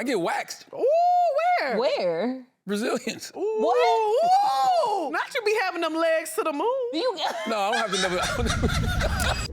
I get waxed. Ooh, where? Where? Brazilians. Ooh, What? Ooh. Not you be having them legs to the moon. You No, I don't have to never.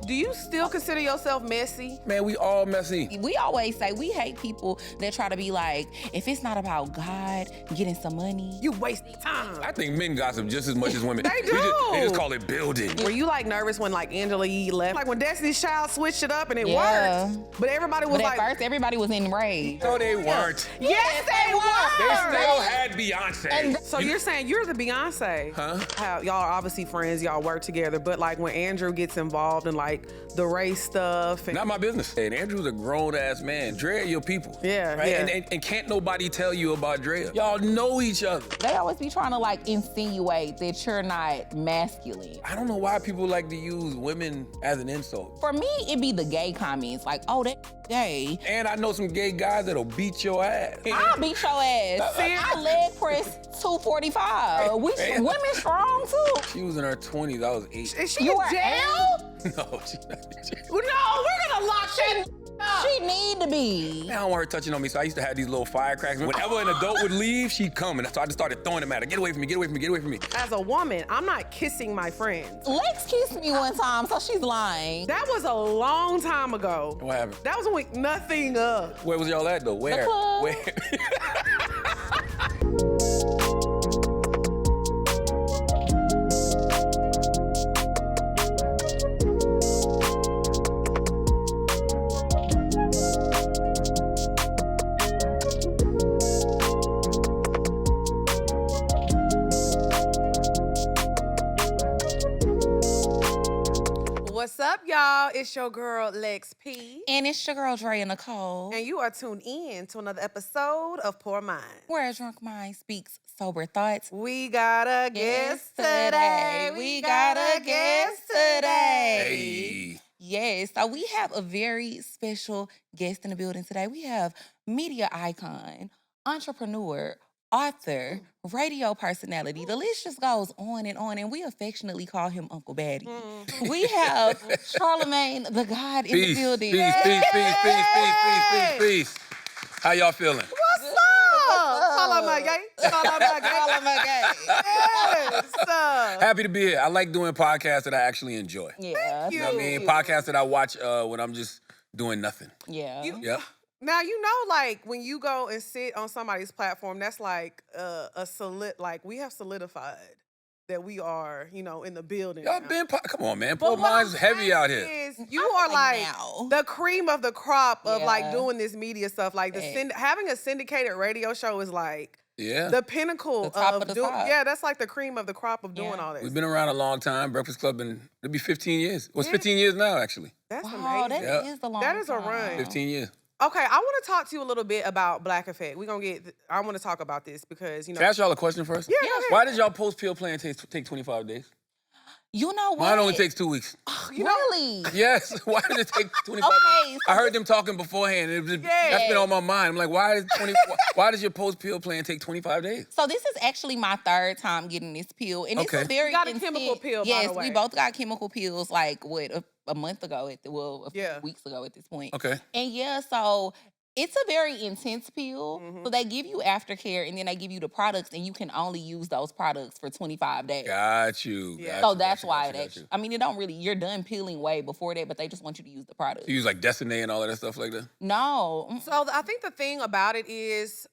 Do you still consider yourself messy? Man, we all messy. We always say we hate people that try to be like, if it's not about God getting some money. You waste time. I think men gossip just as much as women. They They do. just call it building. Were you like nervous when like Angela Yee left? Like when Destiny's Child switched it up and it Yeah. worked. But everybody was But at like, first, everybody was enraged. No, they weren't. yes, they They were. still had Beyonce. And So you're saying you're the Beyonce? Huh? How y'all are obviously friends, y'all work together, but like when Andrew gets involved in like the race stuff. And Not my business. And Andrew's a grown-ass man. Drea, your people. Yeah, right? yeah. And can't nobody tell you about Drea. Y'all know each other. They always be trying to like insinuate that you're not masculine. I don't know why people like to use women as an insult. For me, it be the gay comments like, oh, that gay. And I know some gay guys that'll beat your ass. I'll beat your ass. I leg press 245. Women strong too. She was in her 20s, I was 8. Is she You in were jail? No, she's not in jail. No, we're gonna lock that up. She need to be. Man, I don't want her touching on me, so I used to have these little firecrackers. Whenever an adult would leave, she'd come, and so I just started throwing them at her. Get away from me, get away from me, get away from me. As a woman, I'm not kissing my friends. Lex kissed me one time, so she's lying. That was a long time ago. What happened? That was when nothing up. Where was y'all at, though? Where? club. Where? What's up, y'all? It's your girl, LexP. And it's your girl, Drea Nicole. And you are tuned in to another episode of Poor Mind. Where a drunk mind speaks sober thoughts. We got a guest today. We got a guest today. Hey. Yes, so we have a very special guest in the building today. We have media icon, entrepreneur, author, radio personality. The list just goes on, and we affectionately call him Uncle Batty. We have Charlamagne Tha God in the Peace, building. peace, peace, peace, peace, peace, peace, peace, peace. How y'all feeling? What's up? Charlamagne. Charlamagne. Yes. Happy to be here. I like doing podcasts that I actually enjoy. Yeah. you. You know what I mean? Podcasts that I watch when I'm just doing nothing. Yeah. Yep. Now, you know, like, when you go and sit on somebody's platform, that's like like, we have solidified that we are, you know, in the building. Y'all now. been, come on, man. But Poor what I'm Mind's heavy out saying here. is you are like now. the cream of the crop of like Yeah. doing this media stuff. Like having a syndicated radio show is like Yeah. the pinnacle The top of of the doing. top. Yeah, that's like the cream of the crop of doing Yeah. all this. We've been around a long time. Breakfast Club it'll be 15 years. Well, it's 15 years now, actually. That's Wow, amazing. that Yeah. is the long That is a time. run. 15 years. Okay, I want to talk to you a little bit about Black Effect. I want to talk about this because, you know. Can I ask y'all a question first? Yeah, go ahead. Why did y'all post-pill plan take 25 days? You know what? Mine only takes 2 weeks. Really? Yes. Why did it take 25 Okay, days? so I heard them talking beforehand. That's been on my mind. I'm like, why does your post-pill plan take 25 days? So this is actually my third time getting this pill, and it's Okay. a very You got a intense- chemical pill, by Yes, the way. we both got chemical pills. Like a month ago a few Yeah. weeks ago at this point. Okay. And yeah, so it's a very intense pill. Mhm. So they give you aftercare, and then they give you the products, and you can only use those products for 25 days. Got you. Yeah. got So you, that's got you, why got it you, got actually. you. I mean, it don't really. You're done peeling way before that, but they just want you to use the product. You use like Destiny and all of that stuff like that? No. So I think the thing about it is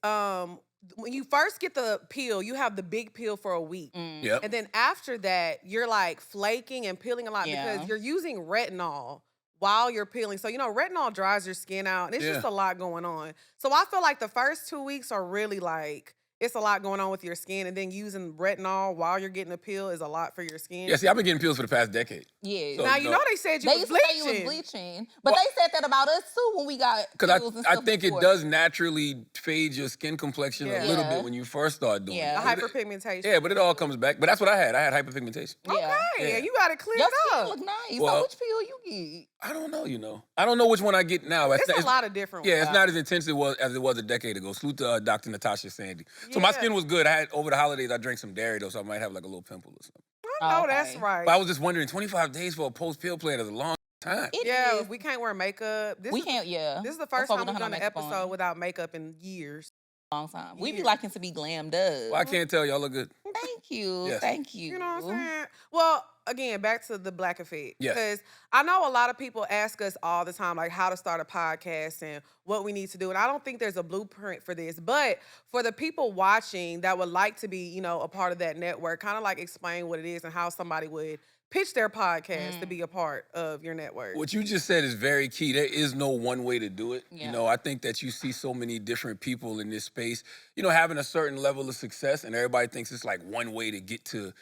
when you first get the pill, you have the big pill for a week. Yep. And then after that, you're like flaking and peeling a lot Yeah. because you're using retinol while you're peeling. So, you know, retinol dries your skin out and it's just Yeah. a lot going on. So I feel like the first 2 weeks are really like, it's a lot going on with your skin. And then using retinol while you're getting a pill is a lot for your skin. Yeah, see, I've been getting pills for the past decade. Yeah. So- Now, you no. know they said you They was used to say bleaching. you was bleaching, but they said that about us too when we got Because pills and I stuff think before. it does naturally fade your skin complexion Yeah. a little Yeah. bit when you first start doing Yeah. The it. hyperpigmentation. Yeah, but it all comes back. But that's what I had. I had hyperpigmentation. Yeah. Okay, Yeah. and you got it cleared Your skin up. look nice. Well- so which pill you get? I don't know, you know. I don't know which one I get now. It's a lot of different Yeah, ones. it's not as intense as it was a decade ago. Salute to Dr. Natasha Sandy. So my Yeah. skin was good. I had over the holidays. I drank some dairy though, so I might have like a little pimple or something. I know Okay. that's right. But I was just wondering, 25 days for a post pill plan is a long time. It Yeah, is. we can't wear makeup. We can't, yeah. This is the That's first why time we we've don't done have an makeup on. episode without makeup in years. Long time. We be Years. liking to be glammed up. Well, I can't tell y'all look good. Thank you. Yes. Thank you. You know what I'm saying? Well, again, back to the Black Effect. Yes. Because I know a lot of people ask us all the time, like, how to start a podcast and what we need to do. And I don't think there's a blueprint for this. But for the people watching that would like to be, a part of that network, kind of like explain what it is and how somebody would pitch their podcast to be a part of your network. What you just said is very key. There is no one way to do it. Yeah. I think that you see so many different people in this space, having a certain level of success, and everybody thinks it's like one way to get to,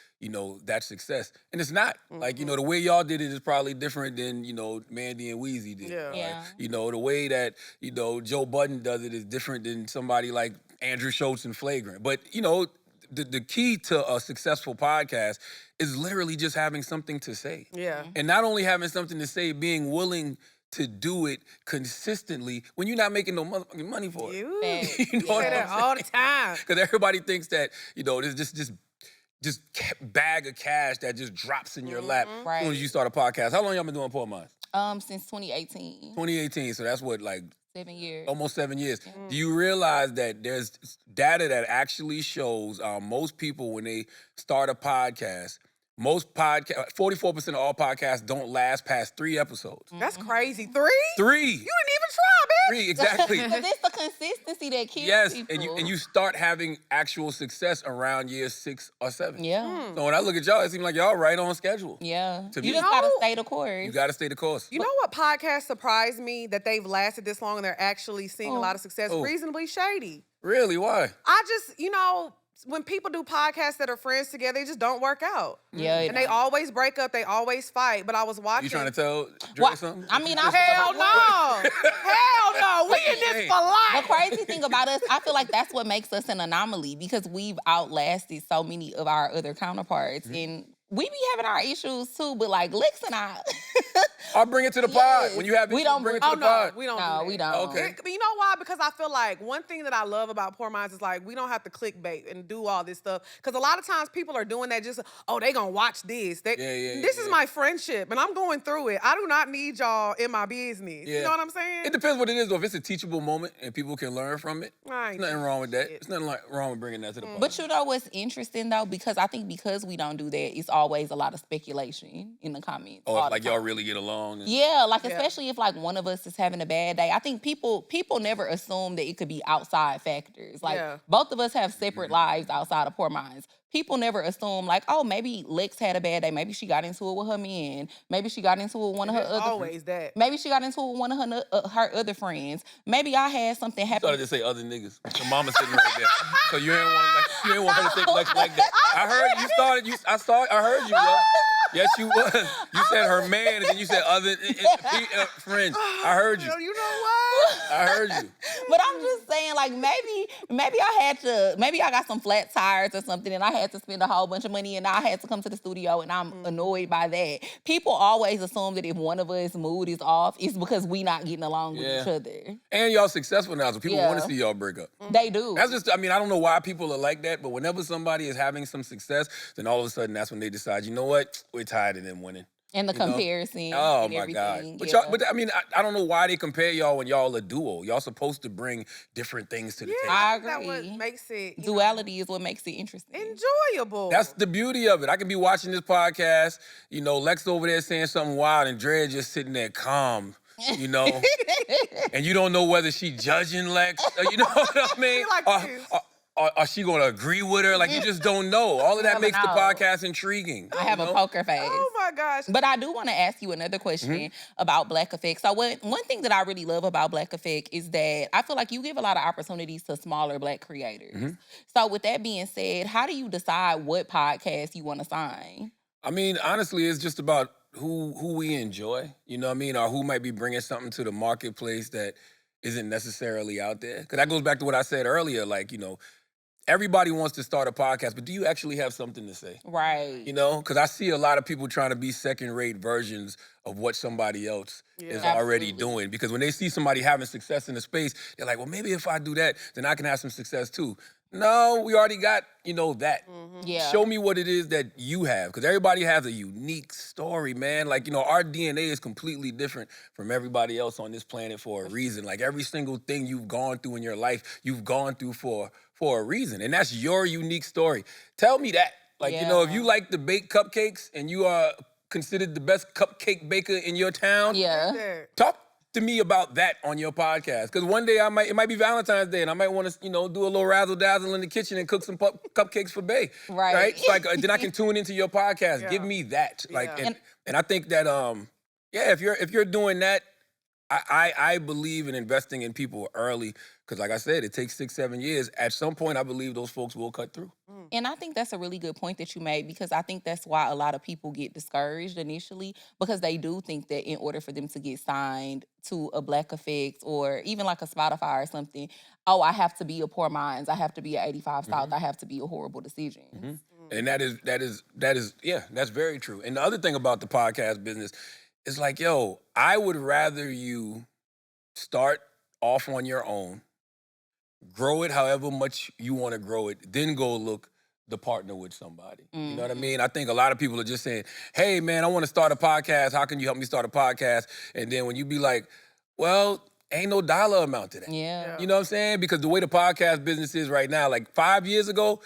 that success. And it's not. Like, the way y'all did it is probably different than, Mandy and Weezy did. Yeah. Yeah. The way that, Joe Budden does it is different than somebody like Andrew Schultz and Flagrant. But, the key to a successful podcast is literally just having something to say. Yeah. And not only having something to say, being willing to do it consistently when you're not making no motherfucking money for it. Facts. You know say what that I'm all the time. Because everybody thinks that, there's just bag of cash that just drops in your lap as Right. soon as you start a podcast. How long y'all been doing Poor Minds? Since 2018. 2018, so that's what, like 7 years. almost 7 years. Do you realize that there's data that actually shows most people when they start a podcast, 44% of all podcasts don't last past 3 episodes. That's crazy. 3? 3. You didn't even try, bitch. 3, exactly. Because it's the consistency that kills Yes, people. and you start having actual success around year 6 or 7. Yeah. So when I look at y'all, it seems like y'all right on schedule. Yeah. To You me. just gotta No. stay the course. You got to stay the course. You know what podcast surprised me that they've lasted this long and they're actually seeing a lot of success? Oh. Reasonably Shady. Really? Why? I just, when people do podcasts that are friends together, they just don't work out. Yeah. And they always break up, they always fight. But I was watching. You trying to tell Drea What? something? I mean, Hell no. Hell no. We in this for The life. crazy thing about us, I feel like that's what makes us an anomaly because we've outlasted so many of our other counterparts. And we be having our issues too, but like Lex and I. I'll bring it to the pod. Yes. When you have We issues, don't bring it bring- to Oh, the no. pod. We don't No, do that. we don't. Okay. But you know why? Because I feel like one thing that I love about Poor Minds is like we don't have to clickbait and do all this stuff. Because a lot of times people are doing that just, they gonna watch this. This is my friendship and I'm going through it. I do not need y'all in my business. Yeah. You know what I'm saying? It depends what it is, though. If it's a teachable moment and people can learn from it, Right. there's nothing wrong with that. There's nothing wrong with bringing that to the pod. But you know what's interesting though? Because I think because we don't do that, it's always a lot of speculation in the comments. Oh, all if, the like y'all time. really get along. And, Yeah, like Yeah. especially if like one of us is having a bad day. I think people never assume that it could be outside factors. Like Yeah. both of us have separate lives outside of Poor Minds. People never assume like, oh, maybe Lex had a bad day. Maybe she got into it with her men. Maybe she got into it with one of her It's other always that. Maybe she got into it with one of her other friends. Maybe I had something started happen. to say other niggas. Your mama sitting right there. So you ain't want her to think like that. I heard you started. I heard you. Yo. Yes, you was. You said her man, and then you said other friends. I heard you. You know what? I heard you. But I'm just saying, like, maybe I got some flat tires or something and I had to spend a whole bunch of money and I had to come to the studio and I'm annoyed by that. People always assume that if one of us mood is off, it's because we not getting along with each other. And y'all successful now, so people Yeah. want to see y'all break up. They do. That's just, I don't know why people are like that, but whenever somebody is having some success, then all of a sudden that's when they decide, you know what? We're tired of them winning. And the you know? comparison. Oh and my everything. God. But yeah. y'all, I don't know why they compare y'all when y'all a duo. Y'all supposed to bring different things to the table. I That what agree. makes it Duality is what makes it interesting. enjoyable. That's the beauty of it. I can be watching this podcast, Lex over there saying something wild and Drea just sitting there calm, and you don't know whether she judging Lex, you know what I mean? She like this. Or she gonna agree with her? Like, you just don't know. All of that never makes the know. podcast intriguing. I have you a know? poker face. Oh my gosh. But I do want to ask you another question about Black Effect. So one thing that I really love about Black Effect is that I feel like you give a lot of opportunities to smaller Black creators. So with that being said, how do you decide what podcast you want to sign? Honestly, it's just about who we enjoy, you know what I mean? Or who might be bringing something to the marketplace that isn't necessarily out there. Because that goes back to what I said earlier, like, everybody wants to start a podcast, but do you actually have something to say? Right. Because I see a lot of people trying to be second-rate versions of what somebody else is already Absolutely. doing. Because when they see somebody having success in the space, they're like, well, maybe if I do that, then I can have some success too. No, we already got, that. Yeah. Show me what it is that you have. Because everybody has a unique story, man. Like, our DNA is completely different from everybody else on this planet for a reason. Like, every single thing you've gone through in your life, you've gone through for a reason. And that's your unique story. Tell me that. Like, if you like to bake cupcakes and you are considered the best cupcake baker in your town, Yeah. talk to me about that on your podcast. Because one day it might be Valentine's Day and I might want to, do a little razzle dazzle in the kitchen and cook some cupcakes for Bae. Right. So like, then I can tune into your podcast. Yeah. Give me that. Like, Yeah. and I think that, if you're doing that, I believe in investing in people early. Because like I said, it takes 6-7 years. At some point, I believe those folks will cut through. And I think that's a really good point that you made, because I think that's why a lot of people get discouraged initially, because they do think that in order for them to get signed to a Black Effect or even like a Spotify or something, I have to be a Poor Minds, I have to be an 85 South, I have to be a Horrible Decision. And that is, yeah, that's very true. And the other thing about the podcast business is like, yo, I would rather you start off on your own, grow it however much you want to grow it, then go look to partner with somebody. You know what I mean? I think a lot of people are just saying, hey, man, I want to start a podcast. How can you help me start a podcast? And then when you be like, well, ain't no dollar amount to that. Yeah. You know what I'm saying? Because the way the podcast business is right now, like 5 years ago,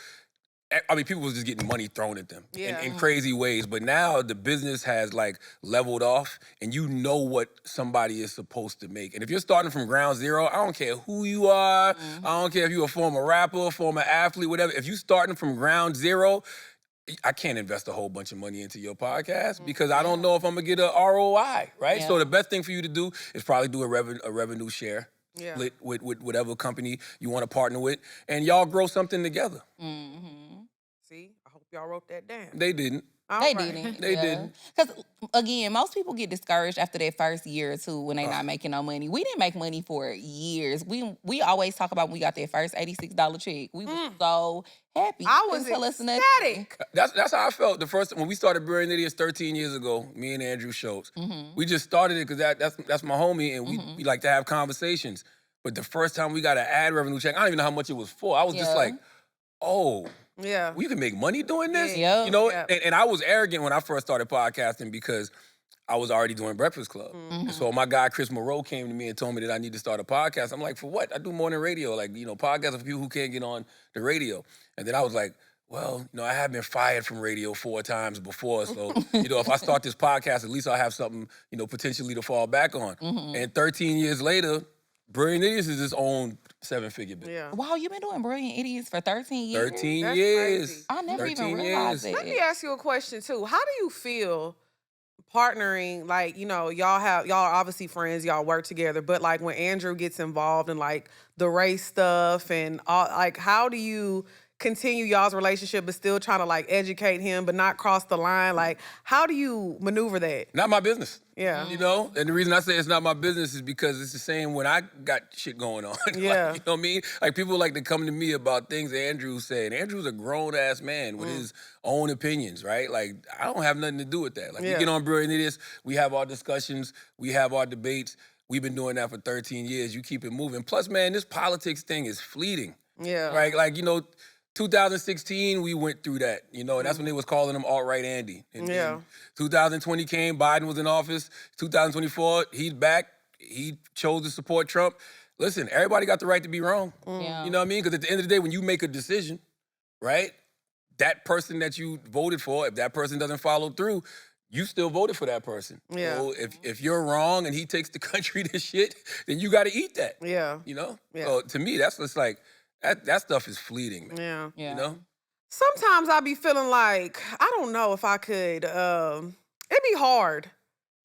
I mean, people was just getting money thrown at them in crazy ways. But now the business has like leveled off and you know what somebody is supposed to make. And if you're starting from ground zero, I don't care who you are. I don't care if you're a former rapper, former athlete, whatever. If you're starting from ground zero, I can't invest a whole bunch of money into your podcast because I don't know if I'm going to get a ROI, right? Yeah. So the best thing for you to do is probably do a revenue share. Yeah. Split with whatever company you want to partner with, and y'all grow something together. See, I hope y'all wrote that down. They didn't. All They right. didn't. They didn't. Because, again, most people get discouraged after that first year or two when they not making no money. We didn't make money for years. We always talk about when we got that first $86 check. We were so happy. I was Couldn't tell us nothing. ecstatic. That's how I felt the first when we started Brilliant Idiots 13 years ago. Me and Andrew Schultz. We just started it because that's my homie, and we like to have conversations. But the first time we got an ad revenue check, I don't even know how much it was for. I was just Yeah. like, oh. Yeah. You can make money doing this? Yeah. You know, Yeah. and I was arrogant when I first started podcasting because I was already doing Breakfast Club. And so my guy, Chris Moreau, came to me and told me that I need to start a podcast. I'm like, for what? I do morning radio. Like, podcasts for people who can't get on the radio. And then I was like, well, I have been fired from radio 4 times before. So, if I start this podcast, at least I'll have something, potentially to fall back on. And 13 years later, Brilliant Idiots is its own 7-figure business. Yeah. Wow, you've been doing Brilliant Idiots for 13 years? 13 That's years. crazy. I never even 13 realized years. that. Let me ask you a question too. How do you feel partnering? Like, y'all are obviously friends, y'all work together, but like when Andrew gets involved in like the race stuff and all, like, how do you continue y'all's relationship but still trying to like educate him but not cross the line? Like, how do you maneuver that? Not my business. Yeah. And the reason I say it's not my business is because it's the same when I got shit going on. Like, Yeah. you know what I mean? Like, people like to come to me about things Andrew said. Andrew's a grown-ass man with his own opinions, right? Like, I don't have nothing to do with that. Like, we Yeah. get on Brilliant Idiots, we have our discussions, we have our debates. We've been doing that for 13 years. You keep it moving. Plus, man, this politics thing is fleeting. Yeah. Right? Like, 2016, we went through that, and that's when they was calling him alt-right Andy. And Yeah. then 2020 came, Biden was in office. 2024, he's back. He chose to support Trump. Listen, everybody got the right to be wrong. Yeah. You know what I mean? Because at the end of the day, when you make a decision, right, that person that you voted for, if that person doesn't follow through, you still voted for that person. Yeah. So if you're wrong and he takes the country to shit, then you got to eat that. Yeah. Yeah. Yeah. So to me, that's just like, that stuff is fleeting, man. Yeah. Yeah. Sometimes I be feeling like I don't know if I could. It'd be hard.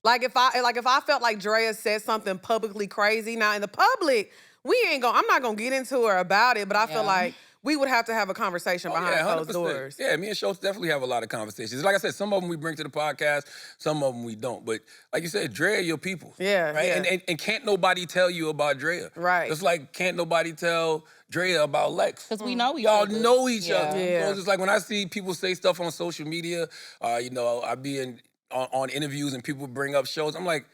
Like if I felt like Drea said something publicly crazy. Now in the public, I'm not gonna get into her about it. But I feel Yeah. like we would have to have a conversation behind closed 100%. doors. Yeah, me and Schultz definitely have a lot of conversations. Like I said, some of them we bring to the podcast, some of them we don't. But like you said, Drea, your people. Yeah, Right? yeah. And can't nobody tell you about Drea. Right. Just like can't nobody tell Drea about Lex. Because we know each Y'all other. know each other. Yeah. So it's just like when I see people say stuff on social media, I be on interviews and people bring up shows, I'm like,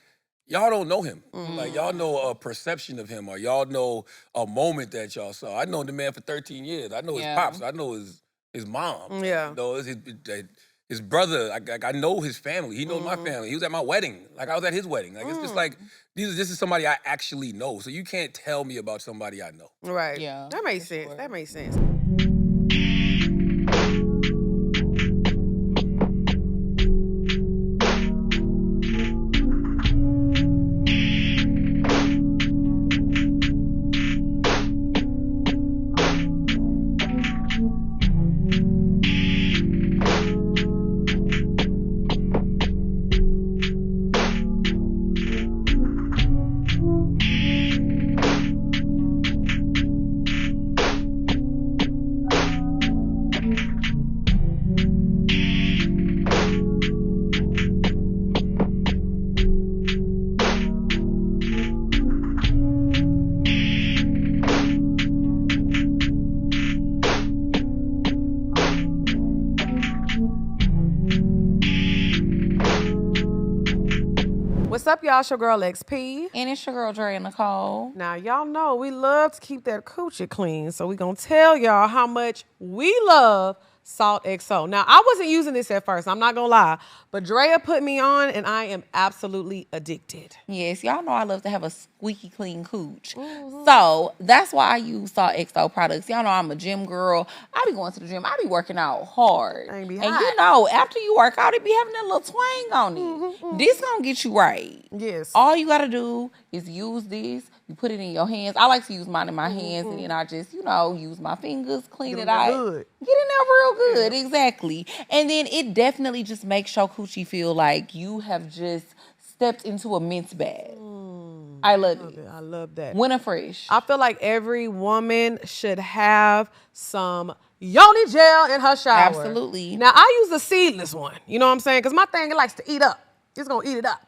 y'all don't know him. Like, y'all Mm. know a perception of him, or y'all know a moment that y'all saw. I know the man for 13 years. I know his Yeah. pops. I know his mom. Yeah. You know, his brother. I know his family. He knows my Mhm. family. He was at my wedding. Like, I was at his wedding. Like, it's just Mm. like, this is somebody I actually know. So you can't tell me about somebody I know. Right. Yeah, That makes for sense. sure. That makes sense. What's up, y'all? It's your girl LexP. And it's your girl, Drea, Nicole. Now, y'all know we love to keep that coochie clean, so we gonna tell y'all how much we love Salt XO. Now, I wasn't using this at first, I'm not gonna lie, but Drea put me on, and I am absolutely addicted. Yes, y'all know I love to have a squeaky clean cooch. Mm-hmm. So that's why I use Salt XO products. Y'all know I'm a gym girl. I be going to the gym. I be working out hard. Ain't be And hot. you know, after you work out, it be having that little twang on it. This gonna get you right. Yes. All you gotta do is use this. You put it in your hands. I like to use mine in my hands, and then I just, use my fingers, clean Get it in there out. good. Get in there real good, exactly. And then it definitely just makes your coochie feel like you have just stepped into a mint bath. I love it. I love that. Winter fresh. I feel like every woman should have some yoni gel in her shower. Absolutely. Now, I use the seedless one. You know what I'm saying? Because my thing, it likes to eat up. It's going to eat it up.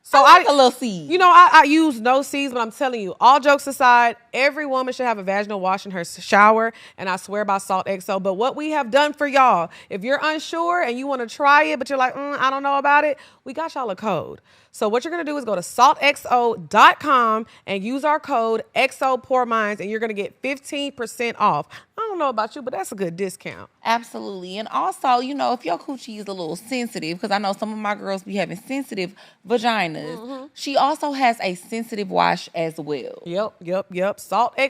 So I like a little seed. You know, I use no seeds, but I'm telling you, all jokes aside, every woman should have a vaginal wash in her shower, and I swear by Salt XO. But what we have done for y'all, if you're unsure and you want to try it, but you're like, I don't know about it, we got y'all a code. So what you're going to do is go to saltxo.com and use our code XOPourMinds, and you're going to get 15% off. I don't know about you, but that's a good discount. Absolutely. And also, if your coochie is a little sensitive, because I know some of my girls be having sensitive vaginas, she also has a sensitive wash as well. Yep.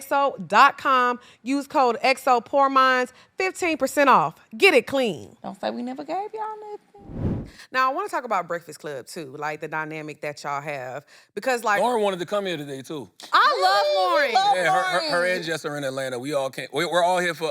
Saltxo.com. Use code XOPourMinds, 15% off. Get it clean. Don't say we never gave y'all nothing. Now, I want to talk about Breakfast Club, too, like the dynamic that y'all have. Because, like, Lauren wanted to come here today too. I love Lauren. Yeah, her and Jess are in Atlanta. We all came. We're all here for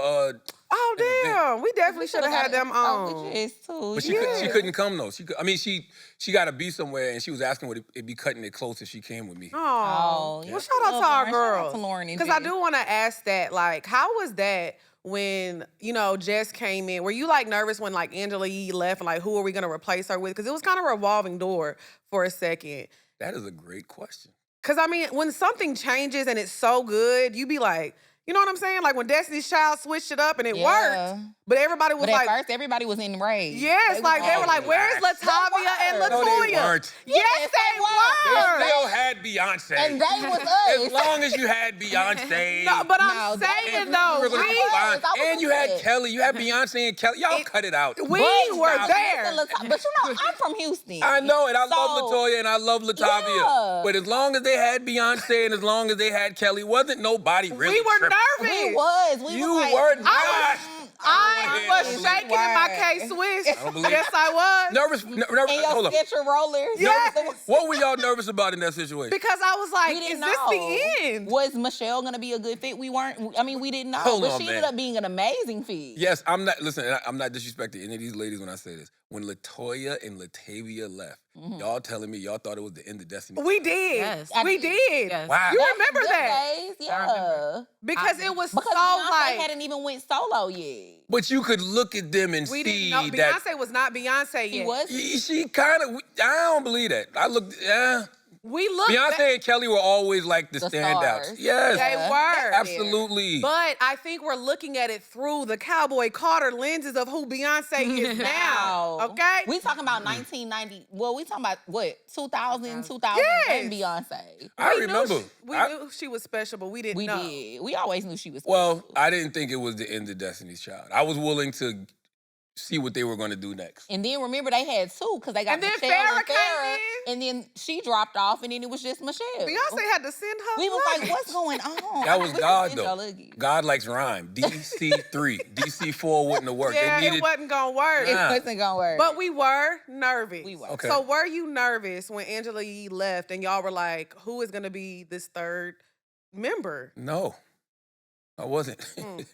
Oh, damn. We definitely should have had them on. Too. But she couldn't come though. She got to be somewhere, and she was asking would it be cutting it close if she came with me. Oh, yeah. well, shout out to our girls. Lauren. Because I do want to ask that, like, how was that when, Jess came in? Were you, like, nervous when, like, Angela Yee left and, like, who are we going to replace her with? Because it was kind of a revolving door for a second. That is a great question. Because, I mean, when something changes and it's so good, you be like, you know what I'm saying? Like when Destiny's Child switched it up and it worked, but everybody was But like, at first everybody was enraged. yes, they were like, where's Latavia and They Latoya? No, they weren't. Yes, they were. They still had Beyonce. And they was us. As long as you had Beyonce. No, but I'm saying though, we were gonna be fine. I was And you had upset. Kelly. You had Beyonce and Kelly. Y'all cut it out. we were there. But I'm from Houston. I know, and I love So- Latoya and I love Latavia. Yeah. But as long as they had Beyonce and as long as they had Kelly, wasn't nobody really We were tripping. nervous. We was. We You was like, were not. I was shaking in my K-Swiss. don't believe Yes, I was. Nervous. and Hold your up. Sketcher rollers. Yes. What were y'all nervous about in that situation? Because I was like, We is didn't this know. the end? Was Michelle gonna be a good fit? We weren't. I mean, we didn't know. Hold but on, she man. ended up being an amazing fit. Yes, I'm not. Listen, I'm not disrespecting any of these ladies when I say this. When Latoya and Latavia left, y'all telling me y'all thought it was the end of Destiny. We did. Yes. We did. Yes. Wow. You That's remember good that? days, yeah. Because it was Because so Beyonce like hadn't even went solo yet. But you could look at them and we see didn't know that Beyonce was not Beyonce yet. He was. she kind of. I don't believe that. I looked. Yeah. We look Beyonce and Kelly were always like the standouts. stars. Yes, They were. absolutely. But I think we're looking at it through the Cowboy Carter lenses of who Beyonce is now. Okay? We talking about 1990. Well, we talking about what? 2000, 2001 Yes. Beyonce. I remember. We knew she was special, but we didn't We know. did. We always knew she was Well, special. I didn't think it was the end of Destiny's Child. I was willing to see what they were going to do next. And then remember they had two because they got And then Michelle Farrah and came Farrah, and then she dropped off, and then it was just Michelle. Beyonce had to send her. We was like, luggage. what's going on? That was We God, send your though. luggage. God likes rhyme. DC3, DC4 wouldn't have worked. Yeah, They needed, it wasn't gonna work. It Nah. wasn't gonna work. But we were nervous. We were. Okay. So were you nervous when Angela Yee left and y'all were like, who is gonna be this third member? No, I wasn't. Mm.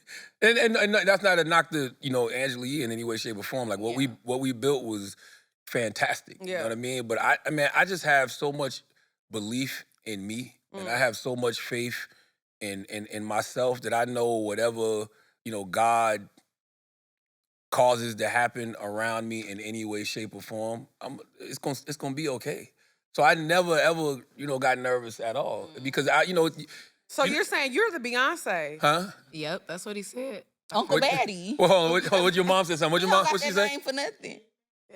and that's not a knock to, Angela Yee in any way, shape, or form. Like what we built was fantastic. You Yeah. know what I mean? But I just have so much belief in me, and I have so much faith in myself that I know whatever, God causes to happen around me in any way, shape, or form, it's gonna be okay. So I never ever, got nervous at all because So you're saying you're the Beyonce? huh? Yep, that's what he said. Uncle What- Daddy. Well, hold on, what your mom said something. What your You don't mom? got What she that say? name for nothing.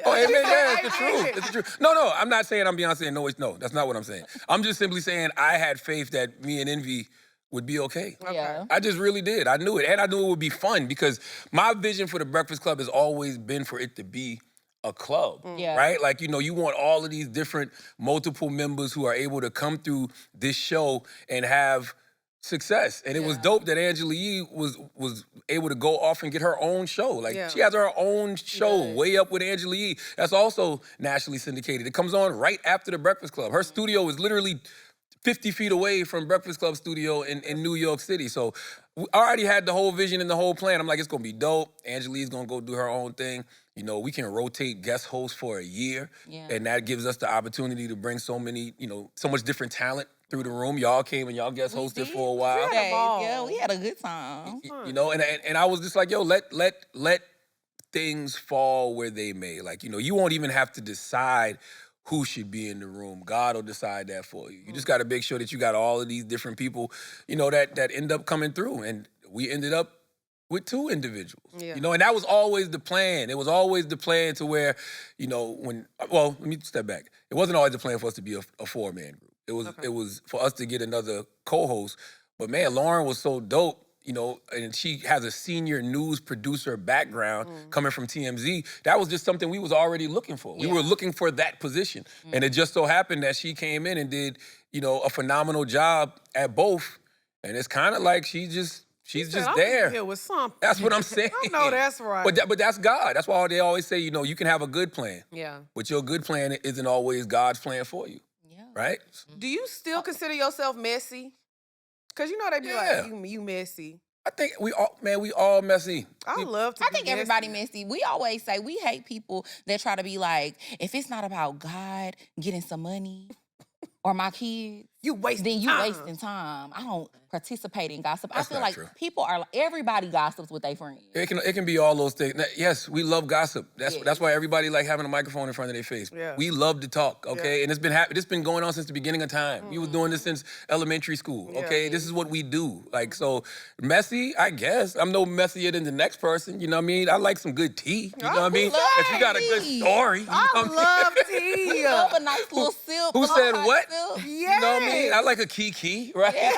Oh, She amen. said, Yeah, it's the "Amen." truth. It's the truth. No, I'm not saying I'm Beyonce. No, that's not what I'm saying. I'm just simply saying I had faith that me and Envy would be okay. Yeah. I just really did. I knew it. And I knew it would be fun because my vision for the Breakfast Club has always been for it to be a club, Yeah. right? Like, you want all of these different multiple members who are able to come through this show and have success. And it was dope that Angela Yee was able to go off and get her own show. Like Yeah. she has her own show, does. Way Up with Angela Yee. That's also nationally syndicated. It comes on right after the Breakfast Club. Her studio is literally 50 feet away from Breakfast Club studio in New York City. So I already had the whole vision and the whole plan. I'm like, it's gonna be dope. Angela Yee's gonna go do her own thing. We can rotate guest hosts for a year. Yeah. And that gives us the opportunity to bring so many, so much different talent through the room. Y'all came and y'all guest hosted for a while. had a ball. Yeah, we had a good time. And I was just like, yo, let things fall where they may. Like, you won't even have to decide who should be in the room. God will decide that for you. You just got to make sure that you got all of these different people, that end up coming through. And we ended up with 2 individuals. Yeah. And that was always the plan. It was always the plan to where, let me step back. It wasn't always the plan for us to be a 4-man group. It was for us to get another co-host. But man, Lauren was so dope, and she has a senior news producer background coming from TMZ. That was just something we was already looking for. We were looking for that position. And it just so happened that she came in and did, a phenomenal job at both. And it's kind of like she's just I'm there. Here with something. That's what I'm saying. I know that's right. But that's God. That's why they always say, you can have a good plan, Yeah. but your good plan isn't always God's plan for you, Yeah. right? Do you still consider yourself messy? Cause they be Yeah. like, you messy. I think we all messy. I love to I be think everybody messy. We always say we hate people that try to be like, if it's not about God getting some money or my kids, You wasting then you time. wasting time. I don't participate in gossip. That's I feel not like true. people are everybody gossips with their friends. It can be all those things. Now, yes, we love gossip. Yes. That's why everybody like having a microphone in front of their face. Yeah. We love to talk, okay? And it's been going on since the beginning of time. We were doing this since elementary school, okay? Yeah. This is what we do. Like, so messy, I guess. I'm no messier than the next person, you know what I mean? I like some good tea, you know what I mean? love If you got a good tea. story, you know what I I mean? love tea. We love a nice little sip. Who a said hot what? sip. You know what I mean? Yes. I like a kiki, right? Yeah.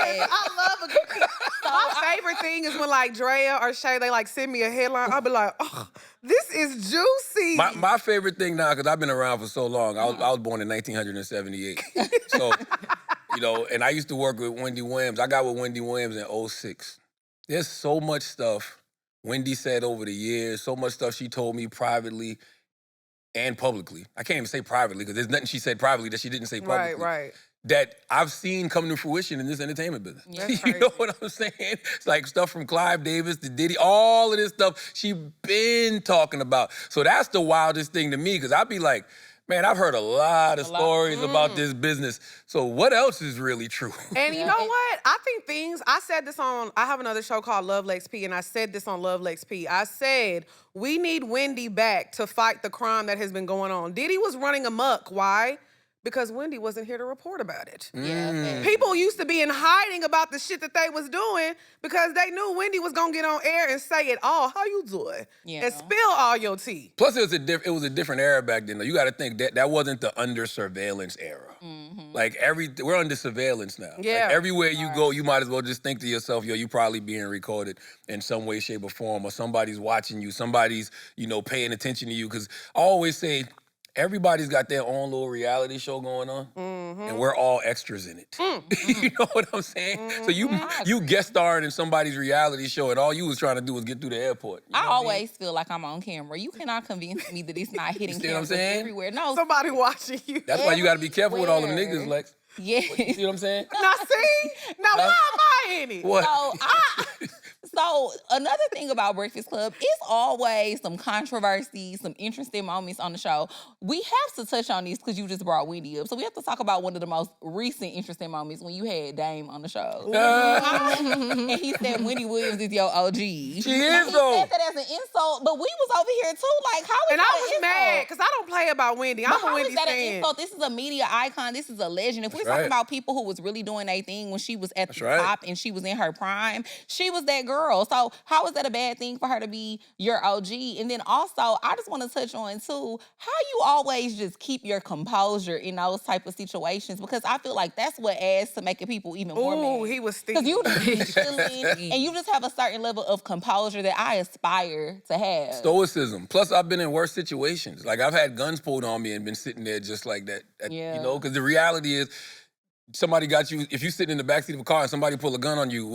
I love a good My favorite thing is when like Drea or Shay, they like send me a headline. I'll be like, oh, this is juicy. My favorite thing now, because I've been around for so long, I was born in 1978. So, and I used to work with Wendy Williams. I got with Wendy Williams in 06. There's so much stuff Wendy said over the years, so much stuff she told me privately and publicly. I can't even say privately because there's nothing she said privately that she didn't say publicly. right. That I've seen come to fruition in this entertainment business. That's You know crazy. what I'm saying? It's like stuff from Clive Davis to Diddy, all of this stuff she been talking about. So that's the wildest thing to me because I'd be like, man, I've heard a lot of stories about this business. So what else is really true? And you know what? I think I said this I have another show called Love LexP, and I said this on Love LexP. I said, we need Wendy back to fight the crime that has been going on. Diddy was running amok. Why? because Wendy wasn't here to report about it. Yeah, Mm. People used to be in hiding about the shit that they was doing because they knew Wendy was gonna get on air and say it all. How you doing? Yeah. And spill all your tea. Plus, it was a different era back then. Though. You got to think that wasn't the under surveillance era. Like we're under surveillance now. Yeah. Like, everywhere you go, you might as well just think to yourself, yo, you probably being recorded in some way, shape, or form, or somebody's watching you, somebody's paying attention to you. Because I always say, everybody's got their own little reality show going on, and we're all extras in it. You know what I'm saying? So you guest starring in somebody's reality show, and all you was trying to do was get through the airport. You know I what mean? always feel like I'm on camera. You cannot convince me that it's not hitting see what I'm cameras saying? everywhere. No, Somebody watching you. That's why you got to be careful with all them Everywhere. niggas, Lex. yeah. You see what I'm saying? Now see? Now why am I in it? What? So another thing about Breakfast Club, it's always some controversy, some interesting moments on the show. We have to touch on this because you just brought Wendy up. So we have to talk about one of the most recent interesting moments when you had Dame on the show. And he said Wendy Williams is your OG. She is, He though. said that as an insult, but we was over here too. Like, how is And that I an was insult? mad because I don't play about Wendy. But I'm a how Wendy is that an fan. insult? This is a media icon. This is a legend. If we're That's talking right. about people who was really doing their thing when she was at That's the right. top and she was in her prime, she was that girl. So how is that a bad thing for her to be your OG? And then also, I just want to touch on too, how you always just keep your composure in those type of situations, because I feel like that's what adds to making people even more Ooh, mad. he was Because stinky. you just be chilling and you just have a certain level of composure that I aspire to have. Stoicism. Plus, I've been in worse situations. Like, I've had guns pulled on me and been sitting there just like that. Yeah. You know, because the reality is, somebody got you, if you sitting in the backseat of a car and somebody pull a gun on you,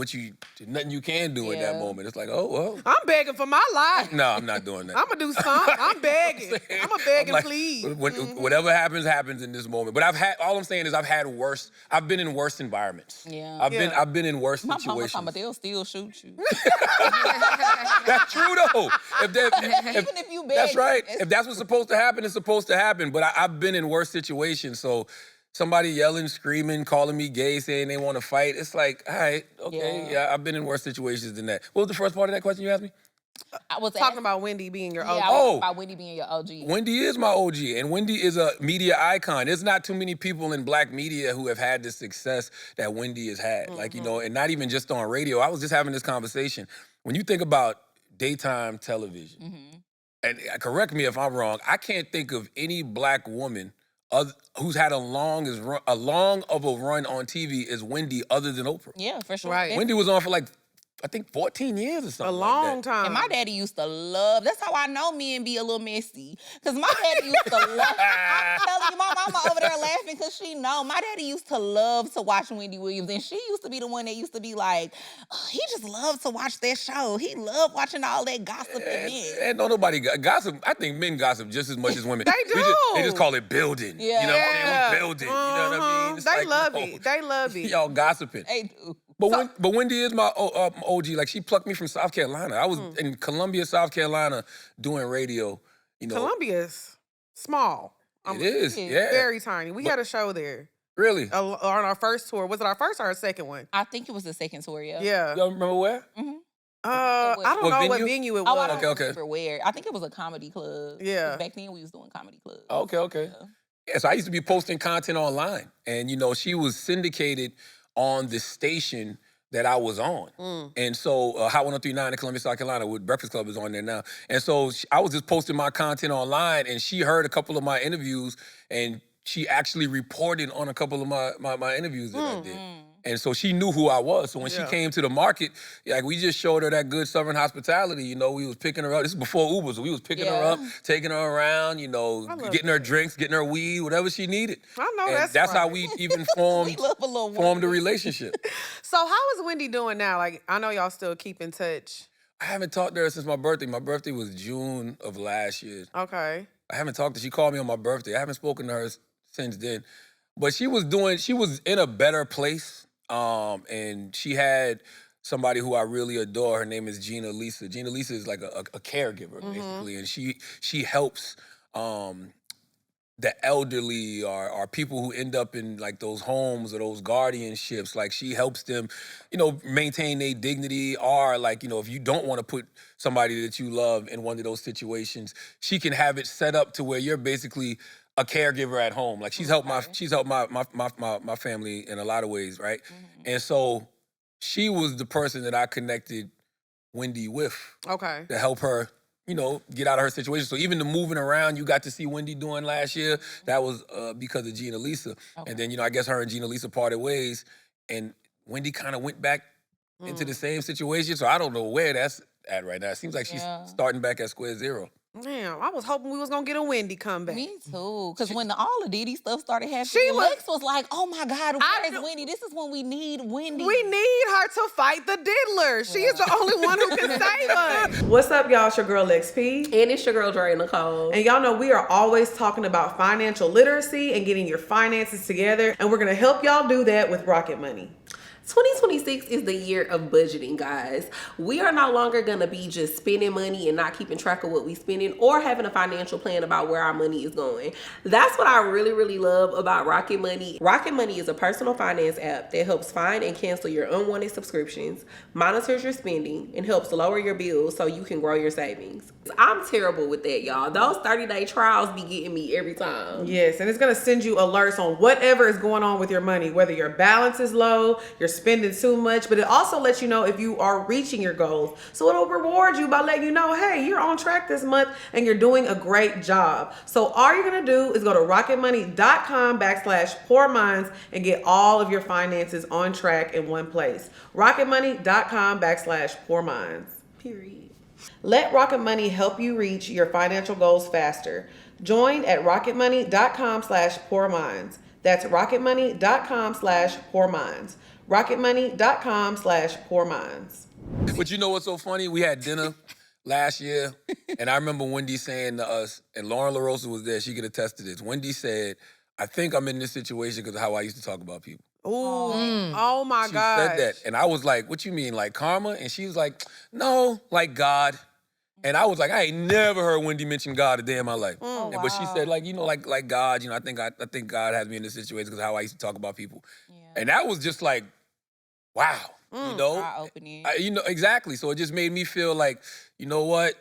nothing you can do in that Yeah. moment. It's like, oh, well. I'm begging for my life. No, I'm not doing that. I'm gonna do something. I'm begging. I'm gonna beg and like, plead. Whatever happens in this moment. But all I'm saying is I've been in worse environments. Yeah. I've been in worse My mama situations. talking about they'll still shoot you. That's true though. Even if you beg. That's right. If that's what's supposed to happen, it's supposed to happen. But I've been in worse situations. So somebody yelling, screaming, calling me gay, saying they want to fight. It's like, all right, okay, yeah, I've been in worse situations than that. What was the first part of that question you asked me? I was Talking asking, about Wendy being your yeah, OG. I was about Wendy being your OG. Wendy is my OG, and Wendy is a media icon. There's not too many people in black media who have had the success that Wendy has had. Like, and not even just on radio. I was just having this conversation. When you think about daytime television, and correct me if I'm wrong, I can't think of any black woman who's had a long of a run on TV as Wendy other than Oprah. Yeah, for sure. Right. Wendy was on for like, I think 14 years or A something long like that. time. And my daddy used to love, that's how I know men be a little messy. Because my daddy used to love, I'm telling you, my mama over there laughing because she know. My daddy used to love to watch Wendy Williams. And she used to be the one that used to be like, oh, he just loved to watch that show. He loved watching all that gossip and men. And no, nobody gossip. I think men gossip just as much as women. They They do. just call it building. Yeah. You know what I'm saying? Yeah. We building. You know what I mean? It's They like, love no. it. They love it. Y'all gossiping. They do. But Wendy is my OG. Like, she plucked me from South Carolina. I was in Columbia, South Carolina, doing radio. You know, Columbia's small. it is. Yeah. Very tiny. We had a show there Really? on our first tour. Was it our first or our second one? I think it was the second tour, yeah. Yeah. Y'all remember where? I don't What know what venue? venue it Oh, I was. don't Okay. remember where. I think it was a comedy club. Yeah. Back then we was doing comedy clubs. Okay. Yeah. Yeah, so I used to be posting content online. And, she was syndicated on the station that I was on. And so Hot 103.9 in Columbia, South Carolina, with Breakfast Club is on there now. And so I was just posting my content online, and she heard a couple of my interviews, and she actually reported on a couple of my interviews that I did. And so she knew who I was. So when she Yeah. came to the market, like, we just showed her that good Southern hospitality. We was picking her up. This is before Uber, so we was picking her up, taking her around, love getting her drinks, getting her weed, whatever she needed. I know And that's how right. we even We formed love a little the woman. relationship. So how is Wendy doing now? Like, I know y'all still keep in touch. I haven't talked to her since my birthday. My birthday was June of last year. Okay. I haven't talked to her. She called me on my birthday. I haven't spoken to her since then. But she was in a better place. And she had somebody who I really adore. Her name is Gina Lisa. Gina Lisa is like a caregiver, basically. And she helps the elderly or people who end up in like those homes or those guardianships. Like, she helps them, maintain their dignity, or like, if you don't want to put somebody that you love in one of those situations, she can have it set up to where you're basically a caregiver at home. Like she's helped Okay. my family in a lot of ways, right? Mhm. And so she was the person that I connected Wendy with Okay. to help her, get out of her situation. So even the moving around you got to see Wendy doing last year, that was because of Gina Lisa. Okay. And then, I guess her and Gina Lisa parted ways, and Wendy kind of went back into the same situation. So I don't know where that's at right now. It seems like she's Yeah. starting back at square zero. Damn, I was hoping we was gonna get a Wendy comeback. Me too. Because when all the Diddy stuff started happening, She was- Lex was like, "Oh my God, I where's knew- Wendy? This is when we need Wendy." We need her to fight the diddler. She is the only one who can save us. What's up, y'all? It's your girl LexP. And it's your girl, Drea, Nicole. And y'all know we are always talking about financial literacy and getting your finances together. And we're going to help y'all do that with Rocket Money. 2026 is the year of budgeting, guys. We are no longer gonna be just spending money and not keeping track of what we spending or having a financial plan about where our money is going. That's what I really, really love about Rocket Money. Rocket Money is a personal finance app that helps find and cancel your unwanted subscriptions, monitors your spending, and helps lower your bills so you can grow your savings. I'm terrible with that, y'all. Those 30-day trials be getting me every time. Yes, and it's going to send you alerts on whatever is going on with your money, whether your balance is low, you're spending too much, but it also lets you know if you are reaching your goals. So it'll reward you by letting you know, hey, you're on track this month and you're doing a great job. So all you're going to do is go to rocketmoney.com/poorminds and get all of your finances on track in one place. rocketmoney.com/poorminds. Period. Let Rocket Money help you reach your financial goals faster. Join at rocketmoney.com/poorminds. That's rocketmoney.com/poorminds. rocketmoney.com/poorminds. But you know what's so funny? We had dinner last year, and I remember Wendy saying to us, and Lauren LaRosa was there, she could attest to this. Wendy said, I think I'm in this situation because of how I used to talk about people. Ooh, oh my She God. said that. And I was like, what you mean, like karma? And she was like, no, like God. And I was like, I ain't never heard Wendy mention God a day in my life. Oh, But she wow. said, like God, I think God has me in this situation because of how I used to talk about people. Yeah. And that was just like, wow, Eye-opening. Exactly. So it just made me feel like, you know what?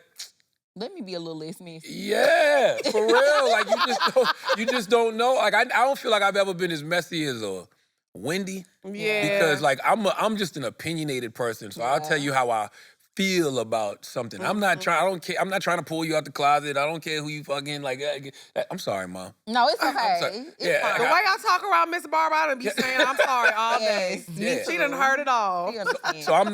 Let me be a little less messy. Yeah, for real. Like you just don't know. Like I don't feel like I've ever been as messy as Wendy. Yeah. Because like I'm just an opinionated person. So I'll tell you how I feel about something. I'm not trying. I don't care. I'm not trying to pull you out the closet. I don't care who you fucking like. I'm sorry, Mom. No, it's okay. sorry. It's Yeah, fine. The way I talk around Miss Barbara, I done be saying I'm sorry all day. Yes, me She too. done heard it all. We understand. So I'm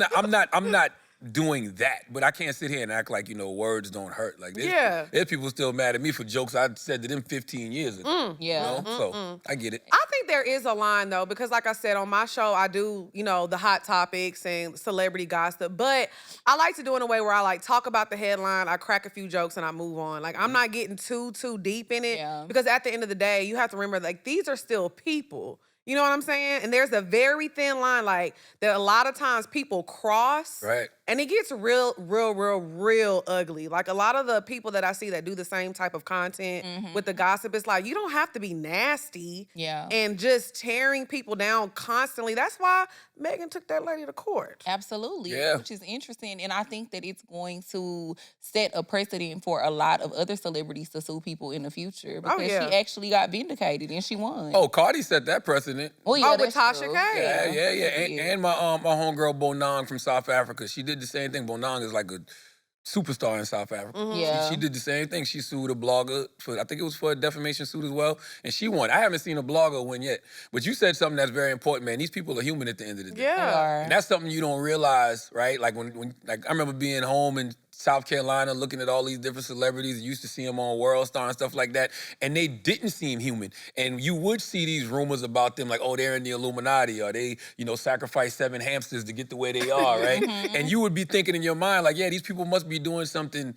not doing that. But I can't sit here and act like words don't hurt. Like there's people still mad at me for jokes I said to them 15 years ago. Yeah. So I get it. I think there is a line though, because like I said, on my show, I do, the hot topics and celebrity gossip, but I like to do it in a way where I like talk about the headline, I crack a few jokes and I move on. Like I'm not getting too deep in it because at the end of the day, you have to remember like these are still people. You know what I'm saying? And there's a very thin line like that a lot of times people cross. Right. And it gets real ugly. Like a lot of the people that I see that do the same type of content with the gossip, it's like you don't have to be nasty and just tearing people down constantly. That's why Megan took that lady to court. Absolutely. Yeah. Which is interesting. And I think that it's going to set a precedent for a lot of other celebrities to sue people in the future because she actually got vindicated and she won. Oh, Cardi set that precedent. Well, yeah, with that's Tasha true. K. Yeah. And my homegirl Bonang from South Africa. She did the same thing. Bonang is like a superstar in South Africa. Yeah. She did the same thing. She sued a blogger I think it was for a defamation suit as well. And she won. I haven't seen a blogger win yet. But you said something that's very important, man. These people are human at the end of the day. They Yeah. are. And that's something you don't realize, right? Like when like I remember being home in South Carolina looking at all these different celebrities and used to see them on World Star and stuff like that. And they didn't seem human. And you would see these rumors about them like, oh, they're in the Illuminati or they, sacrifice 7 hamsters to get to where they are, right? And you would be thinking in your mind like, yeah, these people must be doing something,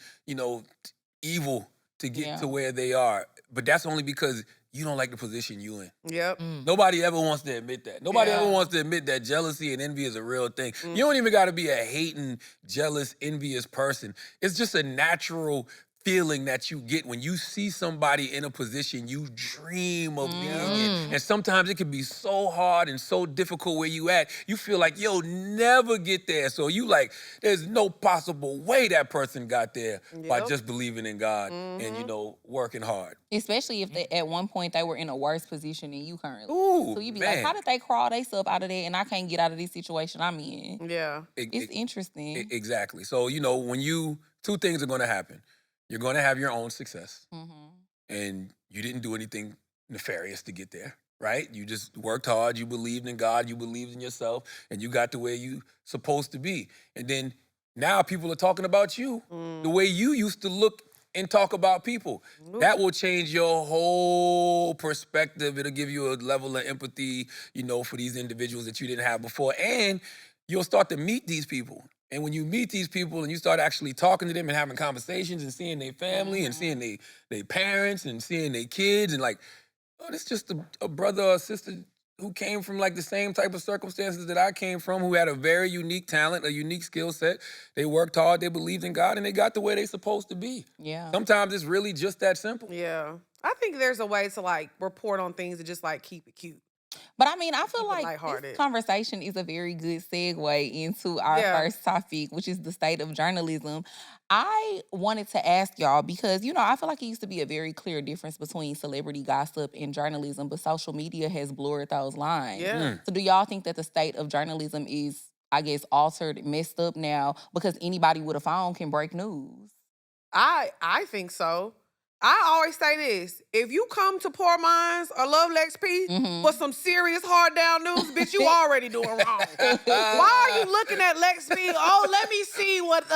evil to get to where they are. But that's only because you don't like the position you in. Yep. Nobody ever wants to admit that. Nobody ever wants to admit that jealousy and envy is a real thing. You don't even got to be a hating, jealous, envious person. It's just a natural feeling that you get when you see somebody in a position you dream of being in. And sometimes it can be so hard and so difficult where you at. You feel like you'll never get there. So you like, there's no possible way that person got there by Yep. just believing in God and, you know, working hard. Especially if they, at one point they were in a worse position than you currently. Ooh, So you'd be man. like, how did they crawl themselves out of there and I can't get out of this situation I'm in? Yeah. It's interesting. Exactly. So, you know, when two things are going to happen. You're going to have your own success, and you didn't do anything nefarious to get there, right? You just worked hard. You believed in God. You believed in yourself, and you got to where you supposed to be. And then now people are talking about you the way you used to look and talk about people. That will change your whole perspective. It'll give you a level of empathy, you know, for these individuals that you didn't have before. And you'll start to meet these people. And when you meet these people and you start actually talking to them and having conversations and seeing their family and seeing their parents and seeing their kids and like, oh, this just a brother or sister who came from like the same type of circumstances that I came from, who had a very unique talent, a unique skill set. They worked hard, they believed in God, and they got to where they supposed to be. Yeah. Sometimes it's really just that simple. Yeah. I think there's a way to like report on things and just like keep it cute. But I mean, I feel Keep it like lighthearted. this conversation is a very good segue into our first topic, which is the state of journalism. I wanted to ask y'all because, you know, I feel like it used to be a very clear difference between celebrity gossip and journalism, but social media has blurred those lines. Yeah. So do y'all think that the state of journalism is, I guess, altered, messed up now because anybody with a phone can break news? I think so. I always say this: if you come to Poor Minds or Love LexP for some serious hard down news, bitch, you already doing wrong. Why are you looking at LexP? Oh, let me see what's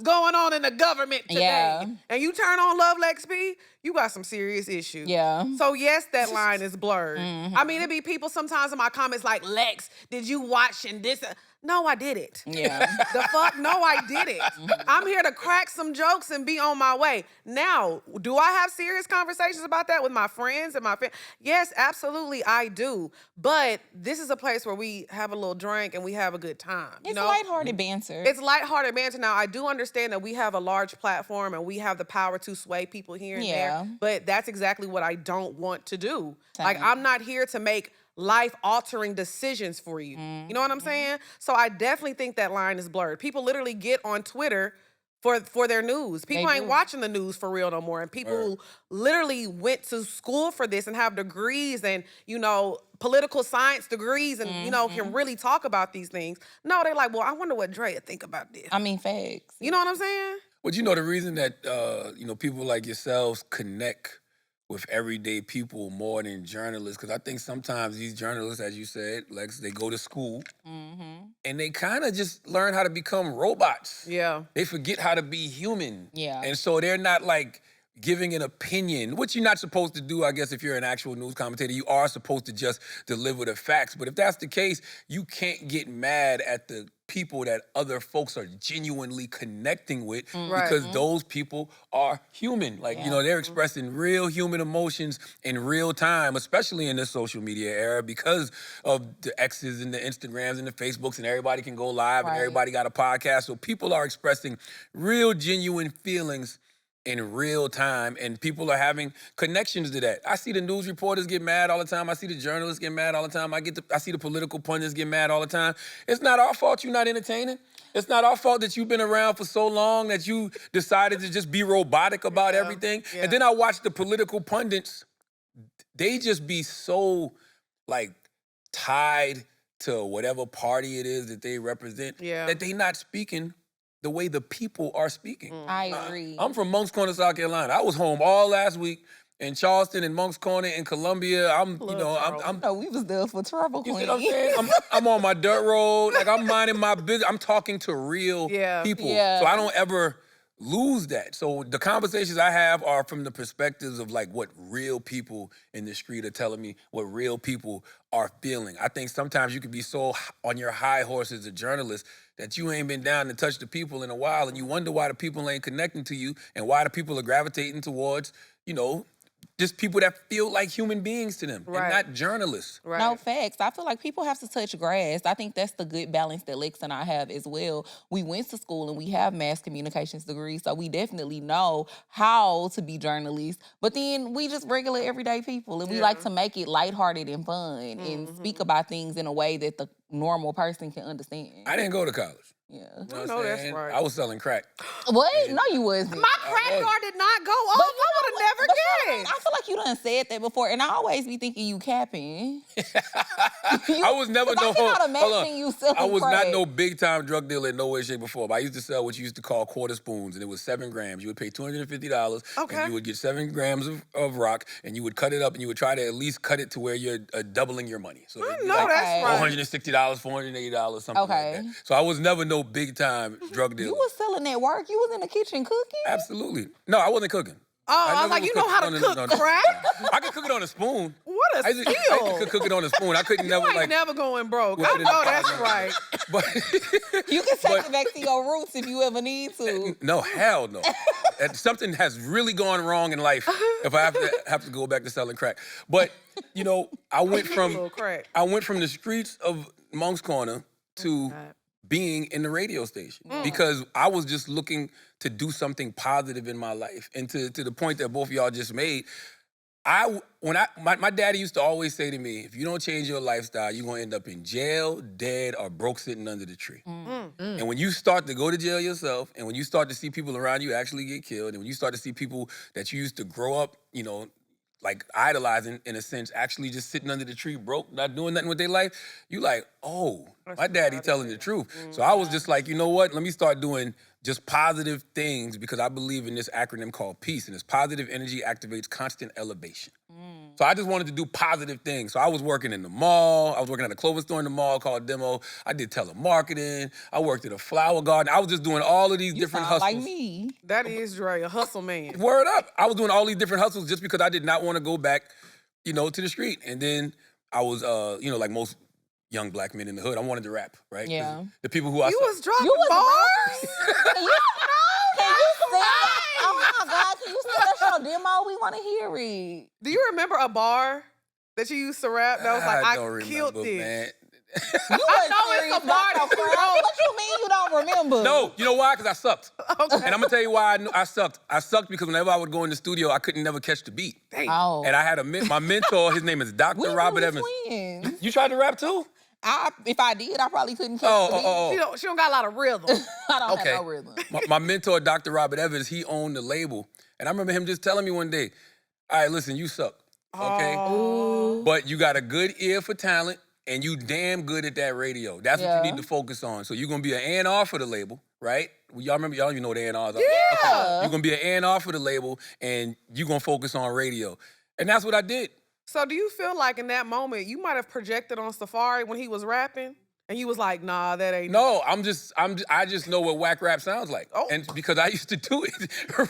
going on in the government today. Yeah. And you turn on Love LexP, you got some serious issues. Yeah. So yes, that line is blurred. I mean, it be people sometimes in my comments like, Lex, did you watch and this? No, I didn't. Yeah. The fuck? No, I didn't. I'm here to crack some jokes and be on my way. Now, do I have serious conversations about that with my friends and my family? Yes, absolutely, I do. But this is a place where we have a little drink and we have a good time. It's lighthearted banter. It's lighthearted banter. Now, I do understand that we have a large platform and we have the power to sway people here and there. But that's exactly what I don't want to do. Like, I'm not here to make life-altering decisions for you. You know what I'm saying? So I definitely think that line is blurred. People literally get on Twitter for their news. People ain't watching the news for real no more. And people who literally went to school for this and have degrees and, you know, political science degrees and, you know, can really talk about these things. No, they're like, well, I wonder what Drea think about this. I mean, facts. You know what I'm saying? But you know, the reason that, you know, people like yourselves connect with everyday people more than journalists, because I think sometimes these journalists, as you said, Lex, they go to school and they kind of just learn how to become robots. Yeah. They forget how to be human. Yeah. And so they're not like giving an opinion, which you're not supposed to do, I guess, if you're an actual news commentator. You are supposed to just deliver the facts. But if that's the case, you can't get mad at the people that other folks are genuinely connecting with because those people are human. Like, you know, they're expressing real human emotions in real time, especially in this social media era because of the X's and the Instagrams and the Facebooks and everybody can go live and everybody got a podcast. So people are expressing real genuine feelings in real time, and people are having connections to that. I see the news reporters get mad all the time. I see the journalists get mad all the time. I see the political pundits get mad all the time. It's not our fault you're not entertaining. It's not our fault that you've been around for so long that you decided to just be robotic about everything. And then I watch the political pundits. They just be so like tied to whatever party it is that they represent that they not speaking the way the people are speaking. I agree. I'm from Moncks Corner, South Carolina. I was home all last week in Charleston and Moncks Corner in Columbia. I'm we was there for trouble, you queen. see what I'm saying? I'm on my dirt road. Like, I'm minding my business. I'm talking to real people. So I don't ever lose that. So the conversations I have are from the perspectives of like what real people in the street are telling me, what real people are feeling. I think sometimes you can be so on your high horse as a journalist that you ain't been down to touch the people in a while, and you wonder why the people ain't connecting to you and why the people are gravitating towards, you know, just people that feel like human beings to them Right. and not journalists. Right. No, facts. I feel like people have to touch grass. I think that's the good balance that Lex and I have as well. We went to school and we have mass communications degrees, so we definitely know how to be journalists. But then we just regular everyday people, and we like to make it lighthearted and fun and speak about things in a way that the normal person can understand. I didn't go to college. Yeah. You know I what I'm know that's saying? right. I was selling crack. What? No, you wasn't. My crack card did not go off. I would have never But Charlamagne, guessed. I feel like you done said that before, and I always be thinking you capping. I was never 'Cause no. I cannot Hold on. imagine you selling I was crack. not no big time drug dealer in no way, shape, or form. I used to sell what you used to call quarter spoons, and it was 7 grams. You would pay $250, Okay. and you would get 7 grams of rock, and you would cut it up, and you would try to at least cut it to where you're doubling your money. So it'd be No, like that's right. $460, $480, something like Okay. that. So I was never no big time drug dealer. You was selling that work. You was in the kitchen cooking. Absolutely. No, I wasn't cooking. Oh, I was never like, you know how to No, cook no, no. crack? I could cook it on a spoon. What a I used skill. to cook it on a spoon. I couldn't You never ain't like. never going broke. Well, I it is know that's possible. right. But You can take But- it back to your roots if you ever need to. no, hell no. Something has really gone wrong in life if I have to go back to selling crack. But you know, I went Little crack. from the streets of Monk's Corner to being in the radio station because I was just looking to do something positive in my life. And to the point that both of y'all just made, my daddy used to always say to me, if you don't change your lifestyle, you're gonna end up in jail, dead, or broke sitting under the tree. And when you start to go to jail yourself, and when you start to see people around you actually get killed, and when you start to see people that you used to grow up, you know, like idolizing in a sense, actually just sitting under the tree broke, not doing nothing with their life, you like, oh, my daddy telling the truth. So I was just like, you know what? Let me start doing just positive things because I believe in this acronym called PEACE, and it's positive energy activates constant elevation. So I just wanted to do positive things. So I was working in the mall. I was working at a clothing store in the mall called Demo. I did telemarketing. I worked at a flower garden. I was just doing all of these You different sound hustles. like me. That is Drea, a hustle man. Word up. I was doing all these different hustles just because I did not want to go back, you know, to the street. And then I was, you know, like most young black men in the hood, I wanted to rap, right? 'Cause Yeah. the people who I You saw- was dropping You was bars? Can you sing? Oh my God, can you sing that show demo? We want to hear it. Do you remember a bar that you used to rap that was like, I don't killed remember, this? man. You I wasn't know it's serious a bar about that your you craft. wrote. What you mean you don't remember? No, you know why? Because I sucked. Okay. And I'm gonna tell you why I knew I sucked. I sucked because whenever I would go in the studio, I couldn't never catch the beat. Oh. And I had my mentor, his name is Dr. We Robert really Evans. twins. You tried to rap too? If I did, I probably couldn't catch the beat. She don't got a lot of rhythm. I don't Okay. have no rhythm. My mentor, Dr. Robert Evans, he owned the label. And I remember him just telling me one day, all right, listen, you suck, okay? But you got a good ear for talent, and you damn good at that radio. That's what Yeah. you need to focus on. So you're going to be an A&R for the label, right? Well, y'all remember, y'all don't even know what A&Rs are. Yeah. You're going to be an A&R for the label, and you're going to focus on radio. And that's what I did. So do you feel like in that moment you might have projected on Safari when he was rapping? And you was like, nah, that ain't No, I just know what whack rap sounds like. Oh. And because I used to do it,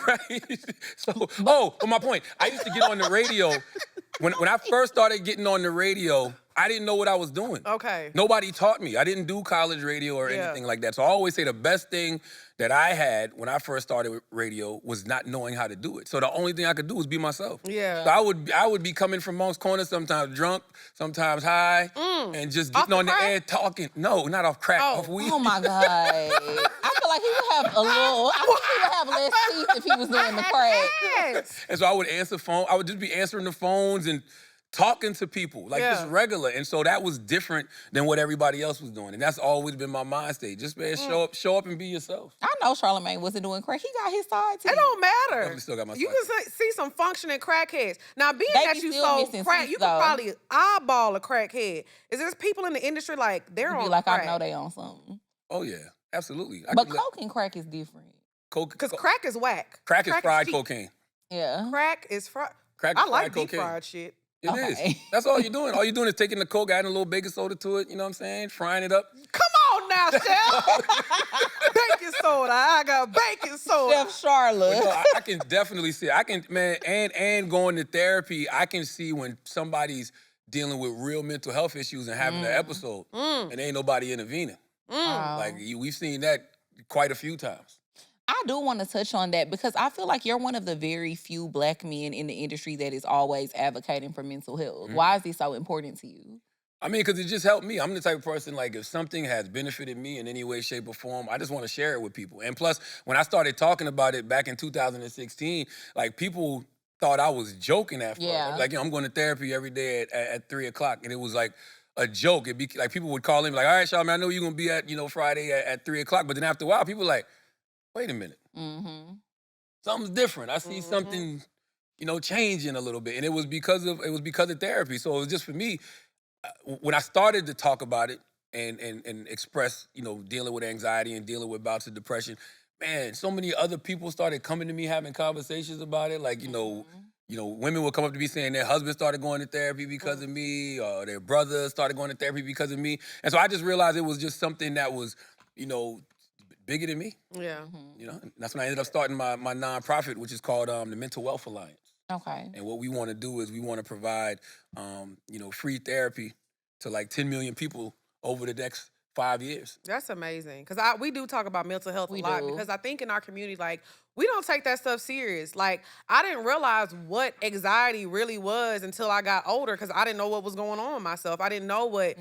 right? So, but my point, I used to get on the radio. When I first started getting on the radio, I didn't know what I was doing. Okay. Nobody taught me. I didn't do college radio or Yeah. anything like that. So I always say the best thing that I had when I first started with radio was not knowing how to do it. So the only thing I could do was be myself. Yeah. So I would be coming from Monk's Corner, sometimes drunk, sometimes high, and just Off getting the on the crack? air talking. No, not off crack, Oh. off weed. Oh my God. I feel like he would have I think he would have less teeth if he was doing the crack. Yes. And so I would answer phone. I would just be answering the phones and talking to people like Yeah. just regular. And so that was different than what everybody else was doing. And that's always been my mind state. Just man, show up and be yourself. I know Charlamagne wasn't doing crack. He got his side teeth. It don't matter. Definitely still got my You side can see some functioning crackheads. Now, being They that be you still sold missing crack, teeth, you can though. probably eyeball a crackhead. Is there people in the industry like they're You on be like, crack? I know they on something. Oh yeah, absolutely. I But can let- coke and crack is different. coke, Because crack is whack. crack is fried cheap. cocaine. Yeah. Crack is fried. Crack is I like fried deep cocaine. fried shit. It is. Okay. That's all you're doing. All you're doing is taking the coke, adding a little baking soda to it. You know what I'm saying? Frying it up. Come on now, Chef. Baking soda. I got baking soda. Chef Charlotte. No, I can definitely see. I can, man, and going to therapy, I can see when somebody's dealing with real mental health issues and having an episode, and ain't nobody intervening. Wow. Like we've seen that quite a few times. I do want to touch on that because I feel like you're one of the very few Black men in the industry that is always advocating for mental health. Why is this so important to you? I mean, because it just helped me. I'm the type of person, like, if something has benefited me in any way, shape, or form, I just want to share it with people. And plus, when I started talking about it back in 2016, like, people thought I was joking at first. Yeah. Like, I'm going to therapy every day at 3 o'clock. And it was like a joke. It'd be like, people would call in, like, all right, Charlamagne, I know you're going to be at, Friday at 3 o'clock. But then after a while, people were like, wait a minute. Mm-hmm. Something's different. I see something, changing a little bit. And it was because of therapy. So it was just for me. When I started to talk about it and express, dealing with anxiety and dealing with bouts of depression, man, so many other people started coming to me having conversations about it. Like, women would come up to me saying their husband started going to therapy because of me, or their brother started going to therapy because of me. And so I just realized it was just something that was, bigger than me. Yeah. And that's when I ended up starting my nonprofit, which is called the Mental Wealth Alliance. Okay. And what we want to do is we want to provide, free therapy to like 10 million people over the next 5 years. That's amazing. Because we do talk about mental health We a lot do. because I think in our community, like, we don't take that stuff serious. Like, I didn't realize what anxiety really was until I got older because I didn't know what was going on with myself. I didn't know what,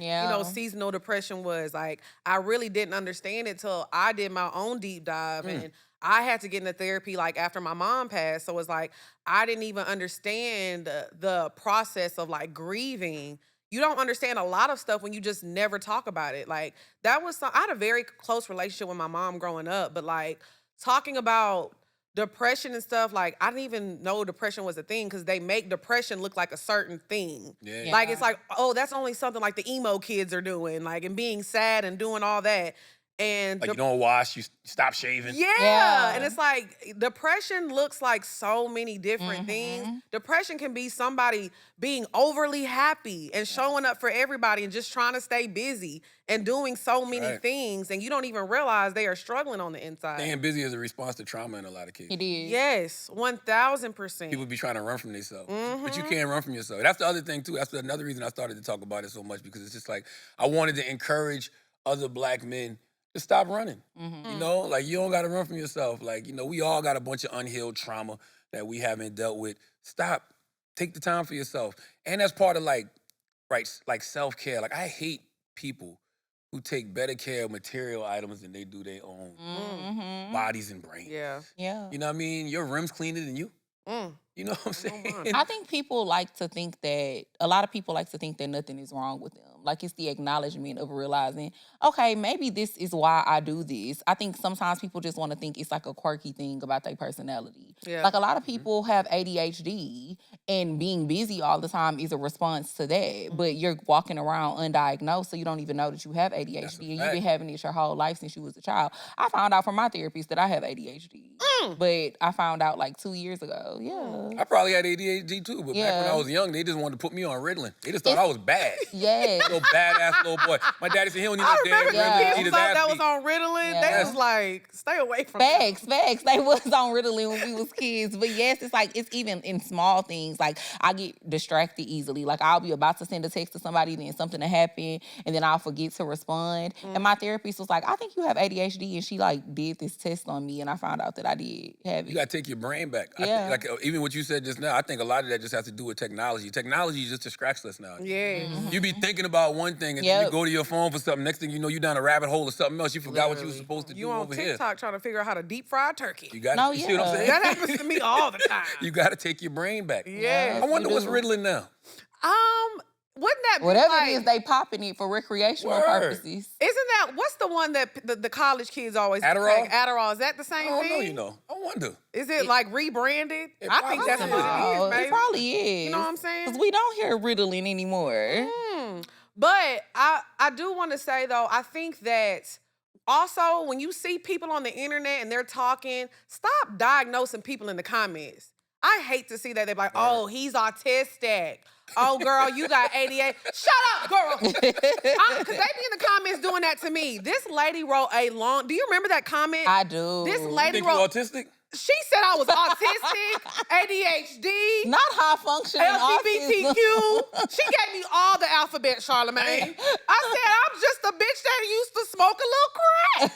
seasonal depression was. Like, I really didn't understand it till I did my own deep dive and I had to get into therapy like after my mom passed. So it's like, I didn't even understand the process of like grieving. You don't understand a lot of stuff when you just never talk about it. Like, I had a very close relationship with my mom growing up, but like talking about depression and stuff, like I didn't even know depression was a thing because they make depression look like a certain thing. Yeah. Like, it's like, oh, that's only something like the emo kids are doing, like, and being sad and doing all that. And Like, you don't wash, you stop shaving. yeah. And it's like depression looks like so many different things. Depression can be somebody being overly happy and showing up for everybody and just trying to stay busy and doing so many things. And you don't even realize they are struggling on the inside. Staying busy is a response to trauma in a lot of cases. It is. Yes, 1000%. People be trying to run from themselves, but you can't run from yourself. That's the other thing too. That's another reason I started to talk about it so much, because it's just like I wanted to encourage other Black men to stop running. Like, you don't got to run from yourself. Like, we all got a bunch of unhealed trauma that we haven't dealt with. Stop. Take the time for yourself. And that's part of like self-care. Like, I hate people who take better care of material items than they do their own bodies and brains. Yeah. Yeah. You know what I mean? Your rim's cleaner than you. You know what I'm saying? I think people like to think that, a lot of people like to think that nothing is wrong with them. Like, it's the acknowledgement of realizing, okay, maybe this is why I do this. I think sometimes people just want to think it's like a quirky thing about their personality. Yeah. Like, a lot of people have ADHD, and being busy all the time is a response to that. But you're walking around undiagnosed, so you don't even know that you have ADHD, and you've been having it your whole life since you was a child. I found out from my therapist that I have ADHD, but I found out like 2 years ago. Yeah. I probably had ADHD too, but back when I was young, they just wanted to put me on Ritalin. They just thought I was bad. Yeah. Little badass little boy. My daddy said he don't need no I damn remember Ritalin. the He kids need his thought ass that was beat. on Ritalin. They Yeah. was like, stay away from them. Facts. They was on Ritalin when we was kids. But yes, it's like, it's even in small things. Like, I get distracted easily. Like, I'll be about to send a text to somebody, then something will happen, and then I'll forget to respond. And my therapist was like, I think you have ADHD. And she like did this test on me, and I found out that I did have it. You gotta take your brain back. Yeah. I think, even what you said just now, I think a lot of that just has to do with technology. Technology just distracts us now. Yeah. You be thinking about one thing, and then you go to your phone for something. Next thing you know, you down a rabbit hole or something else. You forgot what you were supposed to do You on over here. TikTok trying to figure out how to deep fry a turkey. You got No, you see what I'm yeah. saying? That happens to me all the time. You got to take your brain back. Yeah. I wonder you what's do. Ritalin now. Wouldn't that be Whatever like, it is, they popping it for recreational Word. purposes. isn't that, what's the one that the college kids always Adderall? take? Adderall. Is that the I same don't thing? know, I wonder. Is it like rebranded? It I think that's what probably it Oh, is, baby. it probably is. You know what I'm saying? Because we don't hear Ritalin anymore. But I do want to say, though, I think that also when you see people on the internet and they're talking, stop diagnosing people in the comments. I hate to see that. They're like, oh, he's autistic. Oh, girl, you got ADHD. Shut up, girl. Because they be in the comments doing that to me. This lady wrote a long, do you remember that comment? I do. This You lady think you wrote, autistic? she said I was autistic, ADHD, Not high functioning autism. LGBTQ. She gave me all the alphabet, Charlamagne. I said, I'm just a bitch that used to smoke a little crack.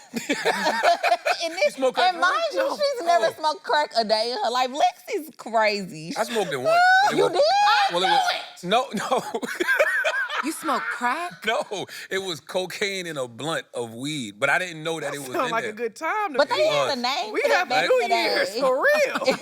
And, You smoke crack and mind for real? you, she's never smoked crack a day in her life. Lex is crazy. I smoked it once. But You was, did? Well, it was, no. You smoke crack? No, it was cocaine in a blunt of weed, but I didn't know that it was in Sound like there. a good time to But me. they It had was. a name. We for that have back New in the Year's day. for real.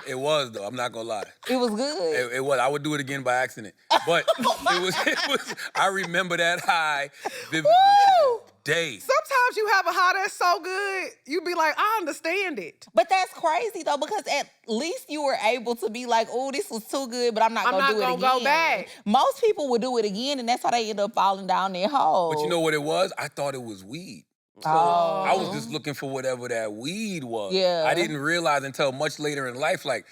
It was though. I'm not gonna lie. It was good. It was. I would do it again by accident, but it was. I remember that high vividly to this day. Sometimes you have a high that's so good, you be like, I understand it. But that's crazy though, because at least you were able to be like, "Oh, this was too good, but I'm not gonna do it again." go back. Most people would do it again, and that's how they end up falling down their hole. But you know what it was? I thought it was weed. So Oh. I was just looking for whatever that weed was. Yeah. I didn't realize until much later in life, like,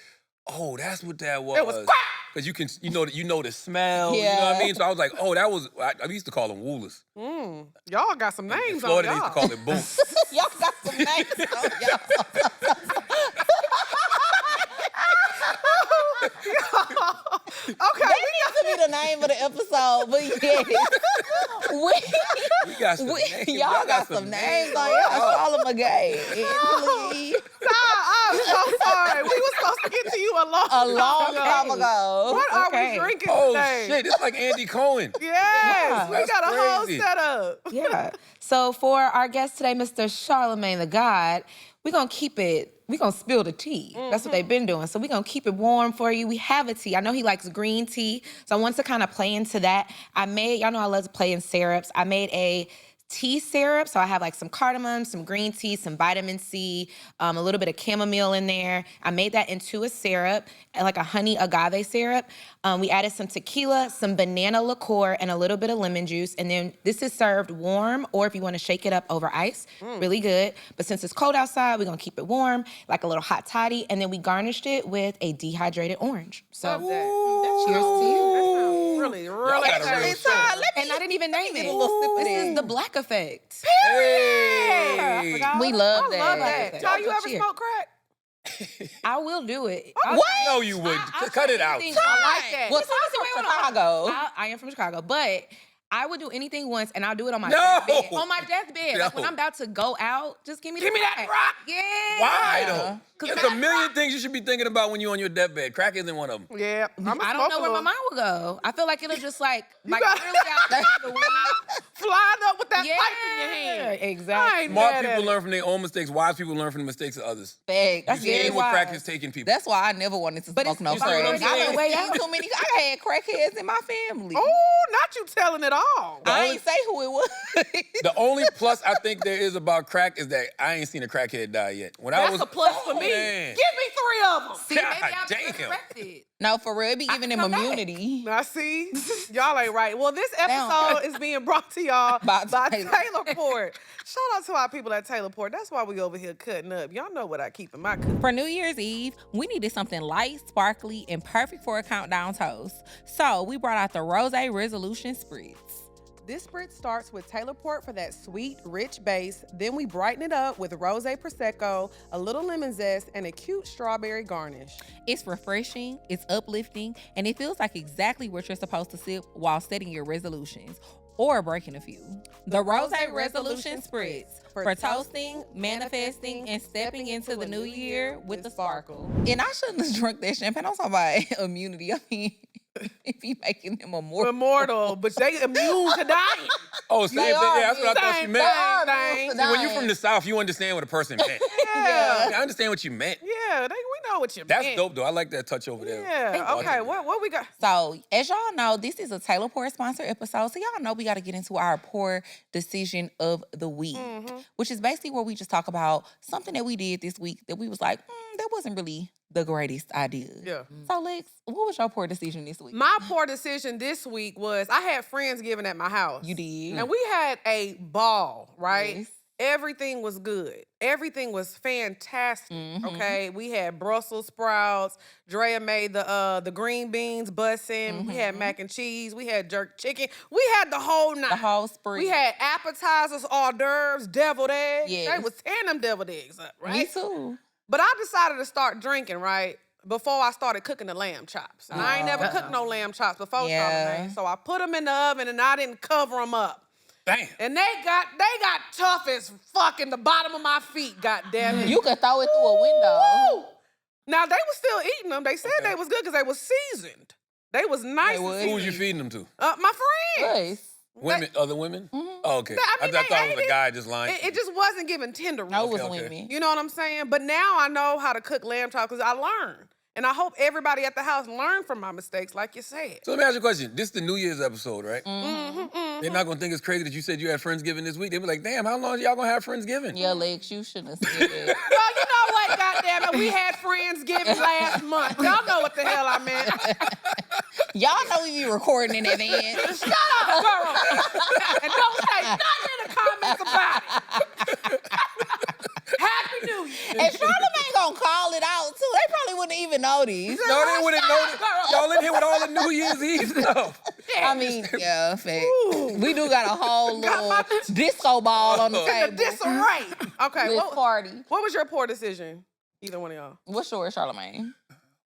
oh, that's what that was. It was crack. Because you know the smell. You know what Yeah. I mean? So I was like, oh, that was. I used to call them woolers. Y'all got some In names on Florida, they used y'all. to call it boom. Y'all got some names on y'all. Okay, That needs to be the name of the episode, but yes. We got some names. Y'all got some names on y'all. Charlamagne, please. I'm so sorry. We were supposed to get to you a long Time ago. What are Okay. we drinking Oh today? shit! It's like Andy Cohen. Yes, we That's got a whole crazy. setup. Yeah. So for our guest today, Mr. Charlamagne Tha God, we're gonna spill the tea. That's what they've been doing. So we're gonna keep it warm for you. We have a tea. I know he likes green tea. So I want to kind of play into that. Y'all know I love to play in syrups. I made a tea syrup. So I have like some cardamom, some green tea, some vitamin C, a little bit of chamomile in there. I made that into a syrup, like a honey agave syrup. We added some tequila, some banana liqueur, and a little bit of lemon juice. And then this is served warm, or if you want to shake it up over ice, really good. But since it's cold outside, we're gonna keep it warm, like a little hot toddy. And then we garnished it with a dehydrated orange. So Love that. cheers to you. That sounds really, really got a real tasty. show. And I didn't even name it. a little sip of This that. is the Black Effect. Hey. We love I that. love that. Y'all, you ever Cheers. smoke crack? I will do it. What? No, you would. Cut it out. I like that. Well, from Chicago. I am from Chicago, but I would do anything once, and I'll do it on my No. deathbed. On my deathbed, like when No. I'm about to go out, just give me Give me that rock. Yeah. Why though? 'Cause There's a million things you should be thinking about when you're on your deathbed. Crack isn't one of them. Yeah, I don't know where my mind will go. I feel like it'll just like got- really out there the weed. Flying up with that Yeah, pipe in your hand. exactly. I ain't Smart mad at people it. learn from their own mistakes. Wise people learn from the mistakes of others. Facts. You see what crack is taking people. That's why I never wanted to smoke no you see what I'm crack. I saying? done Way seen out. too many. I had crackheads in my family. Oh, not you telling it all. I ain't say who it was. The only plus I think there is about crack is that I ain't seen a crackhead die yet. When I That's was a plus for me. man. Give me 3 of them. See, God maybe I'm damn. resurrected. No, for real, it be giving them come back. immunity. Now see, y'all ain't right. Well, this episode is being brought to y'all By by Taylor. Taylor Port. Shout out to our people at Taylor Port. That's why we over here cutting up. Y'all know what I keep in my cup. For New Year's Eve, we needed something light, sparkly, and perfect for a countdown toast. So we brought out the Rose Resolution Spritz. This spritz starts with Taylor Port for that sweet, rich base. Then we brighten it up with Rosé Prosecco, a little lemon zest, and a cute strawberry garnish. It's refreshing, it's uplifting, and it feels like exactly what you're supposed to sip while setting your resolutions or breaking a few. The Rose Resolution Spritz for toasting, manifesting, and stepping into the new year with the sparkle. And I shouldn't have drunk that champagne. I'm talking about immunity. I mean, if you making them Immortal, but they immune to dying. Oh, same thing. Yeah, that's what I thought you Same meant. thing. See, when you're from the South, you understand what a person meant. Yeah. I understand what you meant. Yeah, we know what you That's meant. dope, though. I like that touch over there. Yeah, okay, what we got? So, as y'all know, this is a Taylor Pour sponsored episode. So, y'all know we got to get into our pour decision of the week, which is basically where we just talk about something that we did this week that we was like, that wasn't really the greatest idea. Yeah. So, Lex, what was your pour decision this week? My poor decision this week was I had Friendsgiving at my house. You did. And we had a ball, right? Yes. Everything was good. Everything was fantastic. Mhm. Okay. We had Brussels sprouts. Drea made the green beans bussin'. We had mac and cheese. We had jerk chicken. We had the whole night. The whole spree. We had appetizers, hors d'oeuvres, deviled eggs. Yes. They was tearing them deviled eggs up, right? Me too. But I decided to start drinking, right? Before I started cooking the lamb chops. And I ain't never cooked no lamb chops before Yeah. Charlamagne. So I put them in the oven and I didn't cover them up. Damn. And they got tough as fucking the bottom of my feet, goddamn it. You could throw it through a window. Woo! Now, they were still eating them. They said they was good because they was seasoned. They was nice. They was. and Who was you seasoned. feeding them to? My friends. Nice. Women, other women? Oh, okay. I mean, I they thought it ate was a it. guy just lying. It just wasn't giving tender. No, it was Okay. women. You know what I'm saying? But now I know how to cook lamb chops because I learned. And I hope everybody at the house learned from my mistakes, like you said. So let me ask you a question. This is the New Year's episode, right? Mm-hmm. They're not gonna think it's crazy that you said you had Friendsgiving this week. They be like, damn, how long y'all gonna have Friendsgiving? Yeah, Lex, you shouldn't have said that. Well, you know what, goddamn it, we had Friendsgiving last month. Y'all know what the hell I meant. Y'all know we be recording in advance. Shut up, girl. And don't say nothing in the comments about it. Happy New Year. And Charlamagne gonna call it out too. They probably wouldn't even notice. No, they wouldn't know that. Y'all in here with all the New Year's Eve stuff. I mean, yeah, fact. We do got a whole little disco ball on the The table. disarray. Okay, With party. what was your poor decision? Either one of y'all. What's yours, Charlamagne?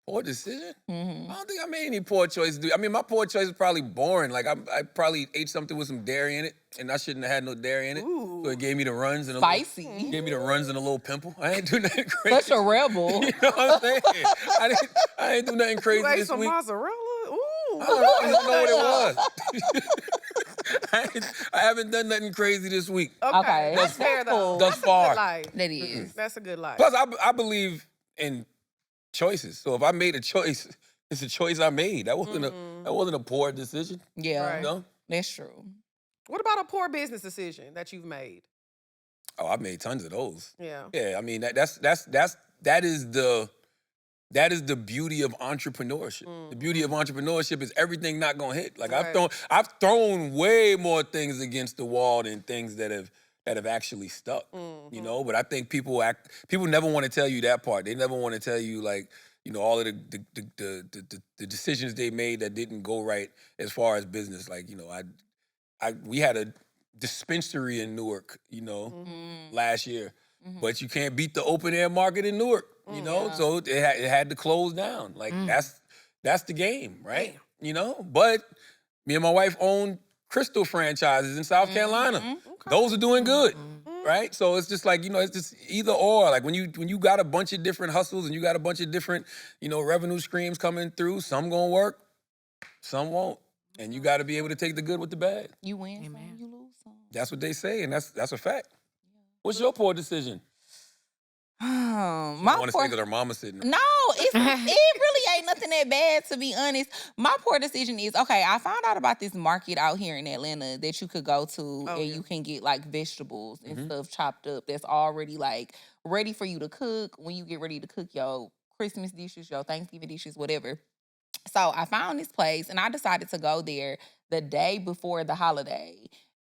Poor decision? Mm-hmm. I don't think I made any poor choices. I mean, my poor choice is probably boring. Like, I probably ate something with some dairy in it, and I shouldn't have had no dairy in it. Ooh. So it gave me the runs and a Spicy. gave me the runs and a little pimple. I ain't do nothing crazy. Such a rebel. You know what I'm saying? I didn't do nothing crazy You ate this some week. mozzarella? Ooh. I don't even know what it was. I haven't done nothing crazy this week. Okay. That's fair, though. cool. Thus That's a far. good life. That is. That's a good life. Plus, I believe in choices. So if I made a choice, it's a choice I made. That wasn't a poor decision. Yeah, Right. You know? that's true. What about a poor business decision that you've made? Oh, I've made tons of those. Yeah. Yeah, I mean that is the beauty of entrepreneurship. The beauty of entrepreneurship is everything not gonna hit. Like Right. I've thrown way more things against the wall than things that have actually stuck. You know, but I think people never want to tell you that part. They never want to tell you like, you know, all of the decisions they made that didn't go right as far as business. Like, you know, we had a dispensary in Newark, you know, last year. But you can't beat the open air market in Newark, you know? So it had to close down. Like that's the game, right? You know? But me and my wife own crystal franchises in South Carolina. Those are doing good. Right? So it's just like, you know, it's just either or. Like when you got a bunch of different hustles and you got a bunch of different, you know, revenue streams coming through, some gonna work, some won't. And you gotta be able to take the good with the bad. You win some, you lose some. That's what they say, and that's a fact. What's your poor decision? I My want to poor say that her mama sitting there. No, it really ain't nothing that bad, to be honest. My poor decision is, okay, I found out about this market out here in Atlanta that you could go to and you can get like vegetables and stuff chopped up that's already like ready for you to cook when you get ready to cook your Christmas dishes, your Thanksgiving dishes, whatever. So I found this place and I decided to go there the day before the holiday.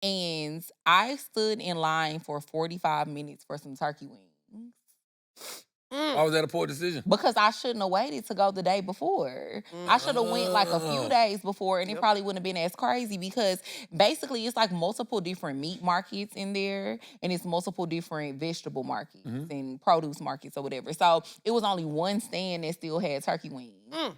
And I stood in line for 45 minutes for some turkey wings. Why was that a poor decision? Because I shouldn't have waited to go the day before. I should have went like a few days before and it probably wouldn't have been as crazy because basically it's like multiple different meat markets in there and it's multiple different vegetable markets and produce markets or whatever. So it was only one stand that still had turkey wings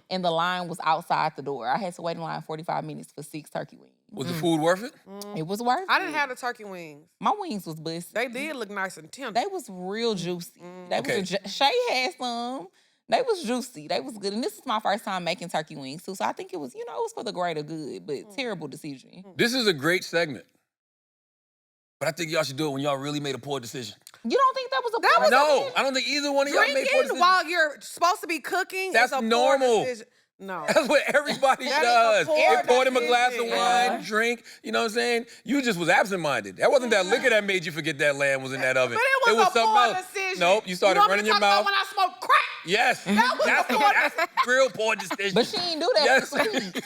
and the line was outside the door. I had to wait in line 45 minutes for 6 turkey wings. Was the food worth it? It was worth I didn't it. have the turkey wings. My wings was busted. They did look nice and tender. They was real juicy. They Okay. was Shay had some. They was juicy. They was good. And this is my first time making turkey wings too. So I think it was, you know, it was for the greater good, but terrible decision. This is a great segment. But I think y'all should do it when y'all really made a poor decision. You don't think that was a That poor was No, decision? I don't think either one of y'all made poor Drinking decisions. while you're supposed to be cooking That's is a normal. poor decision. No. That's what everybody That is a does. poor They poured him a glass of decision. wine, drink. You know what I'm saying? You just was absent-minded. That wasn't that liquor that made you forget that lamb was in that oven. But it was a something poor else. decision. Nope, you started want me running to your talk about mouth. when I smoked crack. Yes, that's real poor decision. But she ain't do that Yes. for sweet.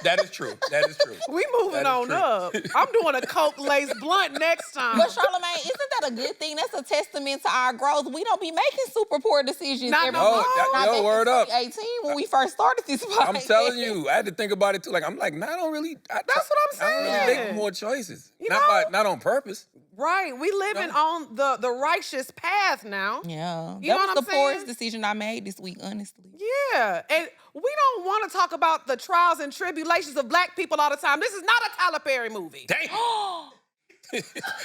That is true. That is true. We moving That is on true. up. I'm doing a Coke Lace blunt next time. But Charlamagne, isn't that a good thing? That's a testament to our growth. We don't be making super poor decisions Not every no week. more. Not Yo, back in word up. 2018 when we first started this podcast. I'm telling you, I had to think about it too. Like, I'm like, nah, I don't really. That's what I'm I don't really saying. make more choices. You Not on purpose. Right. We living on the righteous path now. Yeah. You know That what was I'm the poorest saying? decision I made this week, honestly. Yeah. And we don't want to talk about the trials and tribulations of black people all the time. This is not a Tyler Perry movie. Damn.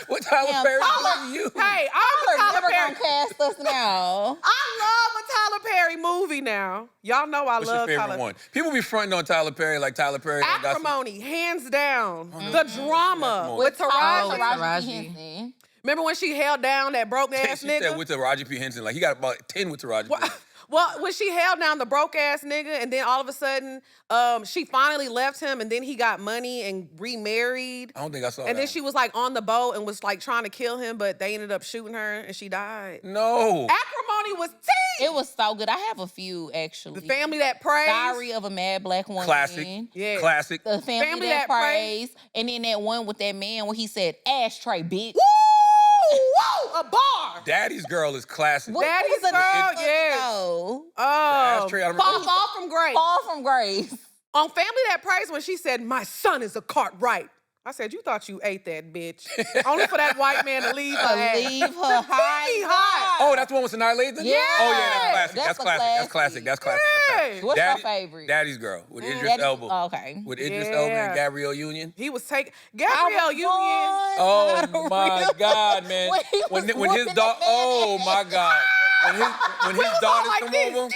What Tyler Damn, Perry Tyler- movie you? Hey, I'm a Tyler Tyler never Perry. gonna cast us now. I love a Tyler Perry movie now. Y'all know I What's your love favorite Tyler. one? People be fronting on Tyler Perry like Tyler Perry. done got some- Acrimony, hands down. The drama Acrimony. with Taraji. Taraji Taraji. Henson. Remember when she held down that broke ass She nigga? said with Taraji P. Henson. Like, he got about 10 with Taraji P. Henson. Well, when she held down the broke ass nigga, and then all of a sudden, she finally left him, and then he got money and remarried. I don't think I saw that. And then she was like on the boat and was like trying to kill him, but they ended up shooting her and she died. No. Acrimony was tea. It was so good. I have a few actually. The Family That Prays. Diary of a Mad Black Woman. Classic. Yeah. Classic. The Family, Family That That Prays. And then that one with that man where he said, ashtray, bitch. Woo! Whoa! A bar. Daddy's Girl is classic. What Daddy's was the Girl, name of it, yes. though? ashtray, I remember- Fall from grace. Fall from Grace. On Family That Prays, when she said, "My son is a Cartwright," I said, "You thought you ate that bitch." Only for that white man to leave her ass. Leave her high. He hot. Oh, that's the one with Sanaa Lathan? Yeah. Oh, yeah, that's classic. That's That's a classic. That's classic. classic. That's classic. Yeah. That's classic. What's your Daddy- favorite? Daddy's Girl with Idris Daddy- Elba. oh, okay. With Idris Yeah. Elba and Gabrielle Union. He was taking Gabrielle Union. Oh my God, man! When he When was when his whooping daughter, that man. oh my God! When his daughters like come this. over,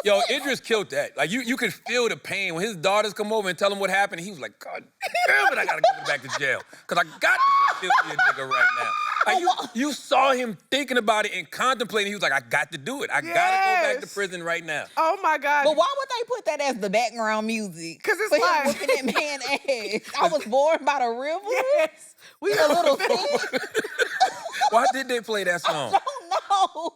yo, Idris killed that. Like you could feel the pain when his daughters come over and tell him what happened. He was like, God damn it, I gotta go back to jail because I got to kill you nigga right now. Like you saw him thinking about it and contemplating. He was like, I got to do it. I gotta go back to Yes. prison right now. Oh my God. But why would they put that as the background music? 'Cause it's for him like- whooping that man ass. I was born by the river. Yes. We A little thing. Why did they play that song? Don't know.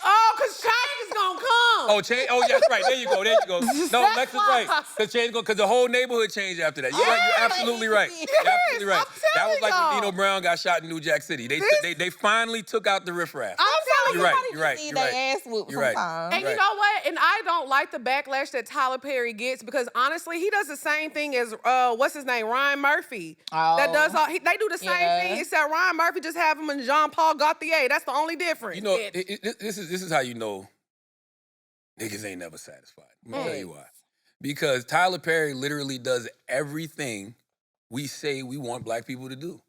Oh, because change is gonna come. Oh, change. Oh, yes, right. There you go. There you go. No, Lex is right. Because the whole neighborhood changed after that. You're right. You're absolutely right. You're absolutely right. I'm That was telling like when y'all. Nino Brown got shot in New Jack City. They finally took out the riffraff. I'm telling You're you. right. You're right. See You're their right. ass whooped You're right. sometimes. And you Right. know what? And I don't like the backlash that Tyler Perry gets because honestly, he does the same thing as what's his name, Ryan Murphy. That Oh. does all. They do the same Yeah. thing. Except Ryan Murphy just have him and Jean Paul Gaultier. That's the only difference. You know, this is how you know niggas ain't never satisfied. Let me tell you why. Because Tyler Perry literally does everything we say we want black people to do.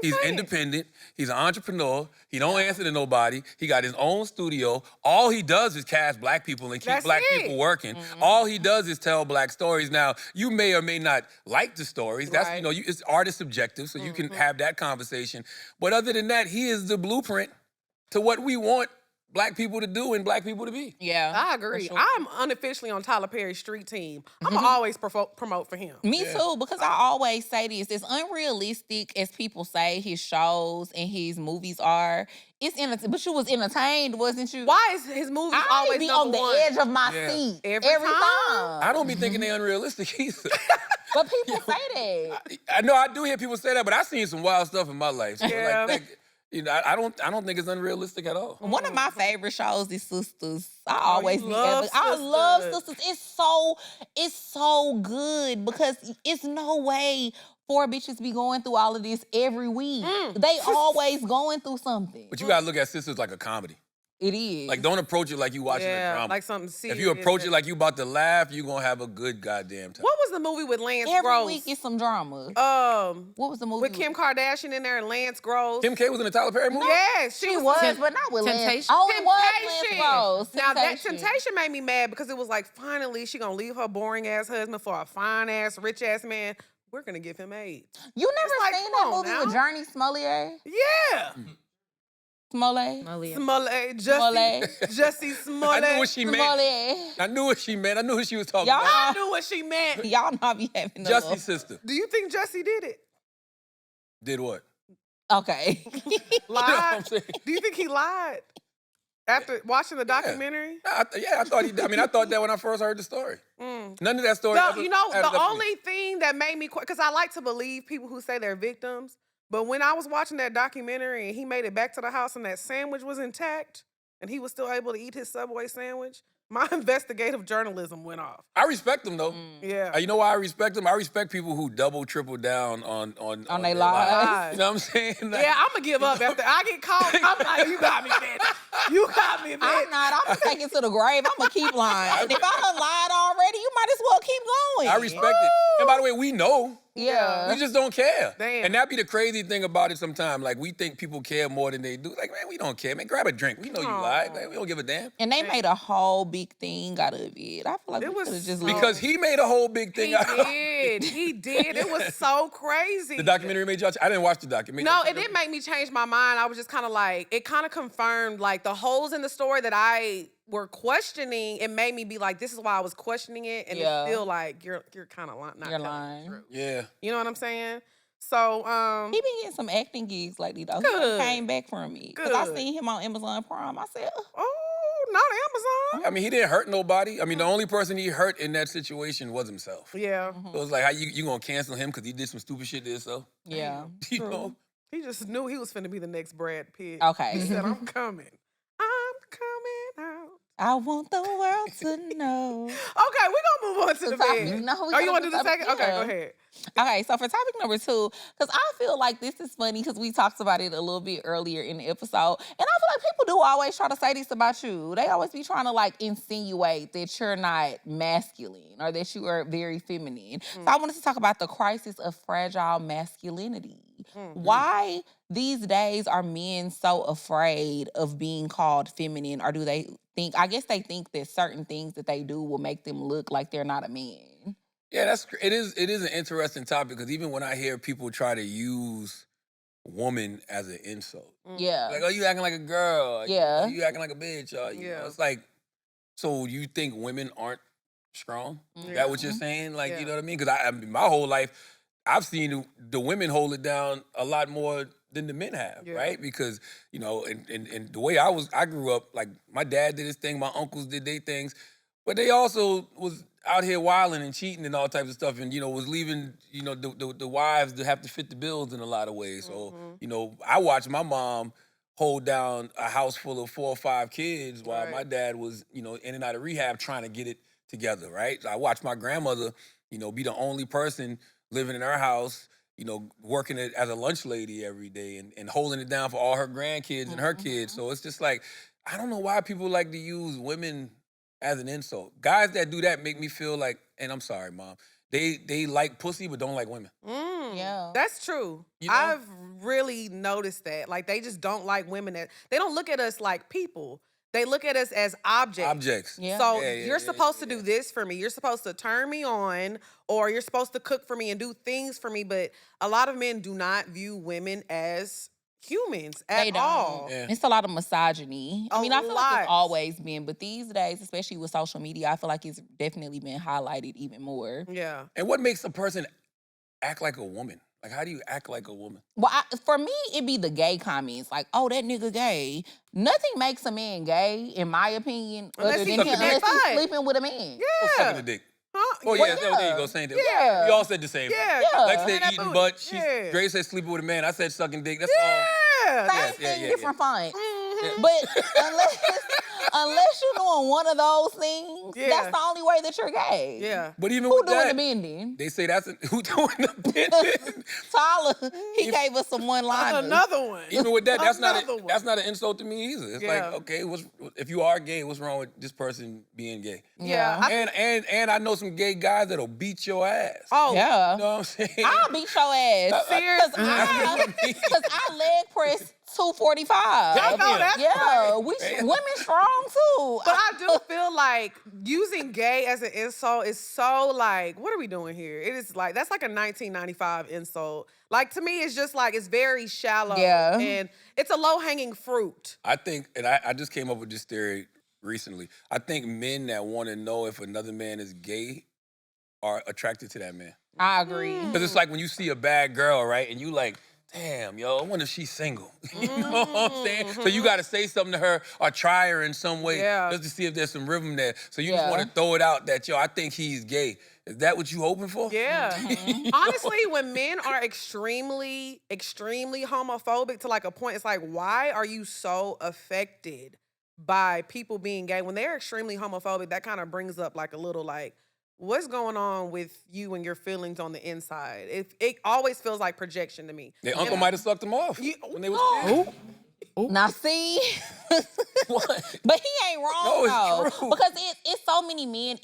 He's independent. He's an entrepreneur. He don't answer to nobody. He got his own studio. All he does is cast black people and keep That's black it. people working. All he does is tell black stories. Now, you may or may not like the stories. That's Right. it's art is subjective, so you can have that conversation. But other than that, he is the blueprint to what we want black people to do and black people to be. Yeah. I agree. for sure. I'm unofficially on Tyler Perry's street team. I'm gonna always promote for him. Me too, because I always say this: as unrealistic as people say his shows and his movies are, it's but you was entertained, wasn't you? Why is his movies I always be number on the one? edge of my Yeah. seat Every every time. time. I don't be thinking they're unrealistic either. But people say that. I know I do hear people say that, but I've seen some wild stuff in my life. So Yeah. I don't think it's unrealistic at all. One of my favorite shows is Sisters. I always you be love I love Sisters. Sisters. It's so good because it's no way 4 bitches be going through all of this every week. They always going through something. But you gotta look at Sisters like a comedy. It is. Like, don't approach it like you watching a Yeah, drama. like something serious. If you approach it like you about to laugh, you gonna have a good goddamn time. What was the movie with Lance every Gross? week is some drama. What was the movie with Kim Kardashian in there and Lance Gross? Kim K was in the Tyler Perry movie? Yes, She was, but not with Lance. Temptation? Oh, it was Lance Temptation. Rose. Now that Temptation made me mad because it was like finally she gonna leave her boring ass husband for a fine ass rich ass man. We're gonna give him AIDS. You never like, seen come that on movie now. with Journey Smollett? Yeah, Smollett? Smollett, Smollett. Jussie I Smollett. knew what she meant. Smollett. I knew what she meant. I knew who she was talking Y'all- about. I knew what she meant. Y'all not be having Jussie's sister. Do you think Jussie did it? Did what? Okay. You know what I'm Lied? saying? Do you think he lied after watching the documentary? I thought I thought that when I first heard the story. None of that story. No, ever you know, added up the to me. only thing that made me, because I like to believe people who say they're victims, but when I was watching that documentary and he made it back to the house and that sandwich was intact and he was still able to eat his Subway sandwich, my investigative journalism went off. I respect them though. Yeah. You know why I respect them? I respect people who double, triple down on their their lies. You know what I'm saying? Like, Yeah, I'm gonna give up after I get caught. I'm like, you got me, bitch. You got me, bitch. I'm not. I'm gonna take it to the grave. I'm gonna keep lying. And if I done lied already, you might as well keep going. I respect it. And by the way, we know. Yeah. We just don't care. Damn. And that be the crazy thing about it sometimes. Like, we think people care more than they do. Like, man, we don't care. Man, grab a drink. We know you lied. Like, we don't give a damn. And they made a whole big thing out of it. I feel like It we was could have just so- Because he made a whole big thing He out of it. did. He did. It was so crazy. The documentary made y'all. I didn't watch the documentary. No, it didn't make me change my mind. I was just kind of like, it kind of confirmed like the holes in the story that I were questioning. It made me be like, this is why I was questioning it, and Yeah. it's still like you're kind of not You're telling lying. the truth. Yeah. You know what I'm saying? So He been getting some acting gigs lately though. He Good. came back from me because I Good. seen him on Amazon Prime. I said, oh, not Amazon. I mean, he didn't hurt nobody. I mean, the only person he hurt in that situation was himself. Yeah, So it's like, how you gonna cancel him because he did some stupid shit to himself? yeah. You know? he just knew he was finna be the next Brad Pitt. Okay. He said, "I'm coming. I'm coming out." I want the world to know. Okay, we're gonna move on to the topic- bed. no, we Oh, gotta you want to do do the topic- second? Okay, yeah. go ahead. Okay, so for topic number 2, because I feel like this is funny because we talked about it a little bit earlier in the episode. And I feel like people do always try to say this about you. They always be trying to like insinuate that you're not masculine or that you are very feminine. So I wanted to talk about the crisis of fragile masculinity. Why these days are men so afraid of being called feminine, or do they think, I guess they think that certain things that they do will make them look like they're not a man. Yeah, it is an interesting topic because even when I hear people try to use woman as an insult, Yeah. like, oh, you acting like a girl, Yeah. you acting like a bitch, you know, it's like, so you think women aren't strong? Is that what you're saying? Like, you know what I mean? Because I mean, my whole life, I've seen the women hold it down a lot more than the men have, right? Because, you know, and the way I grew up, like, my dad did his thing, my uncles did their things, but they also was out here wilding and cheating and all types of stuff, and, you know, was leaving, you know, the wives to have to fit the bills in a lot of ways. So, you know, I watched my mom hold down a house full of 4 or 5 kids while my dad was, you know, in and out of rehab trying to get it together, right? So I watched my grandmother, you know, be the only person living in her house, you know, working as a lunch lady every day and holding it down for all her grandkids and her kids. So it's just like, I don't know why people like to use women as an insult. Guys that do that make me feel like, and I'm sorry, Mom, they like pussy but don't like women. Yeah. That's true. You know? I've really noticed that. Like, they just don't like women. They don't look at us like people. They look at us as objects. Objects. Yeah. So Yeah, you're supposed to do this for me. You're supposed to turn me on, or you're supposed to cook for me and do things for me. But a lot of men do not view women as humans at They don't. all. Yeah. It's a lot of misogyny. I A mean, I feel like lot. it's always been, but these days, especially with social media, I feel like it's definitely been highlighted even more. Yeah. And what makes a person act like a woman? Like, how do you act like a woman? Well, for me, it'd be the gay comments, like, "Oh, that nigga gay." Nothing makes a man gay, in my opinion, Unless other he than sucking unless dick. he's sleeping with a man. Oh, Yeah. sucking a dick. Huh? Oh, Well, yeah, there you yeah. go, same thing. Yeah. We all said the same thing. Yeah. Yeah. Lex Man, said that eating booty. butt. Yeah. Dre said sleeping with a man. I said sucking dick. That's Yeah. Same Yeah, thing, yeah, different font. Mhm. But unless you're doing one of those things, Yeah. that's the only way that you're gay. Yeah. all. But even Who with doing that, the bending? they say who doing the bending? Tyler, he gave us some one-liners. Another one. Even with that, that's Another one. not an insult to me either. It's Yeah. like, okay, if you are gay, what's wrong with this person being gay? Yeah. And I know some gay guys that'll beat your ass. Oh. Yeah. You know what I'm saying? I'll beat your ass. Seriously? Because I leg press 245. I know that's Yeah, right. women strong too. But I do feel like using gay as an insult is so like, what are we doing here? It is like, that's like a 1995 insult. Like, to me, it's just like, it's very shallow. Yeah. And it's a low-hanging fruit. I think, and I just came up with this theory recently. I think men that want to know if another man is gay are attracted to that man. I agree. Because it's like when you see a bad girl, right? And you like, damn, yo, I wonder if she's single. You know what I'm saying? So you got to say something to her or try her in some way Yeah. just to see if there's some rhythm there. So you just Yeah. want to throw it out that, yo, I think he's gay. Is that what you hoping for? Yeah. Honestly, when men are extremely, extremely homophobic to like a point, it's like, why are you so affected by people being gay? When they're extremely homophobic, that kind of brings up like a little like, what's going on with you and your feelings on the inside? It always feels like projection to me. Their uncle might have sucked him off when they was kids. Now see, What? but he ain't wrong No, it's though, true. because it's so many men.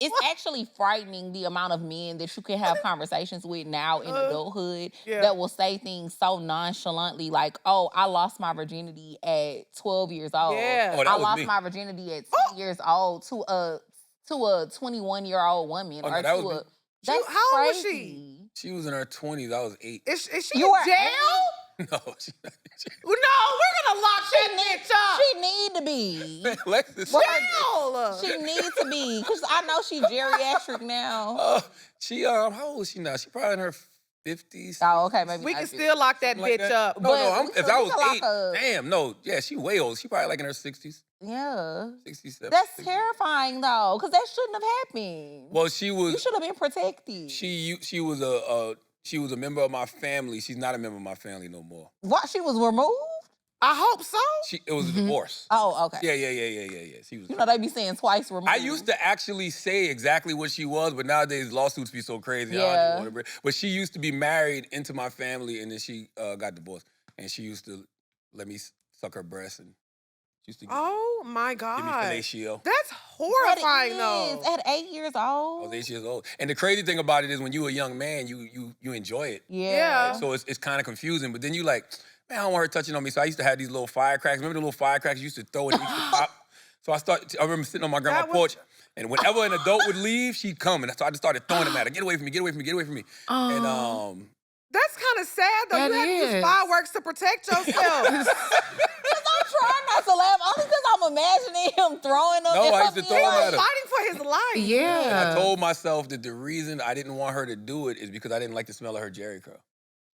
it's actually frightening the amount of men that you can have conversations with now in adulthood that will say things so nonchalantly like, oh, I lost my virginity at 12 years old. Yeah. Oh, that I was lost me. my virginity at 10 years old to a 21-year-old woman. Oh, no, or that to was a me. that's How old was she? crazy. She was in her 20s. I was 8. Is she You in were jail? No, she not. No, we're gonna lock that bitch up. She need to be. Lexus. Jail. She needs to be, because I know she's geriatric now. She how old is she now? She probably in her 50s. Oh, okay, maybe We not can yet. still lock that Like bitch that. up. No, But we if I can was lock 8, her. damn, no, yeah, she way old. She probably like in her 60s, Yeah. 67. That's terrifying though, because that shouldn't have happened. Well, she You was should have been protected. she was a member of my family. She's not a member of my family no more. What? She was removed? I hope so. It was a divorce. Oh, okay. Yeah. She was. You know they be saying twice removed. I used to actually say exactly what she was, but nowadays lawsuits be so crazy. I don't Yeah. even want to but she used to be married into my family, and then she got divorced. And she used to let me suck her breast, and she used to Oh my give me God. fellatio. That's But horrifying it though. is, at 8 years I old. was 8 years old. And the crazy thing about it is when you're a young man, you enjoy it. Yeah. So it's kind of confusing. But then you like, man, I don't want her touching on me. So I used to have these little firecrackers. Remember the little firecrackers you used to throw and it used to pop? So I remember sitting on my grandma's That was- porch, and whenever an adult would leave, she'd come. And so I just started throwing them at her. Get away from me, get away from me, get away from me. And That's kind of sad though. That You have to use is. fireworks to protect yourself. I'm trying not to laugh, only because I'm imagining him throwing them. No, at I used to me. throw 'em at her. Fighting for his life. Yeah. I told myself that the reason I didn't want her to do it is because I didn't like the smell of her Jerry curl.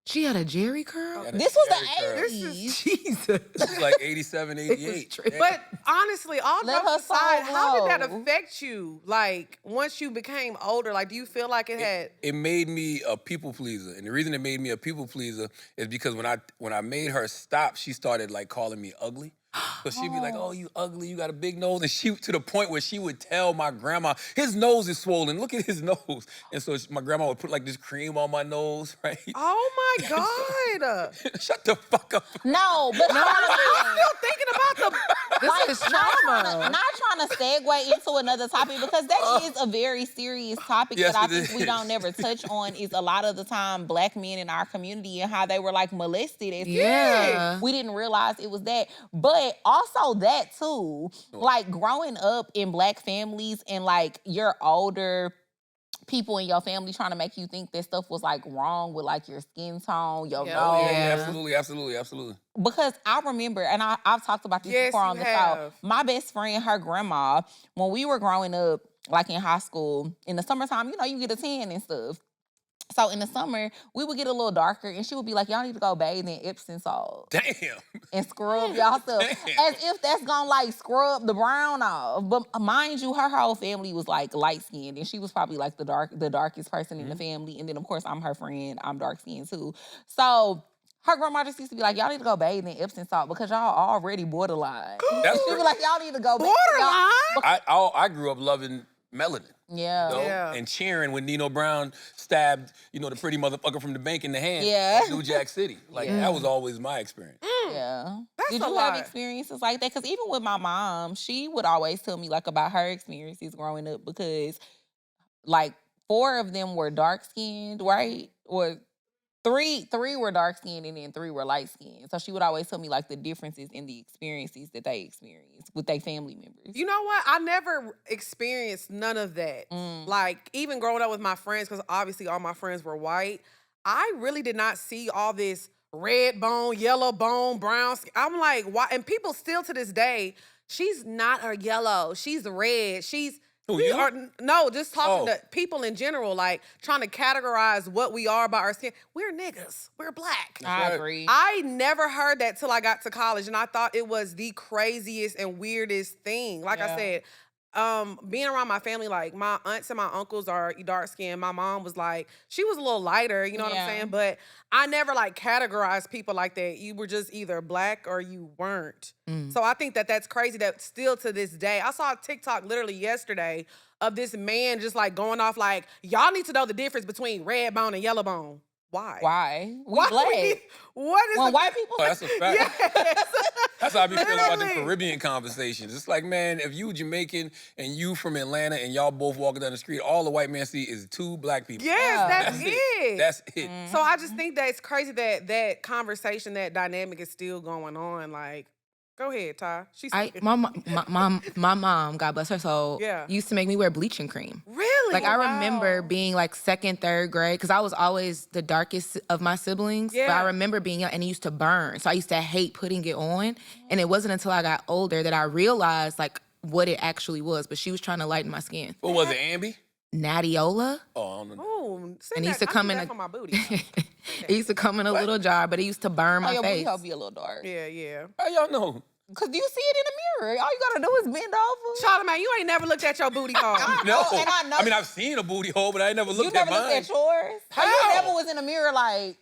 She had a Jerry curl? Had a This was Jerry the curl. 80s. Jesus. This was like 87, 88. Yeah. But honestly, all Let jokes her aside, soul how did that glow. affect you? Like once you became older, like do you feel like it had? It made me a people pleaser, and the reason it made me a people pleaser is because when I made her stop, she started like calling me ugly. So she'd be like, "Oh, you ugly, you got a big nose," and she to the point where she would tell my grandma, "His nose is swollen. Look at his nose." And so my grandma would put like this cream on my nose, right? Oh my God! Shut the fuck up. No, but I'm still thinking about the. This is trauma. not trying to segue into another topic, because that is a very serious topic Yes, that I it think we is. don't never touch on. Is a lot of the time Black men in our community and how they were like molested as Yeah. kids. We didn't realize it was that, but also that too, like growing up in Black families and like your older people in your family trying to make you think that stuff was like wrong with like your skin tone, your Yeah. nose. Oh, yeah, Yeah. absolutely. Because I remember, and I've talked about this Yes, before you on the have. show, my best friend, her grandma, when we were growing up, like in high school, in the summertime, you know, you get a tan and stuff. So in the summer, we would get a little darker, and she would be like, y'all need to go bathe in Epsom salt Damn. and scrub y'all stuff. Damn. As if that's gonna like scrub the brown off. But mind you, her whole family was like light skinned, and she was probably like the darkest person in the family. And then of course I'm her friend, I'm dark skinned too. So her grandma just used to be like, y'all need to go bathe in Epsom salt because y'all already borderline. That's She be like, y'all need to go bathe. Borderline? I grew up loving melanin. Yeah. You know, Yeah. and cheering when Nino Brown stabbed, the pretty motherfucker from the bank in the hand Yeah. in New Jack City. Like, that was always my experience. Yeah. That's Did a you lot. have experiences like that? Because even with my mom, she would always tell me like about her experiences growing up, because like 4 of them were dark skinned, right? Or three were dark skinned and then 3 were light skinned. So she would always tell me like the differences in the experiences that they experienced with their family members. You know what? I never experienced none of that. Like, even growing up with my friends, because obviously all my friends were white, I really did not see all this red bone, yellow bone, brown skin. I'm like, why? And people still to this day, she's not a yellow. She's red. Who, We you? are, no, just talking Oh. to people in general, like trying to categorize what we are by our skin. We're niggas. We're Black. I right. agree. I never heard that till I got to college, and I thought it was the craziest and weirdest thing. Like I Yeah. said, being around my family, like my aunts and my uncles are dark skinned. My mom was like, she was a little lighter, you know what I'm Yeah. saying? But I never like categorized people like that. You were just either Black or you weren't. So I think that that's crazy that still to this day. I saw a TikTok literally yesterday of this man just like going off like, y'all need to know the difference between red bone and yellow bone. Why? Why? We Why Black. what is When the white people Oh, that's a fact. Yes. That's how I be feeling about the Literally. Caribbean conversations. It's like, man, if you Jamaican and you from Atlanta and y'all both walking down the street, all the white man see is 2 black people. Yes, Yeah. that's it. That's it. So I just think that it's crazy that that conversation, that dynamic is still going on. Like, go ahead, Ty. She's My mom, God bless her soul, Yeah. used to make me wear bleaching cream. really Like I remember Wow. being like second, third grade, because I was always the darkest of my siblings. But Yeah. I remember being young and it used to burn. So I used to hate putting it on. And it wasn't until I got older that I realized like what it actually was. But she was trying to lighten my skin. What was it, Ambi? Natiola. Oh, I don't know. Ooh, And it used to come in a a on my booty. it used to come in a little jar, but it used to burn Oh, my your booty face. hole be a little dark. yeah. How y'all know? Cause you see it in the mirror. All you gotta do is bend over. Charlamagne, you ain't never looked at your booty hole. No. and I know- I mean, I've seen a booty hole, but I ain't never You looked never at looked mine. at yours? How you How? never was in the mirror like,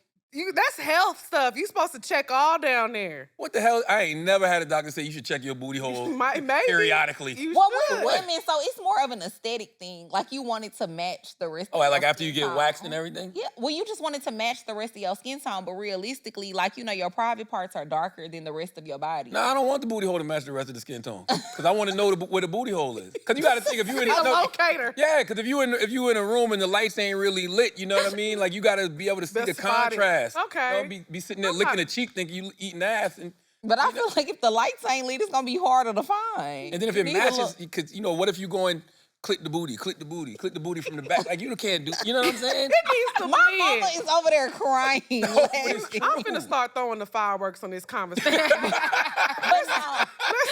That's health stuff. You supposed to check all down there. What the hell? I ain't never had a doctor say you should check your booty hole Maybe. periodically. You well, should. with women, so it's more of an aesthetic thing. Like you want it to match the rest Oh, of like your after you skin get waxed and tone. everything? Yeah, well, you just want it to match the rest of your skin tone, but realistically, like, your private parts are darker than the rest of your body. No, I don't want the booty hole to match the rest of the skin tone. Because I want to know where the booty hole is. Because you got to think, if you in He's a locator. Yeah, because if you in a room and the lights ain't really lit, you know what I mean? Like, you got to be able to see The the spot it. contrast. Okay. You know, be sitting there I'm licking not- a cheek thinking you eating ass. And But I feel like if the lights ain't lit, it's gonna be harder to find. then if You it need a matches, little- because, what if you going, click the booty from the back? Like, you can't do, you know what I'm saying? It needs to My blend. mama is over there crying. laughing. I'm finna start throwing the fireworks on this conversation. But no,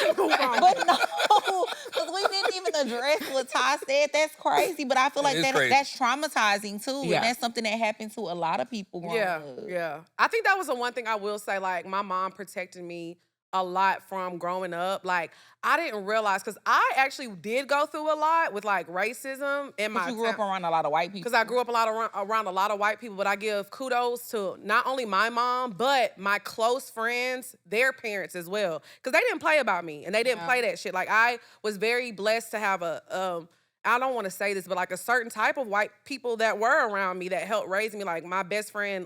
Let's move on. but no, because we didn't even address what Ty said. That's crazy. But I feel like is crazy. that's traumatizing too. Yeah. And that's something that happened to a lot of people growing Yeah, up. yeah. I think that was the one thing I will say. Like, my mom protected me a lot from growing up. Like, I didn't realize, because I actually did go through a lot with like racism in my But you grew up around a lot of white people. because I grew up around a lot of white people. But I give kudos to not only my mom, but my close friends, their parents as well, because they didn't play about me and they didn't Yeah. play that shit. Like, I was very blessed to have I don't want to say this, but like a certain type of white people that were around me that helped raise me. Like my best friend,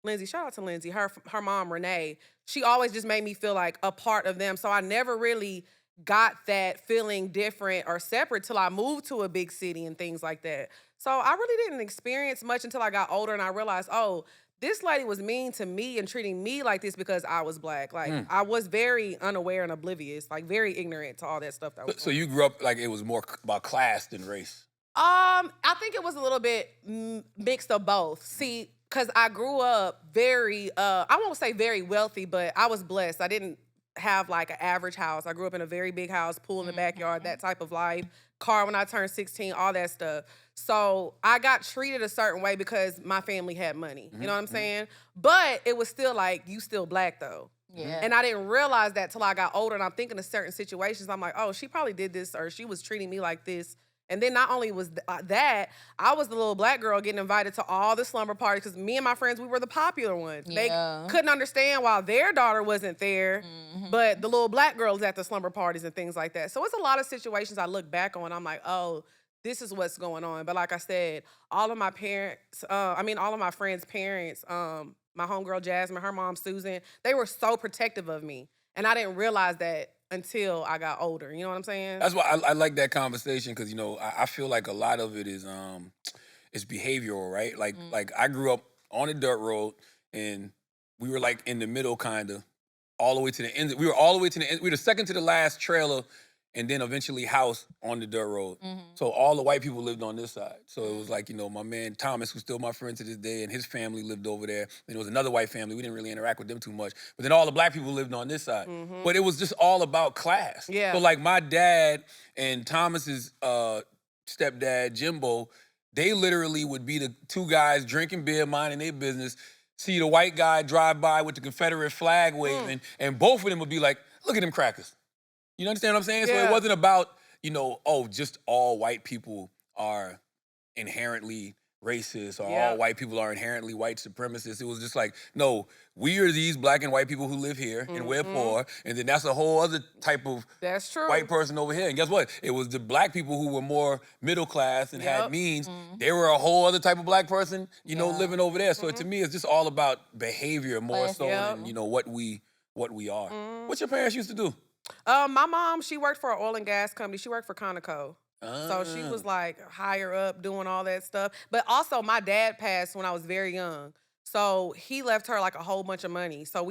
Lindsay, shout out to Lindsay, her mom, Renee, she always just made me feel like a part of them. So I never really got that feeling different or separate till I moved to a big city and things like that. So I really didn't experience much until I got older and I realized, oh, this lady was mean to me and treating me like this because I was black. Like, I was very unaware and oblivious, like very ignorant to all that stuff that was So you grew up like it was more about class than race. I think it was a little bit mixed of both. See, because I grew up very, I won't say very wealthy, but I was blessed. I didn't have like an average house. I grew up in a very big house, pool in the backyard, that type of life, car when I turned 16, all that stuff. So I got treated a certain way because my family had money. You know what I'm saying? But it was still like, you still black though. Yeah. And I didn't realize that till I got older and I'm thinking of certain situations. I'm like, oh, she probably did this or she was treating me like this. And then not only was that, I was the little black girl getting invited to all the slumber parties because me and my friends, we were the popular ones. Yeah. They couldn't understand why their daughter wasn't there, but the little black girls at the slumber parties and things like that. So it's a lot of situations I look back on. I'm like, oh, this is what's going on. But like I said, all of my parents, all of my friends' parents, my homegirl Jasmine, her mom Susan, they were so protective of me. And I didn't realize that until I got older. You know what I'm saying? That's why I like that conversation because I feel like a lot of it is it's behavioral, right? Like I grew up on a dirt road and we were like in the middle, kind of all the way to the end. We were all the way to the end. We were the second to the last trailer, and then eventually house on the dirt road. So all the white people lived on this side. So it was like, my man Thomas, who's still my friend to this day, and his family lived over there. And there was another white family. We didn't really interact with them too much. But then all the black people lived on this side. But it was just all about class. Yeah. So like my dad and Thomas's stepdad, Jimbo, they literally would be the two guys drinking beer, minding their business, see the white guy drive by with the Confederate flag waving, and both of them would be like, look at them crackers. You understand what I'm saying? So Yeah. it wasn't about, just all white people are inherently racist or all white people are inherently white supremacists. It was just like, no, we are these black and white people who live here and we're poor. And then that's a whole other type of That's true. white person over here. And guess what? It was the black people who were more middle class and had Yep. means. They were a whole other type of black person, living over there. So to me, it's just all about behavior more Class, so yep. than, what we what we are. What your parents used to do? My mom, she worked for an oil and gas company. She worked for Conoco. So she was Ah. like higher up doing all that stuff. But also my dad passed when I was very young. So he left her like a whole bunch of money. So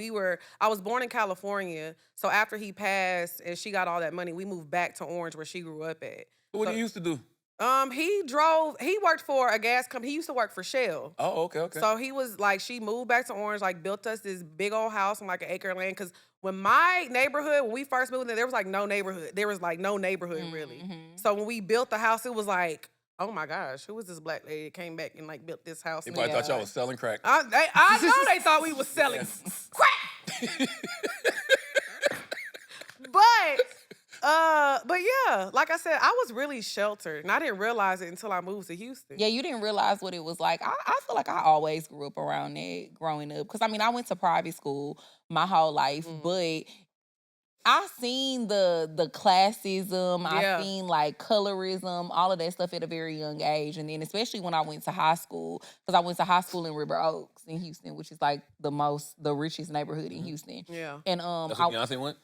I was born in California. So after he passed and she got all that money, we moved back to Orange where she grew up at. What do you used to do? He worked for a gas company. He used to work for Shell. Oh, okay. So he was like, she moved back to Orange, like built us this big old house on like an acre of land. Cause when we first moved there was like no neighborhood. There was like no neighborhood really. So when we built the house, it was like, oh my gosh, who was this black lady that came back and like built this house? They probably thought y'all was selling crack. I know they thought we was selling crack. But yeah, like I said, I was really sheltered and I didn't realize it until I moved to Houston. Yeah, you didn't realize what it was like. I feel like I always grew up around that growing up. Because, I mean, I went to private school my whole life, but I seen the classism, Yeah. I seen like colorism, all of that stuff at a very young age. And then especially when I went to high school, because I went to high school in River Oaks in Houston, which is like the richest neighborhood in Houston. Yeah. And That's where Beyonce went?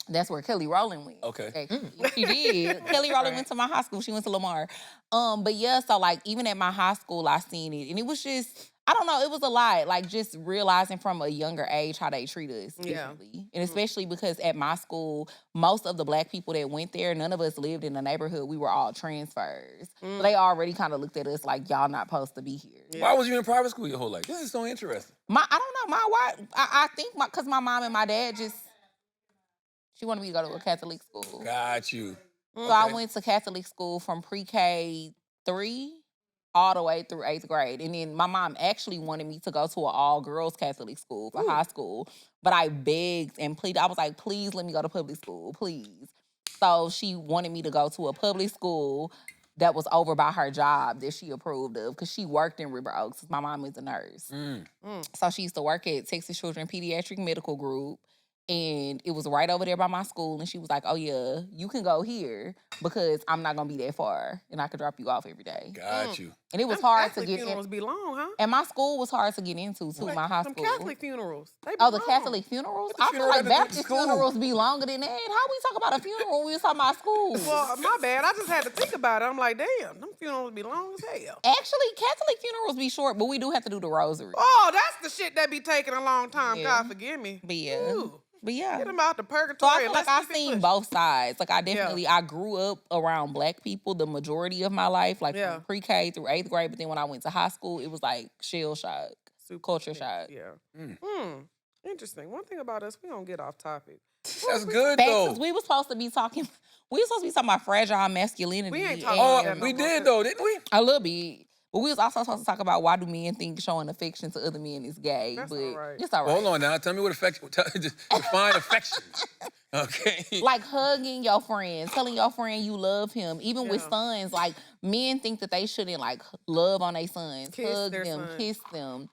that's where Kelly Rowland went. Okay. She did. Kelly Rowland went to my high school. She went to Lamar. But yeah, so like even at my high school, I seen it. And it was just, I don't know, it was a lot. Like just realizing from a younger age how they treat us Yeah. differently. And especially because at my school, most of the black people that went there, none of us lived in the neighborhood. We were all transfers. So they already kind of looked at us like, y'all not supposed to be here. Why was you in private school your whole life? This is so interesting. I don't know, I think because my mom and my dad she wanted me to go to a Catholic school. Got you. So I went to Catholic school from pre-K 3 all the way through 8th grade. And then my mom actually wanted me to go to an all-girls Catholic school for high school. But I begged and pleaded. I was like, please let me go to public school, please. So she wanted me to go to a public school that was over by her job that she approved of because she worked in River Oaks. My mom is a nurse. So she used to work at Texas Children Pediatric Medical Group. And it was right over there by my school. And she was like, oh, yeah, you can go here because I'm not going to be that far. And I could drop you off every day. Got you. And it was hard to Catholic get funerals be long, huh? And my school was hard to get into, too, my high Some school. Catholic funerals. They be Oh, the long. Catholic funerals? What's the I feel funeral like got to do with Baptist school? funerals be longer than that. How we talk about a funeral when we was talking about school? Well, my bad. I just had to think about it. I'm like, damn, them funerals be long as hell. Actually, Catholic funerals be short, but we do have to do the rosary. Oh, that's the shit that be taking a long time. Yeah. God forgive me. But yeah. Ooh. But yeah. Get them out the So purgatory. I feel and like let's I've keep it seen pushing. both sides. Like I grew up around black people the majority of my life, like Yeah. from pre-K through 8th grade. But then when I went to high school, it was like shell shock, Super culture intense, shock. Yeah. Interesting. One thing about us, we don't get off topic. That's good, Facts, though. 'cause we were supposed to be talking about fragile masculinity. We ain't talking Oh, about that no we more. did, though, didn't we? a little bit. But we was also supposed to talk about why do men think showing affection to other men is gay. That's but all right. it's all right. Well, hold on now. Tell me what affection. Just define affection. Okay. Like hugging your friends, telling your friend you love him. Even with Yeah. sons, like men think that they shouldn't like love on their sons, Kiss hug their them, son. kiss them,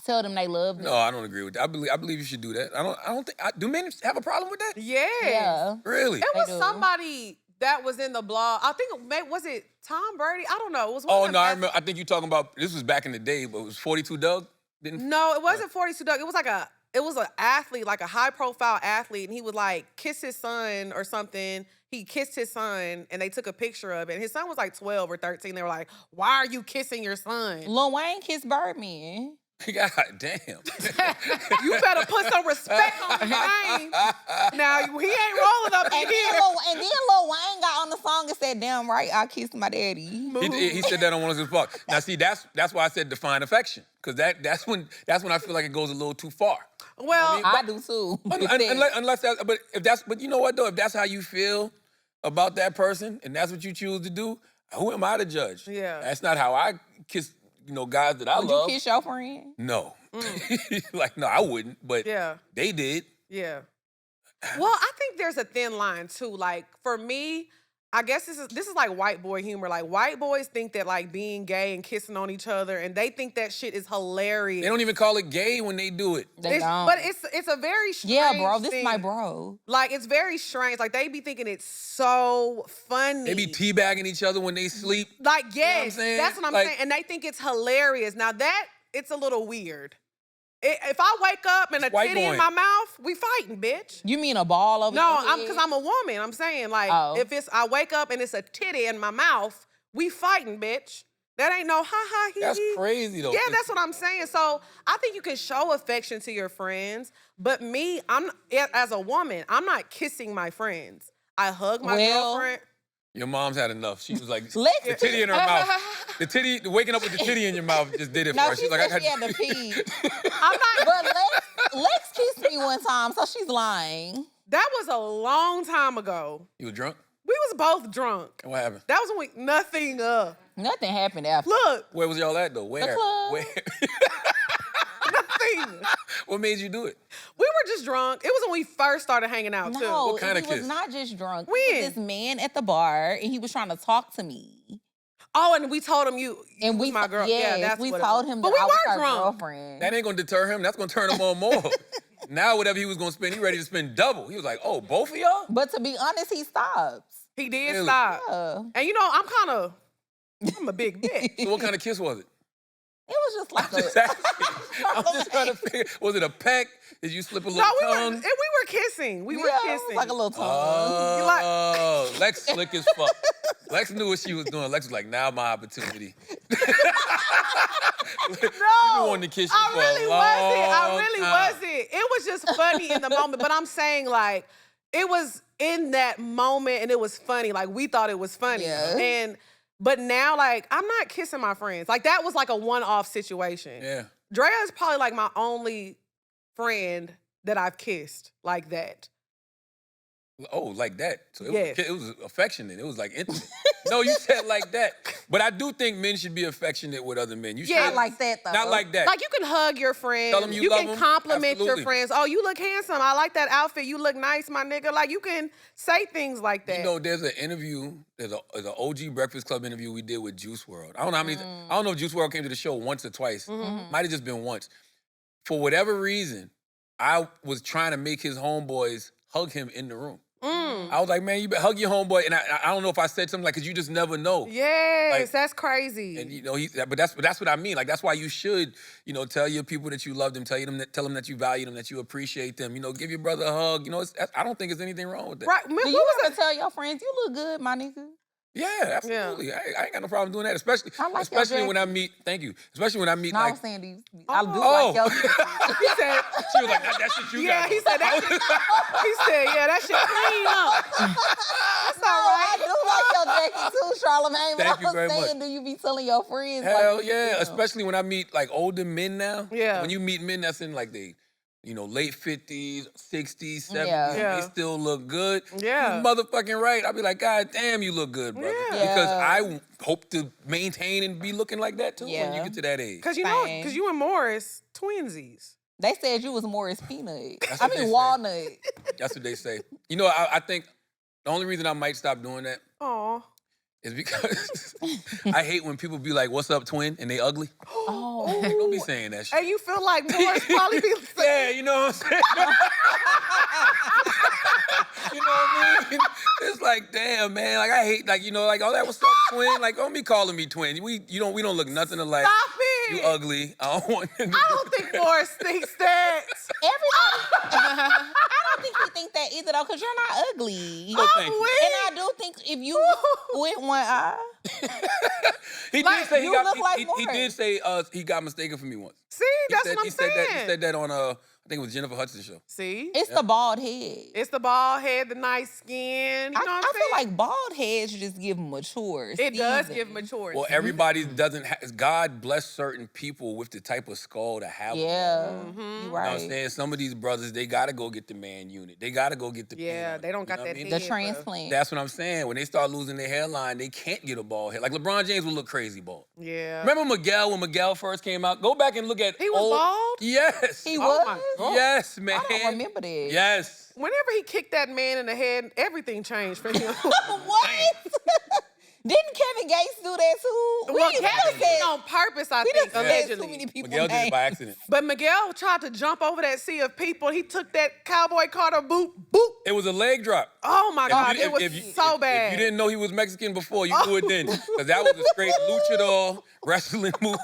tell them they love them. No, I don't agree with that. I believe you should do that. I don't think. Do men have a problem with that? Yeah. Yeah. Really? It was do. somebody that was in the blog. I think was it Tom Brady? I don't know. It was one Oh of them no, I remember. I think you talking about this was back in the day, but it was 42 Doug. Didn't? No, it wasn't 42 Doug. It was an athlete, like a high profile athlete, and he would like kiss his son or something. He kissed his son and they took a picture of it. And his son was like 12 or 13. They were like, why are you kissing your son? Lil Wayne kissed Birdman. God damn. You better put some respect on his name. Now, he ain't rolling up in And here. then Lil Wayne got on the song and said, "Damn right, I kissed my daddy." He said that on one of his podcasts. Now, see, that's why I said define affection, because that's when I feel like it goes a little too far. Well, I do too. But you know what though? If that's how you feel about that person and that's what you choose to do, who am I to judge? Yeah. That's not how I kiss, guys that I Would love. you kiss your friend? No. Like, no, I wouldn't, but yeah. they did. Yeah. Well, I think there's a thin line too. Like for me, I guess this is like white boy humor. Like white boys think that like being gay and kissing on each other, and they think that shit is hilarious. They don't even call it gay when they do it. They don't. But it's a very strange yeah, bro. This thing. is my bro. Like it's very strange. Like they be thinking it's so funny. They be teabagging each other when they sleep. Like yes, saying? that's what I'm Like- saying. And they think it's hilarious. Now that it's a little weird. If I wake up and a white titty in boy. my mouth, we fighting, bitch. You mean a ball over No, your head? because I'm a woman. I'm saying like Oh. if I wake up and it's a titty in my mouth, we fighting, bitch. That ain't no ha ha he. That's crazy though. Yeah, that's what I'm saying. So I think you can show affection to your friends, but me, as a woman, I'm not kissing my friends. I hug my girlfriend. Your mom's had enough. She was like, Lex- the titty in her mouth. Waking up with the titty in your mouth just did it for No, her. she She's like, said she had to pee. I'm not. But Lex kissed me one time, so she's lying. That was a long time ago. You were drunk? We was both drunk. And what happened? That was when nothing. Nothing happened after. Look, Where was y'all at though? Where? club. Where? nothing. What made you do it? We were just drunk. It was when we first started hanging out too. No, What kind he of was kiss? not just drunk. When? It was this man at the bar, and he was trying to talk to me. Oh, and we told him you And was we, my girl. Yes, yeah, that's we what told it was. him But that we I was were her drunk. girlfriend. That ain't gonna deter him. That's gonna turn him on more. Now whatever he was gonna spend, he ready to spend double. He was like, oh, both of y'all? But to be honest, he stops. He did Really? stop. Yeah. And you know, I'm a big bitch. So what kind of kiss was it? It was just like Just a... asking. I'm just trying to figure. Was it a peck? Did you slip a little No, we tongue? were kissing. We were Yeah, it kissing. was like a little tongue. Oh, Lex slick as fuck. Lex knew what she was doing. Lex was like, now my opportunity. No, wanted to kiss you I for a really long wasn't. I really time. wasn't. It was just funny in the moment. But I'm saying like, it was in that moment and it was funny. Like we thought it was funny. Yeah. But now like I'm not kissing my friends. Like that was like a one-off situation. Yeah. Drea is probably like my only friend that I've kissed like that. Oh, like that. So Yes. it was affectionate. It was like intimate. No, you said like that. But I do think men should be affectionate with other men. You should. Yeah. Not like that, though. Not like that. Like you can hug your friends. Tell 'em you love can 'em. compliment your Absolutely. friends. Oh, you look handsome. I like that outfit. You look nice, my nigga. Like you can say things like that. You know, there's an interview, there's an OG Breakfast Club interview we did with Juice WRLD. I don't know how many, I don't know if Juice WRLD came to the show once or twice. Might have just been once. For whatever reason, I was trying to make his homeboys hug him in the room. I was like, man, you better hug your homeboy. And I don't know if I said something like, cause you just never know. Yes, Like- that's crazy. And you know, but that's what I mean. Like that's why you should, you know, tell your people that you love them, tell them that you value them, that you appreciate them. You know, give your brother a hug. You know, I don't think there's anything wrong with that. Right. Man, Do what you was ever tell your friends, you look good, my nigga? Yeah, absolutely. I ain't got no problem doing that, especially I like your especially when I jacket. meet. Thank you. Especially when I meet No, I like. was saying these. I do Oh. like your he said, She was like, that shit you yeah, got. he said that shit, he said, yeah, that shit clean up. That's all I right. do like your jacket too, Charlamagne. But Thank I you very was saying, much. do you be telling your friends? Hell like, yeah, you know? especially when I meet like older men now. Yeah. When you meet men that's in like they, you know, late 50s, 60s, 70s, Yeah. Yeah. they still look good. Yeah. You motherfucking right. I'll be like, God damn, you look good, brother. Yeah. Because Yeah. I hope to maintain and be looking like that too when you Yeah. get to that age. Cause you know, Same. cause you and Morris twinsies. They said you was Morris Peanut. That's I what they mean say. walnut. That's what they say. You know, I think the only reason I might stop doing that Aw. is because I hate when people be like, what's up, twin? And they ugly. Oh. Don't be saying that shit. And you feel like Morris probably be Yeah, you know what I'm saying? You know what I mean? It's like, damn, man. Like, I hate, like, you know, like, all that, what's up, twin? Like, don't be calling me twin. We don't look nothing alike. Stop it. You ugly. I don't want to. I don't think Morris thinks that. Everybody. I don't think you think that either though, because you're not ugly. Oh, thank you. And I do think if you squint one eye, He Like, did say you look like he Morris. did say he got mistaken for me once. See, that's said, what I'm saying. He said that on I think it was Jennifer Hudson's show. See, it's the bald head. it's the bald head, the nice skin. You know what I'm I saying? feel like bald heads just give mature. it does season. give maturity. Well, everybody doesn't have. God bless certain people with the type of skull to have. one. Yeah, Mhm. you You know what right. I'm saying? Some of these brothers, they gotta go get the man unit. They gotta go get the Yeah, paint. they don't got You know what that I mean? The head, transplant. That's what I'm saying. When they start losing their hairline, they can't get a bald head. Like LeBron James would look crazy bald. Yeah. Remember Miguel when Miguel first came out? Go back and look at He was old. bald? Yes. He Oh was. my God. Yes, man. I don't remember that. Yes. Whenever he kicked that man in the head, everything changed for him. What? Didn't Kevin Gates do that too? Well, done Kevin did said- it on purpose, I we think, done said too allegedly. many people Miguel did it names. by accident. But Miguel tried to jump over that sea of people. He took that cowboy Carter boop, boop. It was a leg drop. Oh my God, you- it was if so bad. If you didn't know he was Mexican before, you knew it then. Because that was a straight luchador wrestling move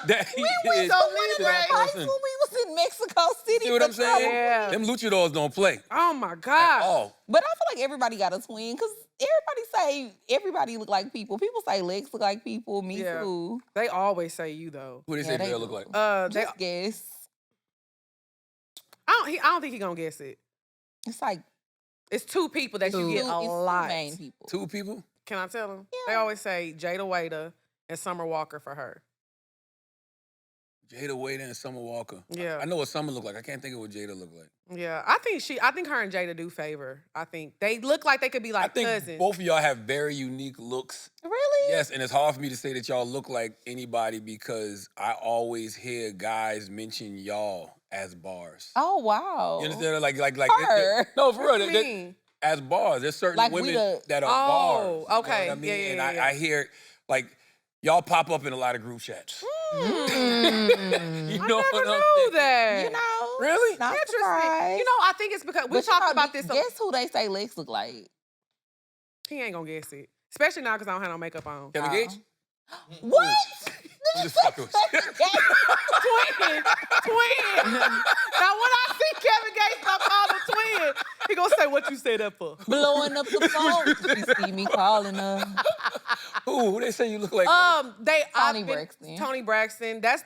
that he did So to we that high person. school, we was in Mexico City. See what for I'm saying? trouble. Yeah. Them luchadors don't play Oh my at God. all. But I feel like everybody got a twin because everybody look like people. People say Lex look like people. Me Yeah. too. They always say you though. Who they Yeah, say they Drea do. look like? They, Just guess. I don't think he gonna guess it. It's like It's two people that you get a it's two lot. main people. Two people? Can I tell them? Yeah. They always say Jada Waiter and Summer Walker for her. Jada Waiter and Summer Walker. Yeah. I know what Summer look like. I can't think of what Jada look like. Yeah, I think her and Jada do favor. I think they look like they could be like I think cousins. both of y'all have very unique looks. Really? Yes, and it's hard for me to say that y'all look like anybody because I always hear guys mention y'all as bars. Oh wow. You understand? Like Her. no, for real. What you they- mean? as bars. There's certain Like we women the- that are Oh, bars. You know okay. what I mean? Yeah, yeah, and yeah, I hear like y'all pop up in a lot of group chats. You know I what never I'm knew saying? that. You know? Really? Not Interesting. surprised. You know, I think it's because we But you talked know, about this. Guess who they say Lex look like? He ain't gonna guess it, especially now because I don't have no makeup on. Kevin Gage? What? I'm just fucking with you. Twin. Now when I see Kevin Gates, I call him twin. He gonna say, "What you say that for?" Blowing up the phone. You see me calling her. Who they say you look like? Tony Braxton. Tony Braxton. That's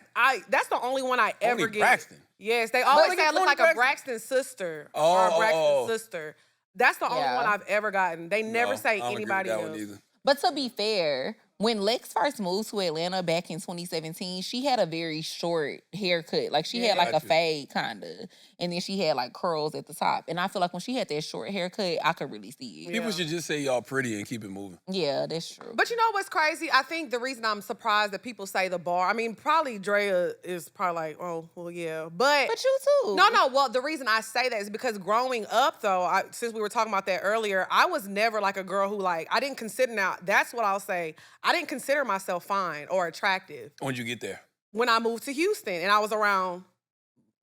the only one I ever Toni get. Braxton? Yes, they always Look say I at look Toni like a Braxton sister or a Braxton sister. That's the only Yeah. one I've ever gotten. They never No, say I don't agree with anybody that else. one either. But to be fair, when Lex first moved to Atlanta back in 2017, she had a very short haircut. Like she had like a Gotcha. fade kind of. And then she had like curls at the top. And I feel like when she had that short haircut, I could really see it. People should just say y'all pretty and keep it moving. Yeah, that's true. But you know what's crazy? I think the reason I'm surprised that people say the bar, I mean, probably Drea is probably like, oh, well, yeah. But you too. no. Well, the reason I say that is because growing up, though, since we were talking about that earlier, I was never like a girl who I didn't consider, now, that's what I'll say. I didn't consider myself fine or attractive When'd you get there? when I moved to Houston and I was around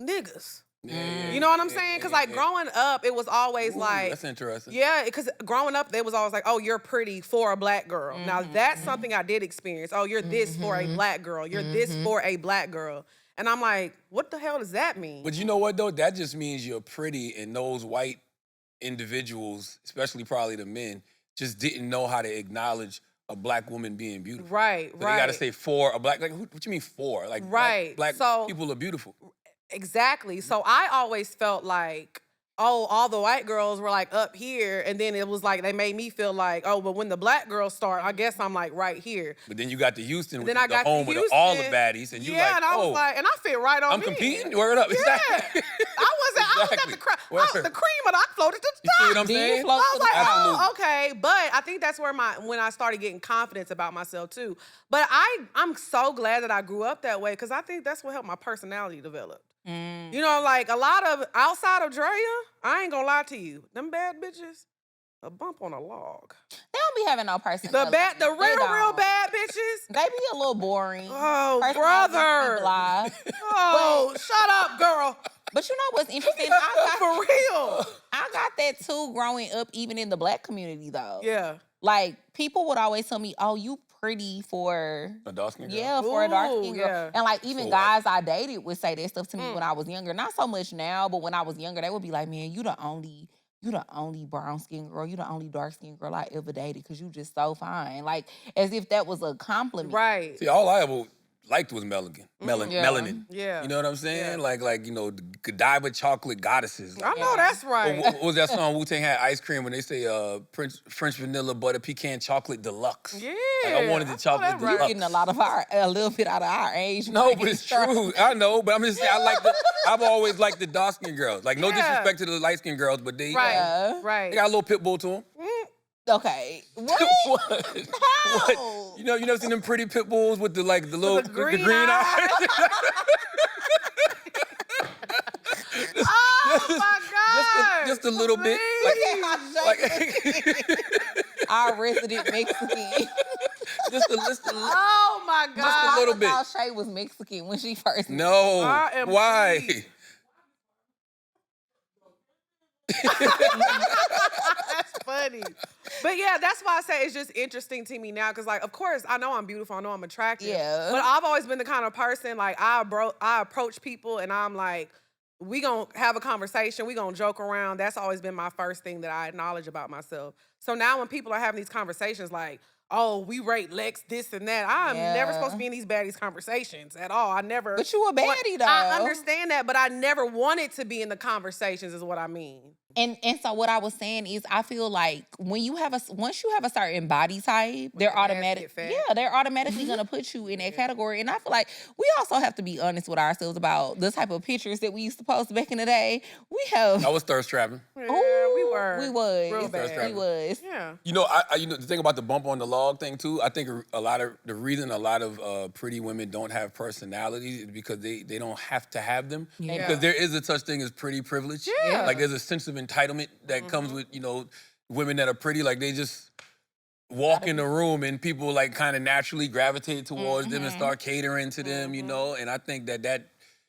niggas. Yeah, You know what I'm saying? Because growing up, it was always Ooh, like, that's interesting. yeah, because growing up, they was always like, oh, you're pretty for a black girl. Now, that's something I did experience. Oh, you're this for a black girl. You're this for a black girl. And I'm like, what the hell does that mean? But you know what though? That just means you're pretty, and those white individuals, especially probably the men, just didn't know how to acknowledge a black woman being beautiful. Right, So right. they gotta say for a black. Like, what you mean for? Like, Right. Black So- people are beautiful. Exactly. So I always felt like, oh, all the white girls were like up here, and then it was like they made me feel like, oh, but when the black girls start, I guess I'm like right here. But then you got to Houston, which Then is I the got home to with all the Houston. baddies, and you Yeah, like, and I oh, was like, and I fit right on I'm in. competing. Word up. Yeah. Exactly. I was at the Exactly. I was the cream, but I floated to the You see top. what I'm Then you saying? float I was to the like, Absolutely. oh, okay. But I think that's where when I started getting confidence about myself too. But I'm so glad that I grew up that way because I think that's what helped my personality develop. You know, like a lot of outside of Drea, I ain't gonna lie to you, them bad bitches, a bump on a log. They don't be having no The personality. the They real don't. bad bitches. They be a little boring. Oh, Personality brother. be blah. Oh, shut up, girl. But you know what's interesting? For real. I got that too growing up, even in the black community though. Yeah. Like people would always tell me, "Oh, you pretty for A dark skin girl. yeah, for a dark skin Ooh, girl." yeah. And like even So guys I dated would say that stuff to me when I was younger. Not so much now, but when I was younger, they would be like, "Man, you the only brown skin girl. You the only dark skin girl I ever dated because you just so fine." Like as if that was a compliment. Right. See, all I ever liked was Yeah. melanin. Yeah. You know what I'm saying? Yeah. Like you know, the Godiva chocolate goddesses. I Like, know that's right. what was that song Wu-Tang had ice cream when they say French vanilla butter pecan chocolate deluxe? Yeah. Like, I wanted the chocolate that deluxe. right. Getting a little bit out of our age. No, but it's true. I know, but I'm just saying I've always liked the dark skinned girls. Like no Yeah. disrespect to the light skinned girls, but they Right. Yeah. Right. they got a little pit bull to them. Okay. What? What? How? You know, you never seen them pretty pit bulls with the little the green green eyes? Oh my God. Just a little bit. Please. Like, our resident Mexican. Just a Oh my a God. little bit. I thought Shay was Mexican when she first. No. I am Why? pleased. That's funny. But yeah, that's why I say it's just interesting to me now. Cause like, of course, I know I'm beautiful. I know I'm attractive. Yeah. But I've always been the kind of person, like I approach people and I'm like, we gonna have a conversation. We gonna joke around. That's always been my first thing that I acknowledge about myself. So now when people are having these conversations like, oh, we rate Lex this and that. I'm never supposed to be in these baddies conversations at all. I never. But you a baddie though. I understand that, but I never wanted to be in the conversations is what I mean. And so what I was saying is, I feel like when you have once you have a certain body type, they're your ass automatic. get fat. Yeah, they're automatically gonna put you in that category. And I feel like we also have to be honest with ourselves about the type of pictures that we used to post back in the day. We have. I was thirst trapping. Yeah, Ooh, we were. We was. Real Thirst bad. trapping. We was. Yeah. You know, the thing about the bump on the log thing too. I think a lot of the reason a lot of pretty women don't have personalities is because they don't have to have them. Yeah. Because there is a such thing as pretty privilege. Yeah. Like there's a sense of entitlement that comes with women that are pretty. Like they just walk in the room and people like kind of naturally gravitate towards them and start catering to them. And I think that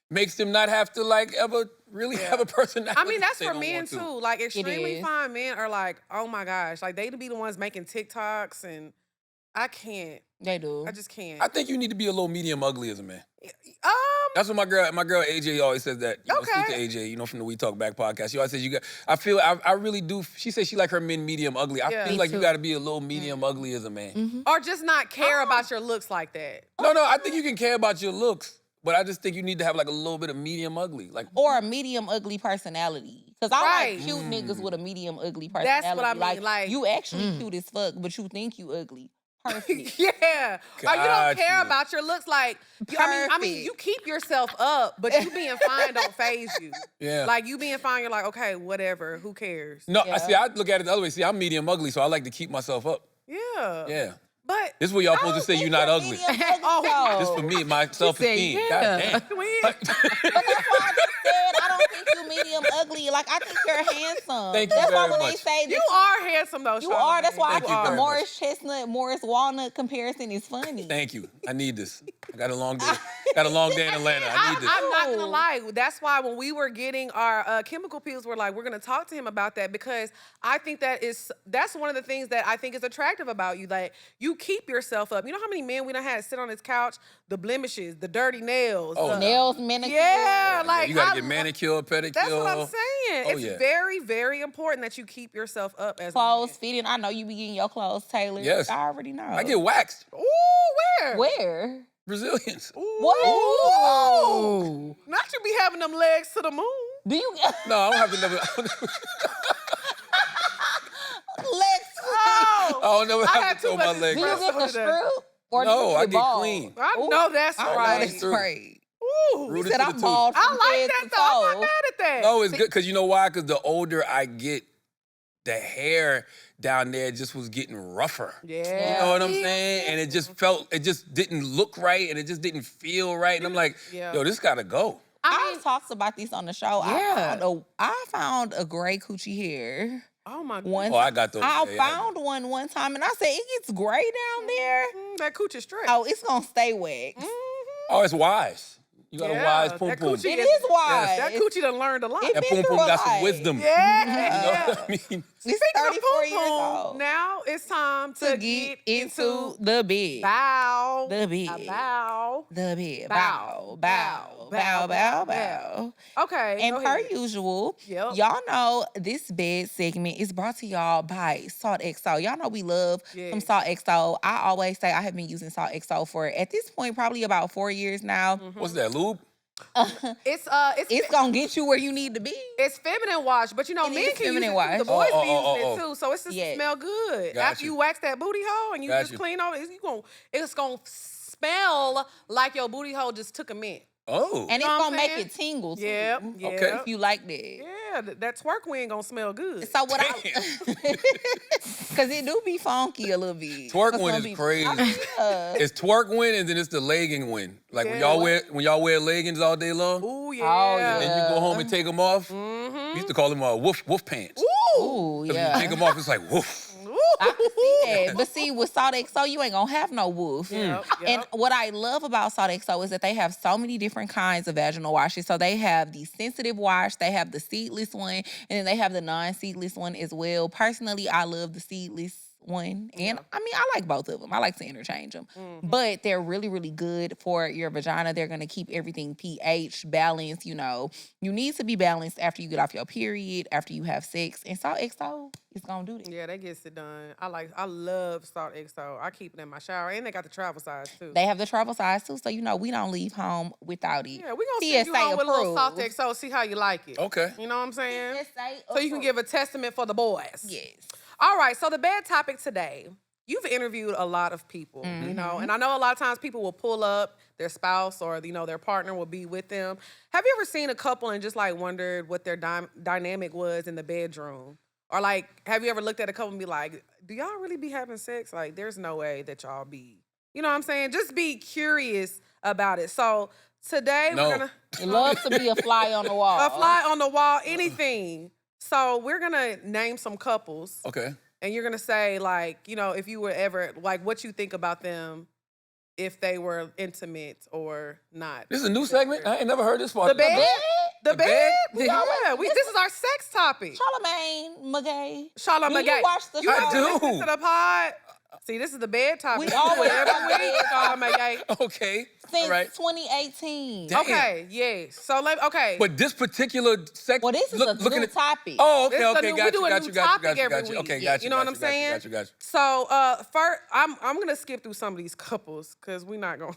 makes them not have to like ever really have a personality. I mean, that's if they for don't men want to. too. Like extremely is. fine men are like, oh my gosh, like they be the ones making TikToks and I can't. They do. I just can't. I think you need to be a little medium ugly as a man. Um, That's what my girl AJ always says that. You know, speak to Okay. AJ, from the We Talk Back podcast. She always says I really do. She says she like her men medium ugly. I Yeah. feel Me like you too. got to be a little medium ugly as a man. or just not care about your looks like that. No, I think you can care about your looks, but I just think you need to have like a little bit of medium ugly. Like Or a medium ugly personality. Because I Right. like cute niggas with a medium ugly personality. That's what I mean, like- you actually cute as fuck, but you think you ugly. Perfect. Yeah. Or you don't care Gotcha. about your looks like I mean, Perfect. you keep yourself up, but you being fine don't phase you. Yeah. Like you being fine, you're like, okay, whatever, who cares? no, Yeah. I look at it the other way. See, I'm medium ugly, so I like to keep myself up. Yeah. Yeah. But This is what y'all supposed to say you're not ugly. Oh, This for me, my self-esteem. yeah. God damn. we- But that's why I just said I don't think you medium ugly. Like I think you're handsome. Thank you That's why very when they much. say that you are handsome though. you are. That's why Thank you I think very the much. Morris Chestnut, Morris Walnut comparison is funny. Thank you. I need this. I got a long day. Got a long day in Atlanta. I need this. I'm not gonna lie. That's why when we were getting our chemical peels, we're like, we're gonna talk to him about that because I think that's one of the things that I think is attractive about you. Like you keep yourself up. You know how many men we done had sit on this couch, the blemishes, the dirty nails. Oh, the- Nails, manicure. yeah, like you gotta I get lo- manicure, pedicure. That's what I'm saying. Oh, It's yeah. very, very important that you keep yourself up as Clothes a man. fitting. I know you be getting your clothes tailored. Yes. I already know. I get waxed. Ooh, where? Where? Brazilians. What? Oh. Not you be having them legs to the moon. Do you No, I don't have to never. Lex? Oh, I don't never I have had to too throw my much legs Do you up. get the That's strip? Or No, do you I get get bald? clean. I Ooh. know that's I know right. that's That's true. right. Ooh. Rooted He said to I'm the bald I from like head that to though. I'm not toe. mad at that. No, it's good because you know why? Because the older I get, the hair down there just was getting rougher. Yeah. You know what I'm saying? And it just didn't look right and it just didn't feel right. And I'm like, Yeah. yo, this gotta go. I talked about this on the show. Yeah. I found a gray coochie hair. Oh my One Oh, I got those. I Yeah, yeah. found one time and I said it gets gray down there. That coochie strip. Oh, it's gonna stay waxed. Oh, it's wise. You got a Yeah, wise pum that pum. coochie It is wise. That coochie done learned a lot. It That been pum through pum a got some lot. wisdom. Yeah. You know yeah. what I mean? It's Speaking 34 of years pum old. now it's time To get into the bed. bow. The bed. A bow. The bed. Bow. Bow. Bow. Bow. Bow. Okay. And go per ahead. usual, Yep. y'all know this bed segment is brought to y'all by Salt XO. Y'all know we love Yeah. some Salt XO. I always say I have been using Salt XO for, at this point, probably about 4 years now. What's that, lube? It's gonna get you where you need to be. it's feminine wash, but you know, It men is can use feminine it. wash. The boys Oh, be using oh, it oh. too, so it's just Yeah. smell good. Got After you. you wax that booty hole and you Got just you. clean all it, it's gonna smell like your booty hole just took a mint. Oh. And it's know what gonna I'm make saying? it tingle too. Yep. Okay. If you like that. Yeah, that twerk wing gonna smell good. So what cause it do be funky a little bit. Twerk for win some is people. crazy. Yeah. It's twerk win and then it's the legging win. Like when Yeah. y'all wear leggings all day long, Ooh yeah. Oh, yeah. and you go home and take them off. Mm-hmm. We used to call them woof pants. Ooh, 'Cause yeah. when you take them off, it's like woof. Ooh. I can see that. But see, with Salt XO, you ain't gonna have no woof. Yep, And what I love about Salt XO is that they have so many different kinds of vaginal washes. So they have the sensitive wash, they have the seedless one, and then they have the non-seedless one as well. Personally, I love the seedless one. And I mean, I like both of them. I like to interchange them. But they're really, really good for your vagina. They're going to keep everything pH balanced. You know, you need to be balanced after you get off your period, after you have sex. And Salt XO is going to do that. Yeah, that gets it done. I love Salt XO. I keep it in my shower. And they got the travel size, too. They have the travel size too, so you know we don't leave home without it. Yeah, we're going to send you home with a little Salt XO, see how you like it. Okay. You know what I'm saying? TSA So you can give a testament for the boys. Yes. All right, so the bad topic today. You've interviewed a lot of people, you know, and I know a lot of times people will pull up their spouse or, you know, their partner will be with them. Have you ever seen a couple and just like wondered what their dynamic was in the bedroom? Or like, have you ever looked at a couple and be like, do y'all really be having sex? Like, there's no way that y'all be, you know what I'm saying? Just be curious about it. So today we're going to... Love to be a fly on the wall. A fly on the wall, anything. So we're going to name some couples. Okay. And you're going to say, like, you know, if you were ever, like, what you think about them if they were intimate or not. This is a new segment? I ain't never heard this part. The bed? The bed? bed? Yeah, this is our sex topic. Charlamagne Charlamagne. Do you watch the You show? I do. listen to the pod? See, this is the bed topic. We always every talk week. Charlamagne. Okay. Since All right. 2018. Damn. Okay, yes. So, okay. But this particular sex... Well, this is a looking new at topic. Oh, This okay, is the okay, new- got we you, do a got new you, got you, topic got you, every got you. week. Okay, Yeah, got you, you know got what I'm got saying? Got you, got you. So, first, I'm gonna skip through some of these couples because we're not gonna.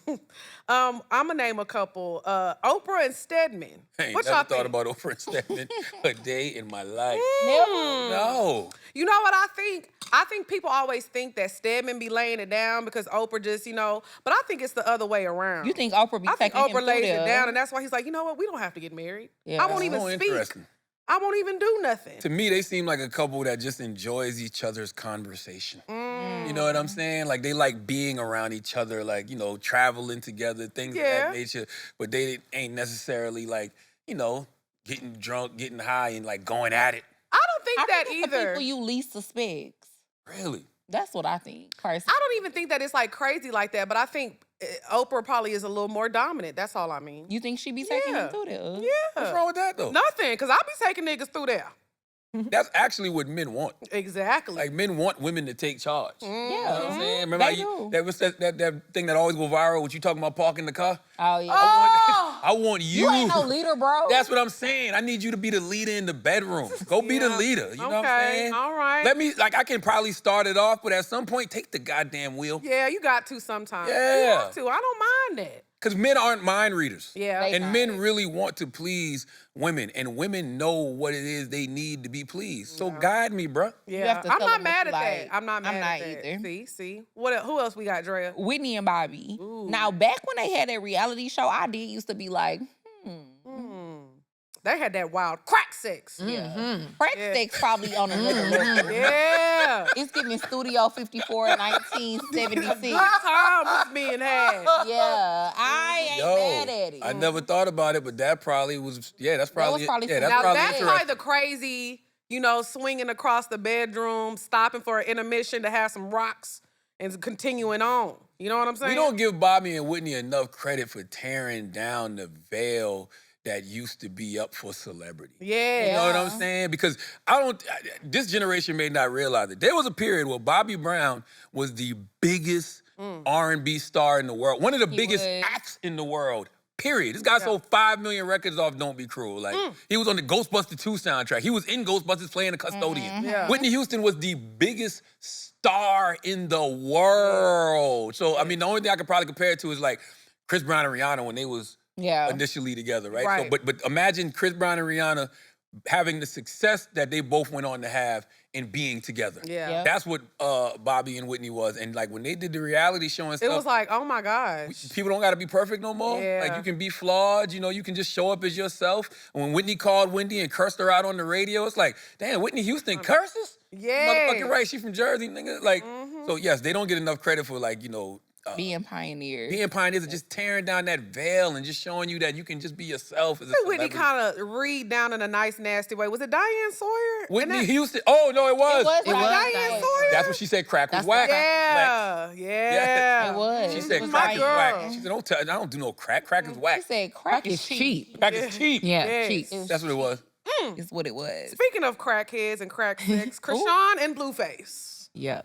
I'm gonna name a couple. Oprah and Stedman. I ain't What never y'all thought think? about Oprah and Stedman a day in my life. Never. No. You know what I think? I think people always think that Stedman be laying it down because Oprah just, you know. But I think it's the other way around. You think Oprah be I think taking him Oprah through lays it there? down, and that's why he's like, you know what? We don't have to get married. Yeah. I won't even So speak. interesting. I won't even do nothing. To me, they seem like a couple that just enjoys each other's conversation. You know what I'm saying? Like they like being around each other, like, you know, traveling together, things of Yeah. that nature. But they ain't necessarily like, you know, getting drunk, getting high, and like going at it. I don't think I that think it's the either. people you least suspect. Really? That's what I think, personally. I don't even think that it's like crazy like that, but I think Oprah probably is a little more dominant. That's all I mean. You think she be taking Yeah. him through there? What's Yeah. wrong with that though? Nothing, because I be taking niggas through there. That's actually what men want. Exactly. Like men want women to take charge. You know what I'm Yeah. saying? Remember They how you, do. that was that thing that always go viral, what you talking about parking the car? Oh, yeah. Oh! I want you. You ain't no leader, bro. That's what I'm saying. I need you to be the leader in the bedroom. Go be the Yeah. leader. You know what I'm Okay, saying? all right. Let me, like, I can probably start it off, but at some point, take the goddamn wheel. Yeah, you got to sometimes. Yeah. You have to. I don't mind that. Because men aren't mind readers. Yeah. They- And men really want to please women, and women know what it is they need to be pleased. So guide me, bruh. Yeah. have to I'm tell not them what mad you at like. that. I'm not mad I'm at not that. either. See? Who else we got, Drea? Whitney and Bobby. Ooh. Now, back when they had that reality show, I did used to be like, They had that wild crack sex. yeah. Crack Yeah. sex probably on another level. Yeah. It's giving Studio 54 in 1976. Good time was being had. Yeah, I ain't mad at it. I never thought about it, but that probably was, that's probably, was probably yeah, some- that's Now probably that's interesting. probably the crazy, you know, swinging across the bedroom, stopping for an intermission to have some rocks, and continuing on. You know what I'm saying? We don't give Bobby and Whitney enough credit for tearing down the veil that used to be up for celebrity. Yeah. You know what I'm saying? Because this generation may not realize it. There was a period where Bobby Brown was the biggest R&B star in the world, one of the biggest was. acts in the world. Period. This guy sold 5 million records off Don't Be Cruel. Like he was on the Ghostbusters 2 soundtrack. He was in Ghostbusters playing the custodian. Yeah. Whitney Houston was the biggest star in the world. So I mean, the only thing I could probably compare it to is like Chris Brown and Rihanna when they was Yeah. initially together, right? Right. So, but imagine Chris Brown and Rihanna having the success that they both went on to have in being together. Yeah. Yep. That's what Bobby and Whitney was. And like when they did the reality show and It stuff, was like, oh my gosh. people don't gotta be perfect no more. Yeah. Like you can be flawed, you know, you can just show up as yourself. And when Whitney called Wendy and cursed her out on the radio, it's like, damn, Whitney Houston curses? Yeah. Motherfucking right, she from Jersey, nigga. Like, so yes, they don't get enough credit for like, you know, Being pioneers. being pioneers and just tearing down that veil and just showing you that you can just be yourself as a Whitney celebrity. kind of read down in a nice, nasty way. Was it Diane Sawyer? Whitney Houston. Oh no, it was. It was Was it Diane Diane Sawyer. That's what she said. Crack was That's whack. Yeah, Lex. yeah. It was. She It said was crack my is girl. whack. She said, I don't do no crack. Crack is She whack. said crack is cheap. Crack is cheap. Yeah, Yes. cheap. That's what it was. Is what it was. Speaking of crackheads and crack sex, Krishan and Blueface. Yuck.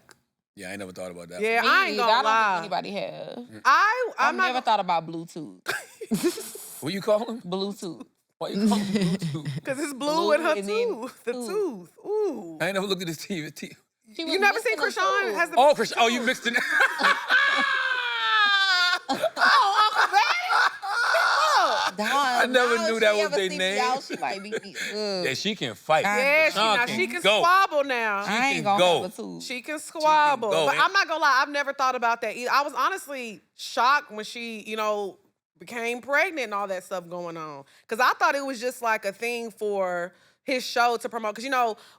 Yeah, I ain't never thought about that. Yeah, Me I ain't neither. gonna I lie. don't think anybody have. I'm I've not never gonna, thought about Bluetooth. What you call him? Bluetooth. Why you call him Bluetooth? because it's blue, Blue in her and then tooth. The tooth. Ooh. I ain't never looked at his TV. She was You never seen missing a Krishan? tooth. Has the Oh, Chris. Oh, you mixed it. Dog, never now knew if that she was ever their see me name. out, she might be. Yeah, she can fight. Yeah, Krishan she can go. squabble now. I ain't can gonna go. have a tooth. She can squabble. go. But And- I'm not gonna lie, I've never thought about that either. I was honestly shocked when she, became pregnant and all that stuff going on. Cause I thought it was just like a thing for his show to promote. Cause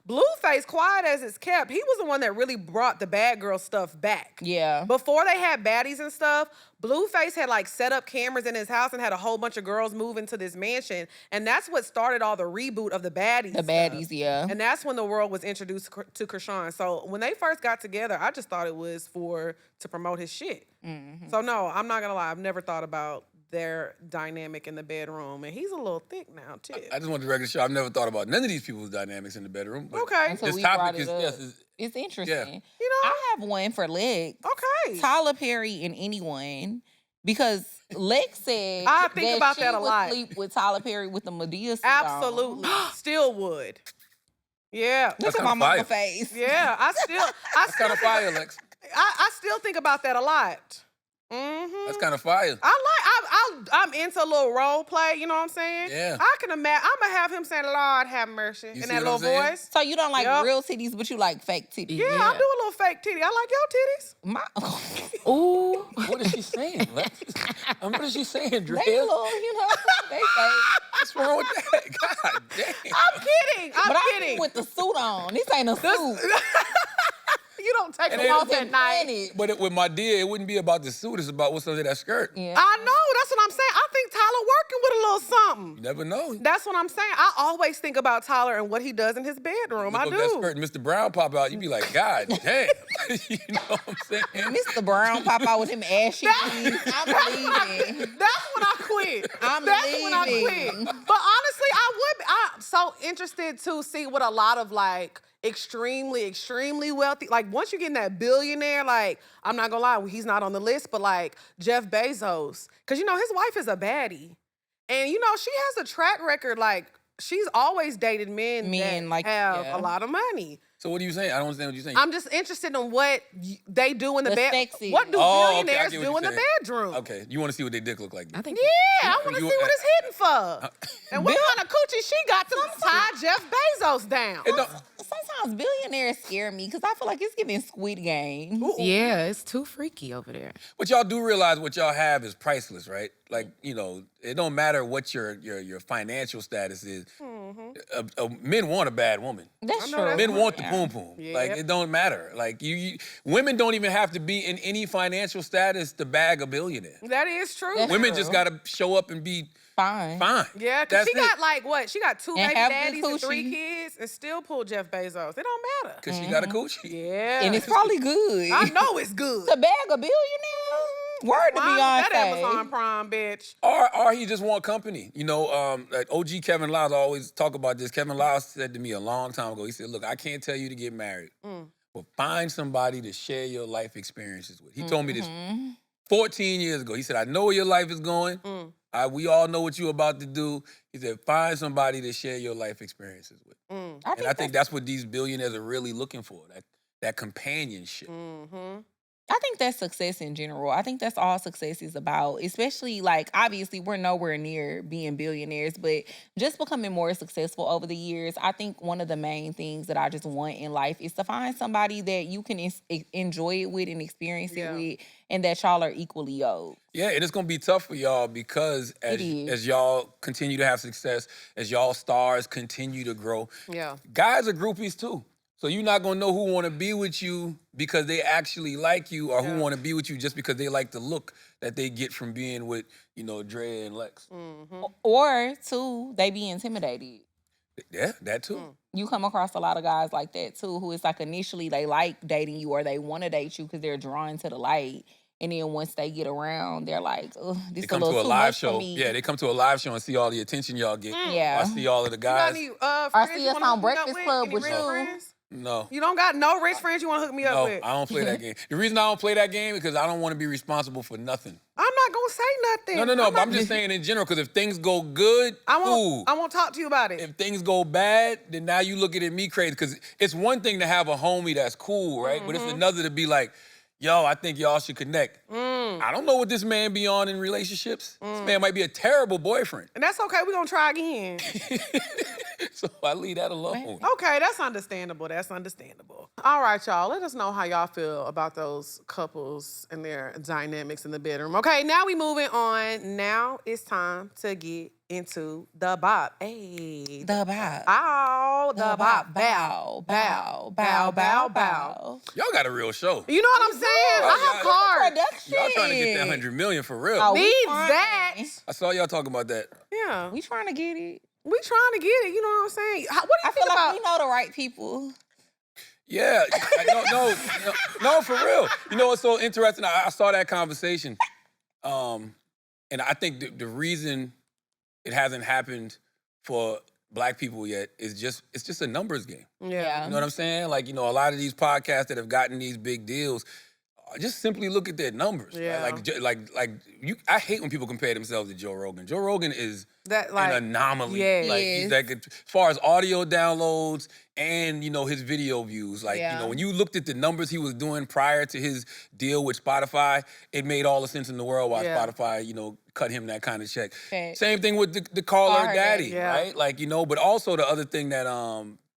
Blueface, quiet as it's kept, he was the one that really brought the bad girl stuff back. Yeah. Before they had baddies and stuff, Blueface had like set up cameras in his house and had a whole bunch of girls move into this mansion. And that's what started all the reboot of the baddies. The stuff. baddies, yeah. And that's when the world was introduced to Krishan. So when they first got together, I just thought it was to promote his shit. Mm-hmm. So no, I'm not gonna lie, I've never thought about their dynamic in the bedroom. And he's a little thick now too. I just want the record to show I've never thought about none of these people's dynamics in the bedroom. But Okay. Until this we brought topic it is up. yes. It's interesting. Yeah. I have one for Lex. Okay. Tyler Perry and anyone. Because Lex said I think about she that a would lot. sleep with Tyler Perry with the Medea suit Absolutely. on. Still would. Yeah. Look That's at my kinda mama fire. face. Yeah. I That's kind of fire, Lex. I still think about that a lot. Mm-hmm. That's kind of fire. I'm into a little role play, you know what I'm saying? Yeah. I can imagine. I'm gonna have him saying, "Lord have mercy," You in see that what I'm little saying? voice. So you don't like Yup. real titties, but you like fake titties. Yeah, I do a little fake titty. I like your titties. My, Ooh. What is she saying, Lex? What is she saying, they Drea? little, they fake. What's wrong with that? God damn. I'm kidding. But I'm I kidding. with the suit on. This ain't a suit. You don't take And them it- off at night. But with my dear, it wouldn't be about the suit. It's about what's under that skirt. Yeah. I know. That's what I'm saying. I think Tyler working with a little something. You never know. That's what I'm saying. I always think about Tyler and what he does in his bedroom. Look I up that do. skirt and Mr. Brown pop out, you'd be like, God damn. You know what I'm saying? Mr. Brown pop out with him ashy knees. I'm leaving. That's when I quit. I'm That's when I leaving. quit. But honestly, I'm so interested to see what a lot of like extremely wealthy, like once you get in that billionaire, like I'm not gonna lie, he's not on the list, but like Jeff Bezos, because his wife is a baddie, and she has a track record, like she's always dated men that like, have yeah. a lot of money. So what are you saying? I don't understand what you're saying. I'm just interested in what they do in the The bed. sexy. What do Oh, okay, I billionaires get what do in you're the saying. bedroom? Okay, you want to see what they dick look like. I think. Yeah, I want to see You- what it's hitting for. And what kind of coochie she got to tie Jeff Bezos down? It don't- Sometimes billionaires scare me because I feel like it's giving Squid Game. Yeah, it's too freaky over there. But y'all do realize what y'all have is priceless, right? Like, it don't matter what your financial status is. Men want a bad woman. That's know true. that's Men want the Yeah. poom poom. Like, Yep. it don't matter. Like, women don't even have to be in any financial status to bag a billionaire. That is true. That's Women true. just gotta show up and be Fine. fine. Yeah, because That's she got like what? She got 2 And baby have good daddies and 3 coochie. kids and still pull Jeff Bezos. It don't matter. Because she got a coochie. Yeah. And it's probably good. I know it's good. To bag a billionaire? Word to Why Beyonce. that Amazon Prime, bitch. Or he just want company. Like OG Kevin Lyles always talk about this. Kevin Lyles said to me a long time ago, he said, look, I can't tell you to get married, but find somebody to share your life experiences with. He told me this 14 years ago. He said, I know where your life is going. We all know what you're about to do. He said, find somebody to share your life experiences with. I think that's what these billionaires are really looking for, that companionship. I think that's success in general. I think that's all success is about, especially like, obviously we're nowhere near being billionaires, but just becoming more successful over the years. I think one of the main things that I just want in life is to find somebody that you can enjoy it with and experience it with, and that y'all are equally yoked. Yeah, and it's gonna be tough for y'all because It is. as y'all continue to have success, as y'all stars continue to grow, Yeah. guys are groupies too. So you're not gonna know who want to be with you because they actually like you, or who want to be with you just because they like the look that they get from being with, Drea and Lex. Or two, they be intimidated. Yeah, that too. You come across a lot of guys like that too, who it's like initially they like dating you or they want to date you because they're drawn to the light. And then once they get around, they're like, oh, They this a come little to a too live much for show. me. Yeah, they come to a live show and see all the attention y'all get. I Yeah. see all of the You got guys. any Or friends see you us wanna on hook me up Breakfast with? Club Any with rich you. friends? No. You don't got no rich friends you want to hook me up No, with? I don't play that game. The reason I don't play that game is because I don't want to be responsible for nothing. I'm not gonna say nothing. No, but I'm just saying in general, because if things go good, I cool. won't talk to you about it. If things go bad, then now you looking at me crazy. Because it's one thing to have a homie that's cool, right? But it's another to be like, yo, I think y'all should connect. I don't know what this man be on in relationships. This man might be a terrible boyfriend. And that's okay. We're gonna try again. So I leave that alone. Okay, that's understandable. That's understandable. All right, y'all. Let us know how y'all feel about those couples and their dynamics in the bedroom. Okay, now we moving on. Now it's time to get into the bop. Hey. The bop. Ow, the bop. Bow, bow, bow, bow, bow. Y'all got a real show. You know what I'm saying? I have cards. Production. Y'all trying to get that 100 million for real. Oh, we Needs trying. that. I saw y'all talking about that. Yeah. We trying to get it. We trying to get it. You know what I'm saying? What do you I think feel like about? we know the right people. Yeah, no, for real. You know what's so interesting? I saw that conversation, and I think the reason it hasn't happened for Black people yet is it's just a numbers game. Yeah. You know what I'm saying? Like, you know, a lot of these podcasts that have gotten these big deals, just simply look at their numbers. Yeah. Right? Like you. I hate when people compare themselves to Joe Rogan. Joe Rogan is That like an anomaly. yes. Like he's like as far as audio downloads and his video views. Like when you looked at the numbers he was doing prior to his deal with Spotify, it made all the sense in the world why Spotify cut him that kind of check. Facts. Same thing with the Call Her Daddy, Yeah. right? Like but also the other thing that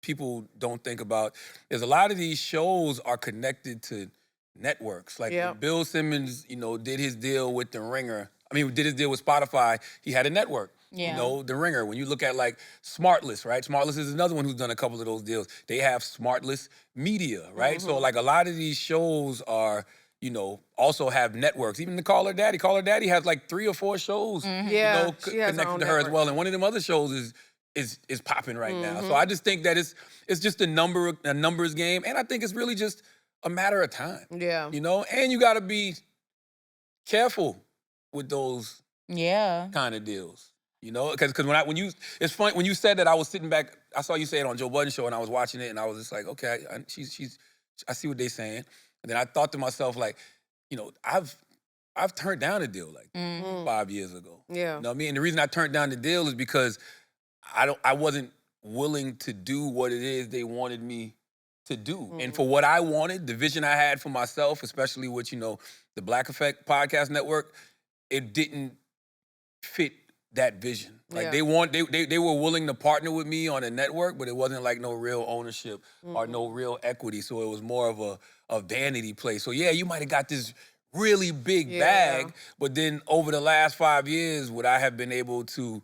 people don't think about is a lot of these shows are connected to networks. Like when Bill Simmons, did his deal with The Ringer. I mean, did his deal with Spotify. He had a network. Yeah. The Ringer. When you look at like Smartless, right? Smartless is another one who's done a couple of those deals. They have Smartless Media, right? So like a lot of these shows are, also have networks. Even the Call Her Daddy. Call Her Daddy has like 3 or 4 shows, Yeah, she has her connected own to her as network. well. And one of them other shows is popping right now. So I just think that it's just a numbers game, and I think it's really just a matter of time. Yeah. And you got to be careful with those Yeah. kind of deals. Because it's funny when you said that, I was sitting back. I saw you say it on Joe Budden show, and I was watching it, and I was just like, okay, I see what they're saying. And then I thought to myself, like, I've turned down a deal like 5 years ago. Yeah. You know what I mean? And the reason I turned down the deal is because I wasn't willing to do what it is they wanted me to do. And for what I wanted, the vision I had for myself, especially with, the Black Effect Podcast Network, it didn't fit that vision. Like they were willing to partner with me on a network, but it wasn't like no real ownership or no real equity. So it was more of a vanity play. So yeah, you might have got this really big bag, but then over the last 5 years, would I have been able to,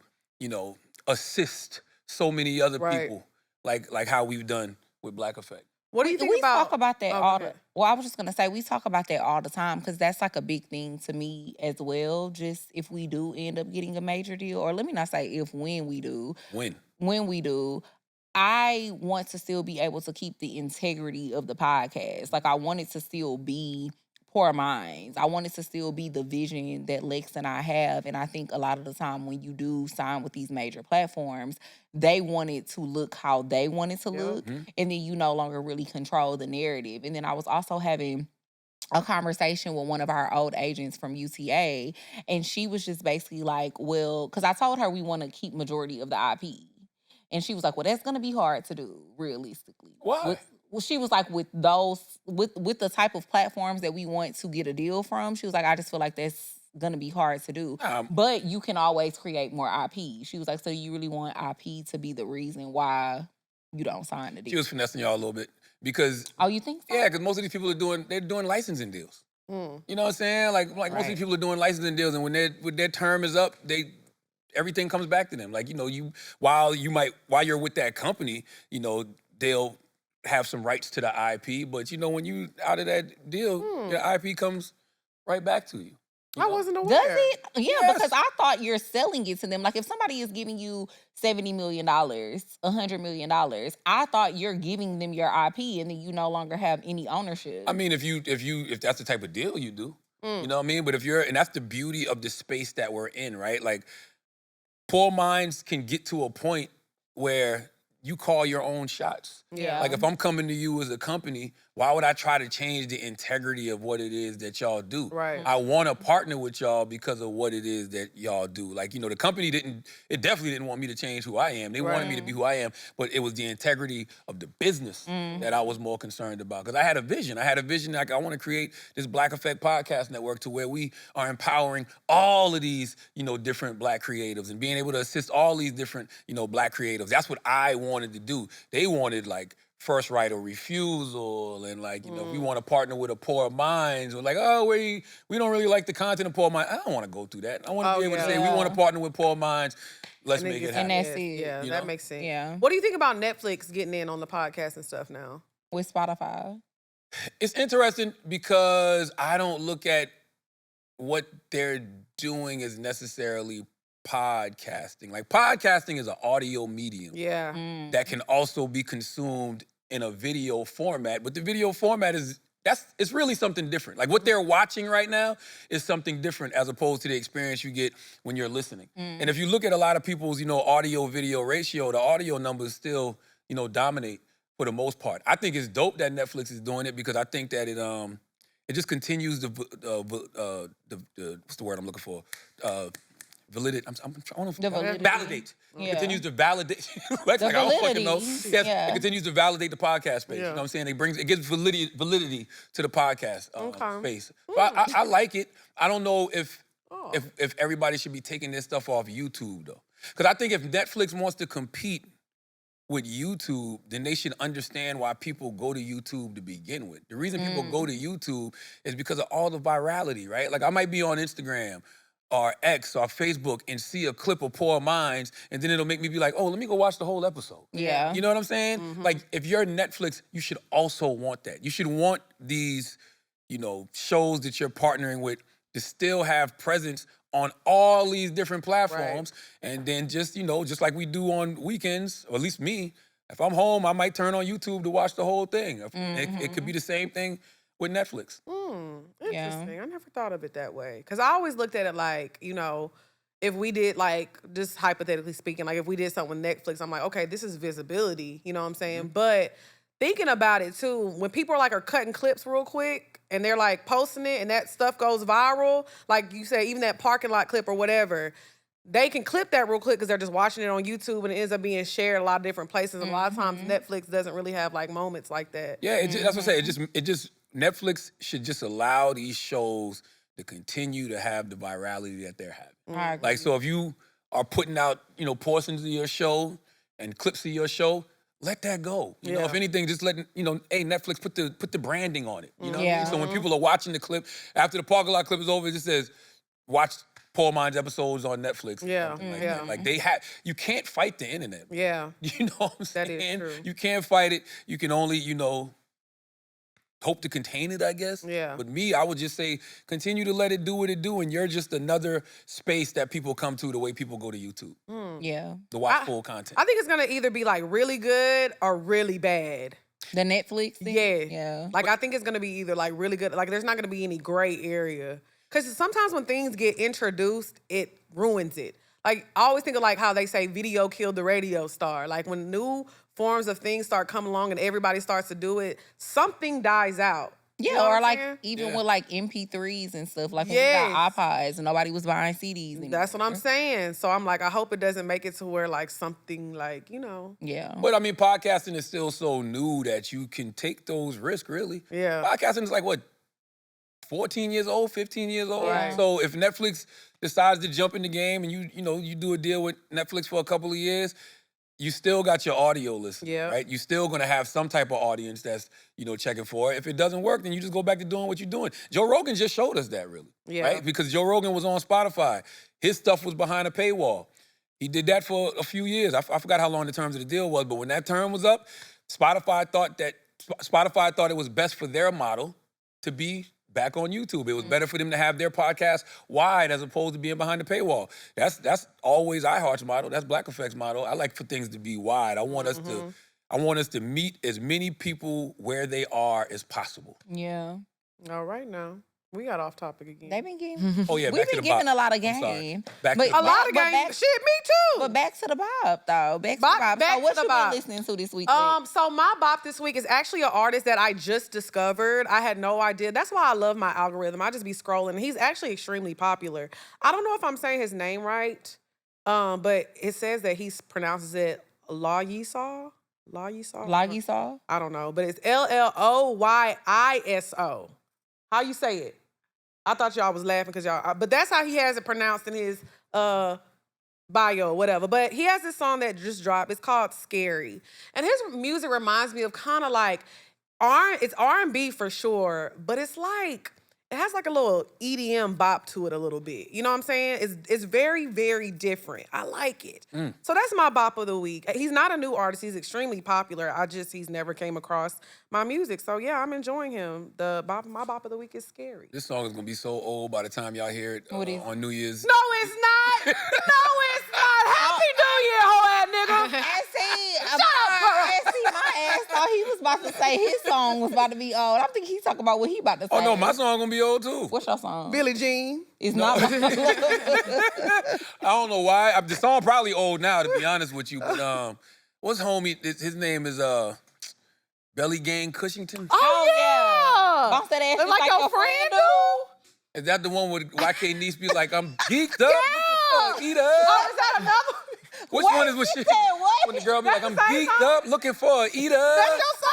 assist so many other people like how we've done with Black Effect? What do you think we about? talk about that Oh, all go the ahead. well, I was just gonna say we talk about that all the time because that's like a big thing to me as well. Just if we do end up getting a major deal, or let me not say if, when we do, when we do, I want to still be able to keep the integrity of the podcast. Like I want it to still be Poor Minds. I want it to still be the vision that Lex and I have. And I think a lot of the time when you do sign with these major platforms, they want it to look how they want it to look. And then you no longer really control the narrative. And then I was also having a conversation with one of our old agents from UTA, and she was just basically like, well, because I told her we want to keep majority of the IP. And she was like, well, that's going to be hard to do, realistically. Why? Well, she was like, with the type of platforms that we want to get a deal from, she was like, I just feel like that's going to be hard to do. But you can always create more IP. She was like, so you really want IP to be the reason why you don't sign the deal? She was finessing y'all a little bit because Oh, you think so? yeah, because most of these people they're doing licensing deals. You know what I'm saying? Like most of these people are doing licensing deals, and when their term is up, everything comes back to them. Like while you're with that company, they'll have some rights to the IP, but when you out of that deal, your IP comes right back to you. I wasn't aware. Does it? Yeah, Yes. because I thought you're selling it to them. Like if somebody is giving you $70 million, $100 million, I thought you're giving them your IP and then you no longer have any ownership. I mean, if that's the type of deal you do, you know what I mean? But and that's the beauty of the space that we're in, right? Like, poor minds can get to a point where you call your own shots. Yeah. Like if I'm coming to you as a company, why would I try to change the integrity of what it is that y'all do? Right. I want to partner with y'all because of what it is that y'all do. Like, the company definitely didn't want me to change who I am. They wanted me to be who I am, but it was the integrity of the business that I was more concerned about. Because I had a vision. Like I want to create this Black Effect podcast network to where we are empowering all of these, different Black creatives and being able to assist all these different, Black creatives. That's what I wanted to do. They wanted like first right of refusal and like, we want to partner with a Poor Minds. We're like, oh, we don't really like the content of Poor Minds. I don't want to go through that. I want to be able to say, we want to partner with Poor Minds. Let's make it happen. And that's it. Yeah, You that know? makes sense. Yeah. What do you think about Netflix getting in on the podcast and stuff now? With Spotify. It's interesting because I don't look at what they're doing as necessarily podcasting. Like podcasting is an audio medium Yeah. that can also be consumed in a video format, but the video format it's really something different. Like what they're watching right now is something different as opposed to the experience you get when you're listening. And if you look at a lot of people's, audio video ratio, the audio numbers still, dominate for the most part. I think it's dope that Netflix is doing it because I think that it just continues the what's the word I'm looking for? Validate. Validate. Yeah. It continues to validate. Like, I don't fucking know. validity. Yes, Yeah. it continues to validate the podcast space. You Yeah. know what I'm saying? It gives validity to the podcast Okay. space. But I like it. I don't know if everybody should be taking this stuff off YouTube though, because I think if Netflix wants to compete with YouTube, then they should understand why people go to YouTube to begin with. The reason people go to YouTube is because of all the virality, right? Like I might be on Instagram or X or Facebook and see a clip of Poor Minds, and then it'll make me be like, oh, let me go watch the whole episode. Yeah. You know what I'm saying? Like if you're Netflix, you should also want that. You should want these, shows that you're partnering with to still have presence on all these different platforms. And then just like we do on weekends, or at least me, if I'm home, I might turn on YouTube to watch the whole thing. It could be the same thing with Netflix. Interesting. I never thought of it that way. Because I always looked at it like, if we did like, just hypothetically speaking, like if we did something with Netflix, I'm like, okay, this is visibility, you know what I'm saying? But thinking about it too, when people are cutting clips real quick and they're like posting it and that stuff goes viral, like you say, even that parking lot clip or whatever, they can clip that real quick because they're just watching it on YouTube and it ends up being shared a lot of different places. And a lot of times Netflix doesn't really have like moments like that. Yeah, that's what I say. It just Netflix should just allow these shows to continue to have the virality that they're having. I agree. Like, so if you are putting out, portions of your show and clips of your show, let that go. You know, if anything, just let, hey, Netflix, put the branding on it. You know what I mean? So when people are watching the clip, after the parking lot clip is over, it just says, watch Poor Minds episodes on Netflix. Yeah, Something like yeah. that. Like you can't fight the internet. Yeah. You know what I'm saying? That is true. You can't fight it. You can only, hope to contain it, I guess. Yeah. But me, I would just say, continue to let it do what it do, and you're just another space that people come to the way people go to YouTube Yeah. to watch full content. I think it's gonna either be like really good or really bad. The Netflix thing? Yeah. Yeah. Like I think it's gonna be either like really good, like there's not gonna be any gray area. Cause sometimes when things get introduced, it ruins it. Like I always think of like how they say video killed the radio star. Like when new forms of things start coming along and everybody starts to do it, something dies out. Yeah, You know what or I'm like saying? even with like MP3s and stuff, like when we got iPods and nobody was buying CDs anymore. That's what I'm saying. So I'm like, I hope it doesn't make it to where like something like, Yeah. But I mean, podcasting is still so new that you can take those risks, really. Yeah. Podcasting is like, what, 14 years old, 15 years old? Right. So if Netflix decides to jump in the game and you do a deal with Netflix for a couple of years, you still got your audio listeners, Yeah. right? You still gonna have some type of audience that's, checking for it. If it doesn't work, then you just go back to doing what you're doing. Joe Rogan just showed us that, really, right? Because Joe Rogan was on Spotify. His stuff was behind a paywall. He did that for a few years. I forgot how long the terms of the deal was, but when that term was up, Spotify thought it was best for their model to be back on YouTube. It was better for them to have their podcast wide as opposed to being behind the paywall. That's always iHeart's motto. That's Black Effect's motto. I like for things to be wide. I want us to meet as many people where they are as possible. Yeah. All right now. We got off topic again. They've been giving. Oh yeah, We've back to been the giving bop. a lot of I'm sorry. game. Back But to the a bop. lot of but games. back- Shit, me too. But back to the bop, though. Back to the Bop- bop. back So to what the you bop. been listening to this week? Lex? So my bop this week is actually an artist that I just discovered. I had no idea. That's why I love my algorithm. I just be scrolling. He's actually extremely popular. I don't know if I'm saying his name right, but it says that he pronounces it Loyiso. Loyiso? I don't know, but it's Loyiso. How you say it? I thought y'all was laughing because y'all, but that's how he has it pronounced in his bio, whatever. But he has this song that just dropped. It's called "Scary," and his music reminds me of kind of like it's R&B for sure, but it's like it has like a little EDM bop to it a little bit. You know what I'm saying? It's very, very different. I like it. So that's my bop of the week. He's not a new artist. He's extremely popular. He's never came across my music. So yeah, I'm enjoying him. My bop of the week is "Scary." This song is gonna be so old by the time y'all hear it What is it? on New Year's. No, it's not. No, it's not. Happy New Year, hoe ass nigga. And see, up, my ass thought he was about to say his song was about to be old. I think he's talking about what he about to say. Oh no, my song gonna be old too. What's your song? Billie Jean. It's not my I don't know why. The song probably old now, to be honest with you. But what's homie? His name is Belly Gang Cushington. Oh, yeah. Bounce that ass Look just like your friend do. Is that the one with YK Niece be like, I'm geeked up? Yeah. Eat up. Oh, is that another? Which Wait, one is what you she? said what? When the girl be like, I'm That's the same geeked song? up, looking for a eater. That's your song?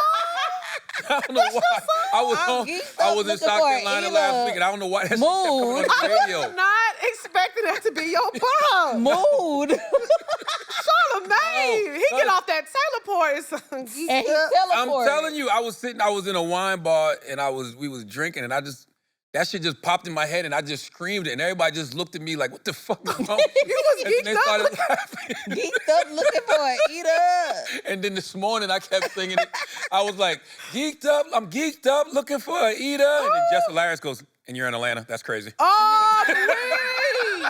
I don't know why. I was I'm home. geeked I up was in looking South for a Carolina eater. last week, and I don't know why that shit kept coming on Mood. the radio. Not expecting that to be your bop. Mood. Charlamagne. He get off that Taylor Port and some And he geeked up. I'm teleported. telling you, I was in a wine bar, and we was drinking, and that shit just popped in my head, and I just screamed it, and everybody just looked at me like, what the fuck is wrong with you? You was And then they geeked up. started laughing. Geeked up looking for an eater. And then this morning I kept singing it. I was like, geeked up, I'm geeked up, looking for an eater. And then Jess Hilarious goes, and you're in Atlanta. That's crazy. Oh, please.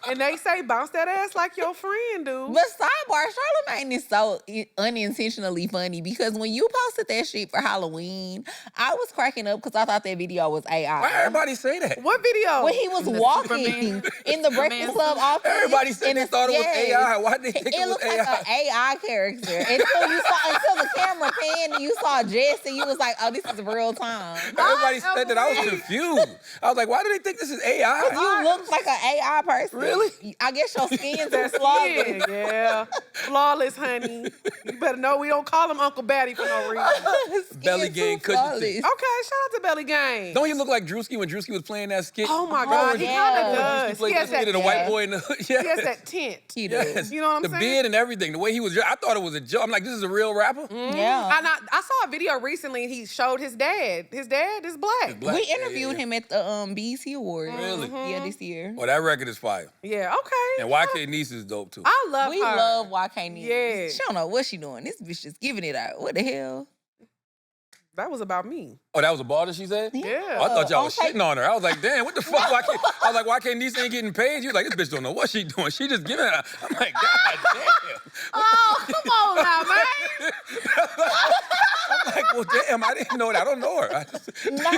And they say bounce that ass like your friend do. But sidebar, Charlamagne is so unintentionally funny because when you posted that shit for Halloween, I was cracking up because I thought that video was AI. Why everybody say that? What video? When he was The walking Superman- in the Breakfast Club office. Everybody said and they it's- thought it was yes. AI. Why did they think it It was looked AI? like an AI character until the camera panned and you saw Jess and you was like, "Oh, this is real time." Everybody said that. I was confused. I was like, why do they think this is AI? You look like an AI person. Really? I guess your skin's are flawless. Yeah. Flawless, honey. You better know we don't call him Uncle Batty for no reason. Belly Gang Cushington. Okay, shout out to Belly Gang. Don't he look like Drewski when Drewski was playing that skit? Oh my Oh, God, he yeah. kind of Drewski does. played He that has skit that in a white boy in the hood. Yes. He has that tint. He do. Yes. You know what I'm the saying? beard and everything. The way he was, I thought it was a joke. I'm like, this is a real rapper? Yeah. And I saw a video recently and he showed his dad. His dad is black. Black. We Yeah, interviewed yeah. him at the BET Awards. Really? Yeah, this year. Well, that record is fire. Yeah, okay. And YK Niece is dope too. I love We her. love YK Niece. Yeah. She don't know what she doing. This bitch just giving it out. What the hell? That was about me. Oh, that was a bar that she said? Yeah. Oh, I thought y'all On was tape- shitting on her. I was like, damn, what the fuck? I was like, why can't Niece ain't getting paid? You was like, this bitch don't know what she doing. She just giving it out. I'm like, God damn. Oh, come on now, man. I'm like, well, damn, I didn't know that. I don't know her. No.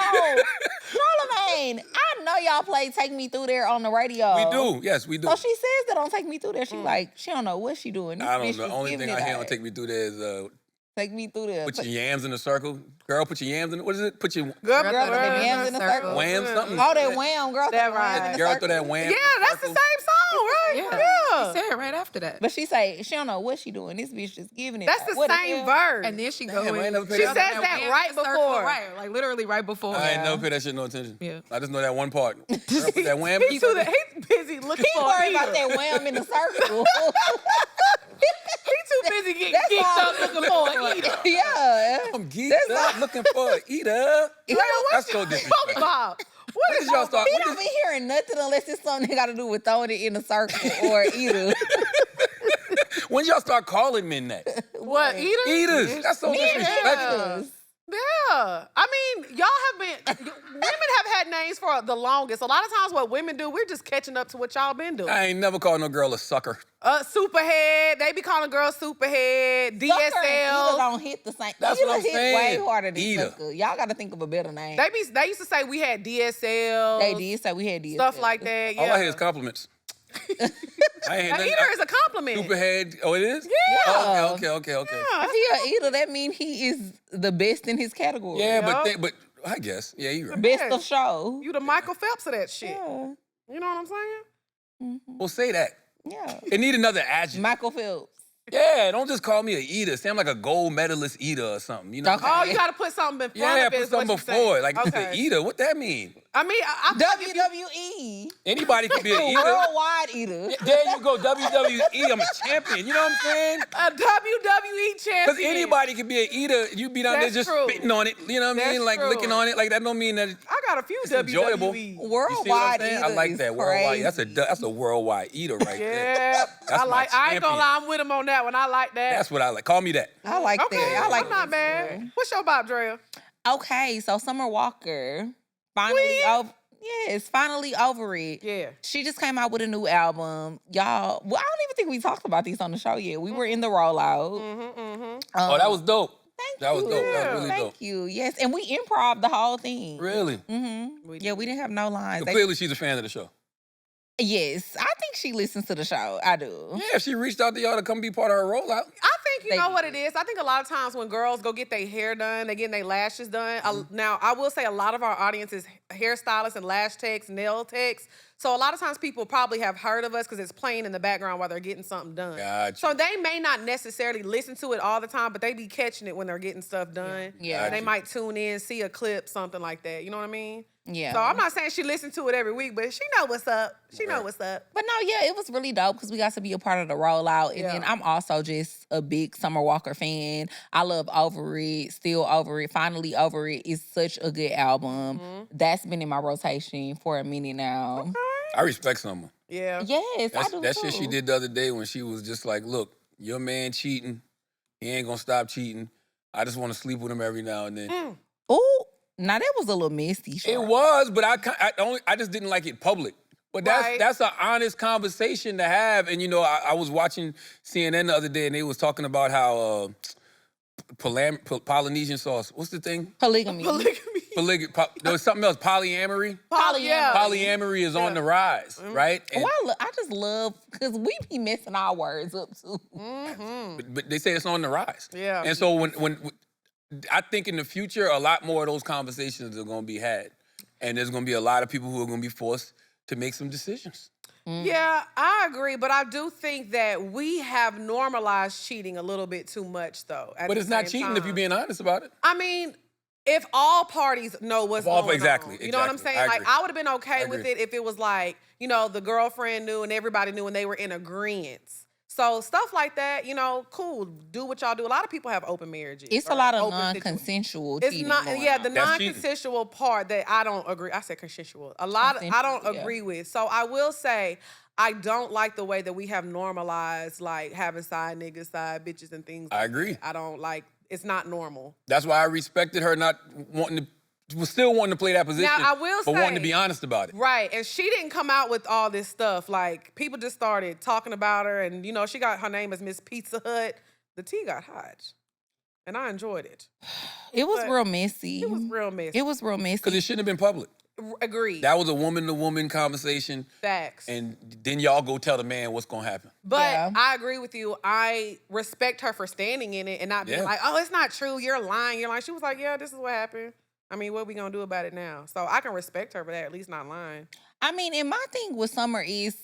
Charlamagne, I know y'all play Take Me Through There on the radio. We do. Yes, we do. So she says that on Take Me Through There. She like, she don't know what she doing. This I don't bitch know. The just only giving thing it I hear out. on Take Me Through there is Take Me Through There. put your yams in a circle. Girl, put your yams in, what is it? Put your Girl, Girl, throw them yams in a circle. wham something. Oh, that wham, girl. That throw them yams in right. the Girl, circle. throw that wham. Yeah, that's the same song, right? Yeah. He said it right after that. But she say she don't know what she doing. This bitch just giving it That's out. the What same hell? verse. And then she go Damn, I ain't in. never paid She that says attention. that wham right in a circle, before. Right, like literally right before. I ain't never paid that shit no attention. Yeah. I just know that one part. Girl, put that wham in He's the circle. busy looking He for worried a about that wham in the circle. He's too busy getting That's geeked all- up looking for an eater. Yeah. I'm geeked up looking for an eater. That's so disrespectful. Bob, what When is did y'all start? He when don't did- be hearing nothing unless it's something that got to do with throwing it in a circle or either. When did y'all start calling men that? what eater? Eaters. That's so disrespectful. Yeah. I mean, y'all have been, women have had names for the longest. A lot of times what women do, we're just catching up to what y'all been doing. I ain't never called no girl a sucker. Superhead. They be calling girls superhead. Sucker and Ida DSL. don't hit the same. That's Ida what I'm hit saying. way harder than Ida. sucker. Y'all got to think of a better name. They used to say we had DSL. They did say we had DSL. Stuff like that. Yeah. All I hear is compliments. I ain't hear An nothing. eater is a compliment. Superhead. Oh, it is? Yeah. Oh, okay. Yeah. If he a eater, that means he is the best in his category. Yeah, Yup. but I guess. Yeah, you're right. Best of show. You the Michael Phelps of that shit. Yeah. You know what I'm saying? Well, say that. Yeah. It need another adjective. Michael Phelps. Yeah, don't just call me a eater. Say I'm like a gold medalist eater or something. You know? Okay. Oh, you got to put something in front Yeah, of it. put is what something you saying. before it. Like Okay. the eater. What that mean? I mean, I feel like if you- WWE. Anybody can be an eater. Worldwide eater. There you go, WWE. I'm a champion. You know what I'm saying? a WWE champion. Because anybody can be an eater. You be down there That's just true. spitting on it. You know what I mean? That's Like true. licking on it. Like that don't mean that I got a few it's enjoyable. WWE. You see what I'm Worldwide saying? eater. I like is that. Worldwide. crazy. That's a worldwide eater right there. Yeah, That's my I ain't gonna champion. lie, I'm with him on that one. I like that. That's what I like. Call me that. I like okay, that. I like I'm not that. mad. What's your bop, Drea? Okay, so Summer Walker finally over. Yes, finally over it. Yeah. She just came out with a new album. Y'all, well, I don't even think we talked about these on the show yet. We were in the rollout. Oh, that was dope. Thank That was you. dope. That was really Thank dope. you. Yes, and we improv the whole thing. Really? Yeah, we didn't have no lines. They- Clearly, she's a fan of the show. yes, I think she listens to the show. I do. Yeah, if she reached out to y'all to come be part of her rollout. I think you They know do. what it is. I think a lot of times when girls go get their hair done, they getting their lashes done. Mm-hmm. Now, I will say a lot of our audience is hairstylists and lash techs, nail techs. So a lot of times people probably have heard of us because it's playing in the background while they're getting something done. Gotcha. So they may not necessarily listen to it all the time, but they be catching it when they're getting stuff done. Yeah. And they Gotcha. might tune in, see a clip, something like that. You know what I mean? Yeah. So I'm not saying she listens to it every week, but she know what's up. She know what's up. But no, yeah, it was really dope because we got to be a part of the rollout. And Yeah. then I'm also just a big Summer Walker fan. I love Over It, Still Over It, Finally Over It. It's such a good album. That's been in my rotation for a minute now. I respect Summer. Yeah. Yes, I do That too. shit she did the other day when she was just like, look, your man cheating. He ain't gonna stop cheating. I just want to sleep with him every now and then. Ooh, now that was a little messy. It was, but I just didn't like it public. But Right. that's an honest conversation to have. And you know, I was watching CNN the other day, and they was talking about how Polynesian sauce. What's the thing? Polygamy. There was something else. Polyamory. Yeah. Polyamory is on the rise, right? And, Well, I just love, because we be messing our words up too. but they say it's on the rise. Yeah. And so when I think in the future, a lot more of those conversations are going to be had, and there's going to be a lot of people who are going to be forced to make some decisions. Yeah, I agree, but I do think that we have normalized cheating a little bit too much, though. at But the it's not same cheating if time. you're being honest about it. I mean, if all parties know what's going on. Exactly, You know what I'm exactly. saying? I Like, agree. I would have been okay I with agree. it if it was like, you know, the girlfriend knew and everybody knew and they were in agreement. So stuff like that, you know, cool. Do what y'all do. A lot of people have open marriages. It's or a lot of open situations. non-consensual It's cheating not, going yeah, on. the That's cheating. non-consensual part that I don't agree. I said consensual. I don't Consensual, yeah. agree with. So I will say, I don't like the way that we have normalized like having side niggas, side bitches, and things. I like agree. that. I don't like. It's not normal. That's why I respected her not wanting to, was still wanting to play that position. I will but wanting to say- be honest about it. Right, and she didn't come out with all this stuff. Like people just started talking about her, and you know she got her name as Miss Pizza Hut. The tea got hot, and I enjoyed it. It was But real messy. It was real messy. It was real messy. Because it shouldn't have been public. Agreed. That was a woman-to-woman conversation, Facts. and then y'all go tell the man what's going to happen. But Yeah. I agree with you. I respect her for standing in it and not being Yeah. like, oh, it's not true. You're lying. You're lying. She was like, yeah, this is what happened. I mean, what we gonna do about it now? So I can respect her for that, at least not lying. I mean, and my thing with Summer is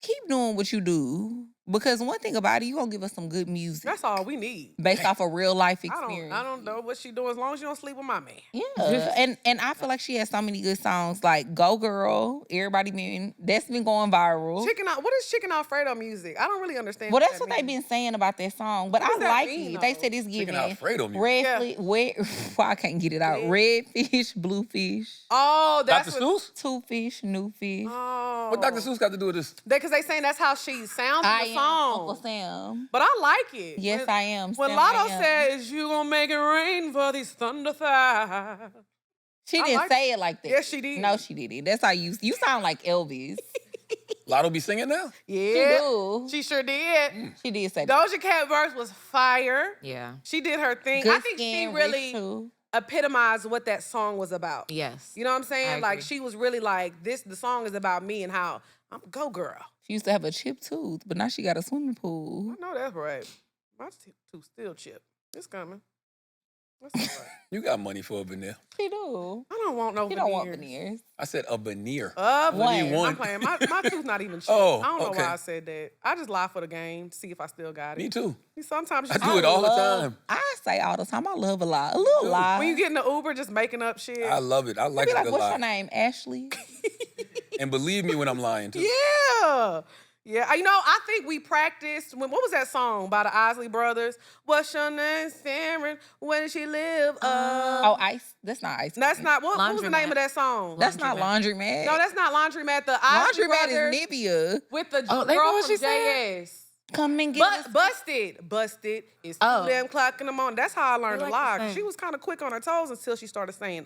keep doing what you do. Because one thing about it, you gonna give us some good music That's all we need. based off a real life I experience. don't know what she doing as long as you don't sleep with my man. Yeah, and I feel like she has so many good songs like "Go Girl." Everybody that's been going viral. Chicken Al- what is Chicken Alfredo music? I don't really understand. Well, what that's that what they've means. been saying about that song, but What I does that like mean, it. They though? said it's Chicken giving Alfredo music. red, Yeah. well, I can't get it out. Yeah. Red fish, blue fish, Oh, that's Dr. Seuss? two fish, new fish. Oh, What Dr. Seuss got to do with this? Because they saying that's how she sounds I in the am song. Uncle Sam. But I like it. Yes, When- I am. When Sam, I Lotto am. says you gonna make it rain for these thunder thighs. She I didn't like say it like that. Yes, she did. No, she didn't. That's how you sound like Elvis. Lotto be singing now? Yeah, do. she sure did. She did say that. Doja Cat verse was fire. Yeah. She did her thing. Good I think skin, she rich really too. epitomized what that song was about. Yes. You know what I'm saying? I Like agree. she was really like, the song is about me and how I'm a go girl. She used to have a chipped tooth, but now she got a swimming pool. I know that's right. My tooth still chipped. It's coming. That's all right. You got money for a veneer. She do. I don't want no She veneers. don't want veneers. I said a veneer. Veneer. One. I'm playing. My tooth not even chipped. Oh, I don't know okay. why I said that. I just lie for the game to see if I still got it. Me too. Sometimes you I do it all the time. I say all the time. I love a lie. A little lie. When you get in the Uber, just making up shit. I love it. I like be a like, good what's lie. your name? Ashley? And believe me when I'm lying too. Yeah. Yeah. You know, I think we practiced what was that song by the Isley Brothers? What's your name, Sharon? Where did she live? Oh, Ice. That's not Ice. That's Cream. not what was the name Laundromat. of that song? That's not Laundromat. No, that's not Laundromat. The Isley Laundromat Brothers is Nibia. with the Oh, they know girl what from she said? JS. Come and get us. Busted. It's Oh. 2 damn o'clock in the morning. That's how I learned I to like lie. the 'Cause she song. was kind of quick on her toes until she started saying,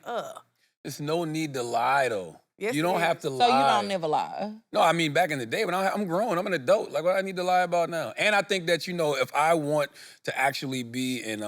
There's no need to lie though. Yes, you don't it have is. to So lie. you don't never lie. No, I mean back in the day, but I'm grown. I'm an adult. Like what I need to lie about now? And I think that if I want to actually be in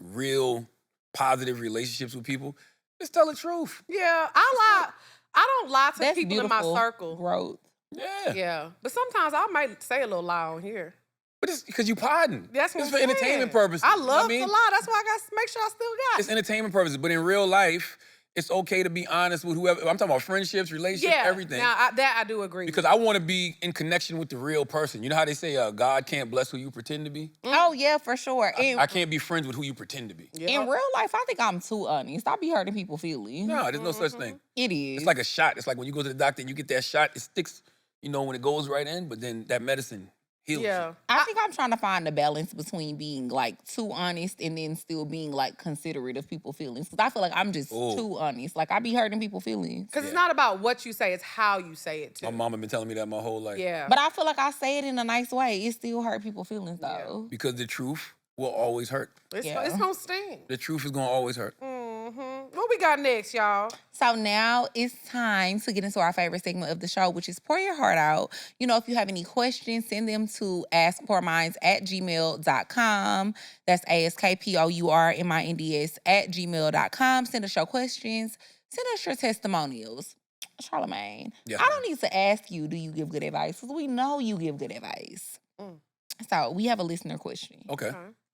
real positive relationships with people, just tell the truth. Yeah, I lie. I don't lie to That's people beautiful. in my circle. Growth. Yeah. Yeah, but sometimes I might say a little lie on here. But it's because you podding. That's what it's I'm for entertainment saying. purposes. I you know what love mean? to lie. That's why I got to make sure I still got It's it. entertainment purposes. But in real life, it's okay to be honest with whoever. I'm talking about friendships, relationships, Yeah, everything. Now that I do agree. Because I want to be in connection with the real person. You know how they say God can't bless who you pretend to be? Oh, yeah, for sure. I can't be friends with who you pretend to be. Yeah. In real life, I think I'm too honest. I be hurting people's feelings. No, there's no such thing. It is. It's like a shot. It's like when you go to the doctor and you get that shot, it sticks, when it goes right in, but then that medicine heals you. Yeah. I think I'm trying to find the balance between being like too honest and then still being like considerate of people's feelings. Because I feel like I'm just Ooh. too honest. Like I be hurting people's feelings. Because it's not about what you say, it's how you say it too. My mama been telling me that my whole life. Yeah. But I feel like I say it in a nice way. It still hurt people's feelings though. Because the truth will always hurt. it's Yeah. it's gonna sting. The truth is going to always hurt. What we got next, y'all? So now it's time to get into our favorite segment of the show, which is Pour Your Heart Out. If you have any questions, send them to askpourminds@gmail.com. That's askpourminds@gmail.com. Send us your questions. Send us your testimonials. Charlamagne, Yes, I ma'am. don't need to ask you, do you give good advice? Because we know you give good advice. So we have a listener question. Okay.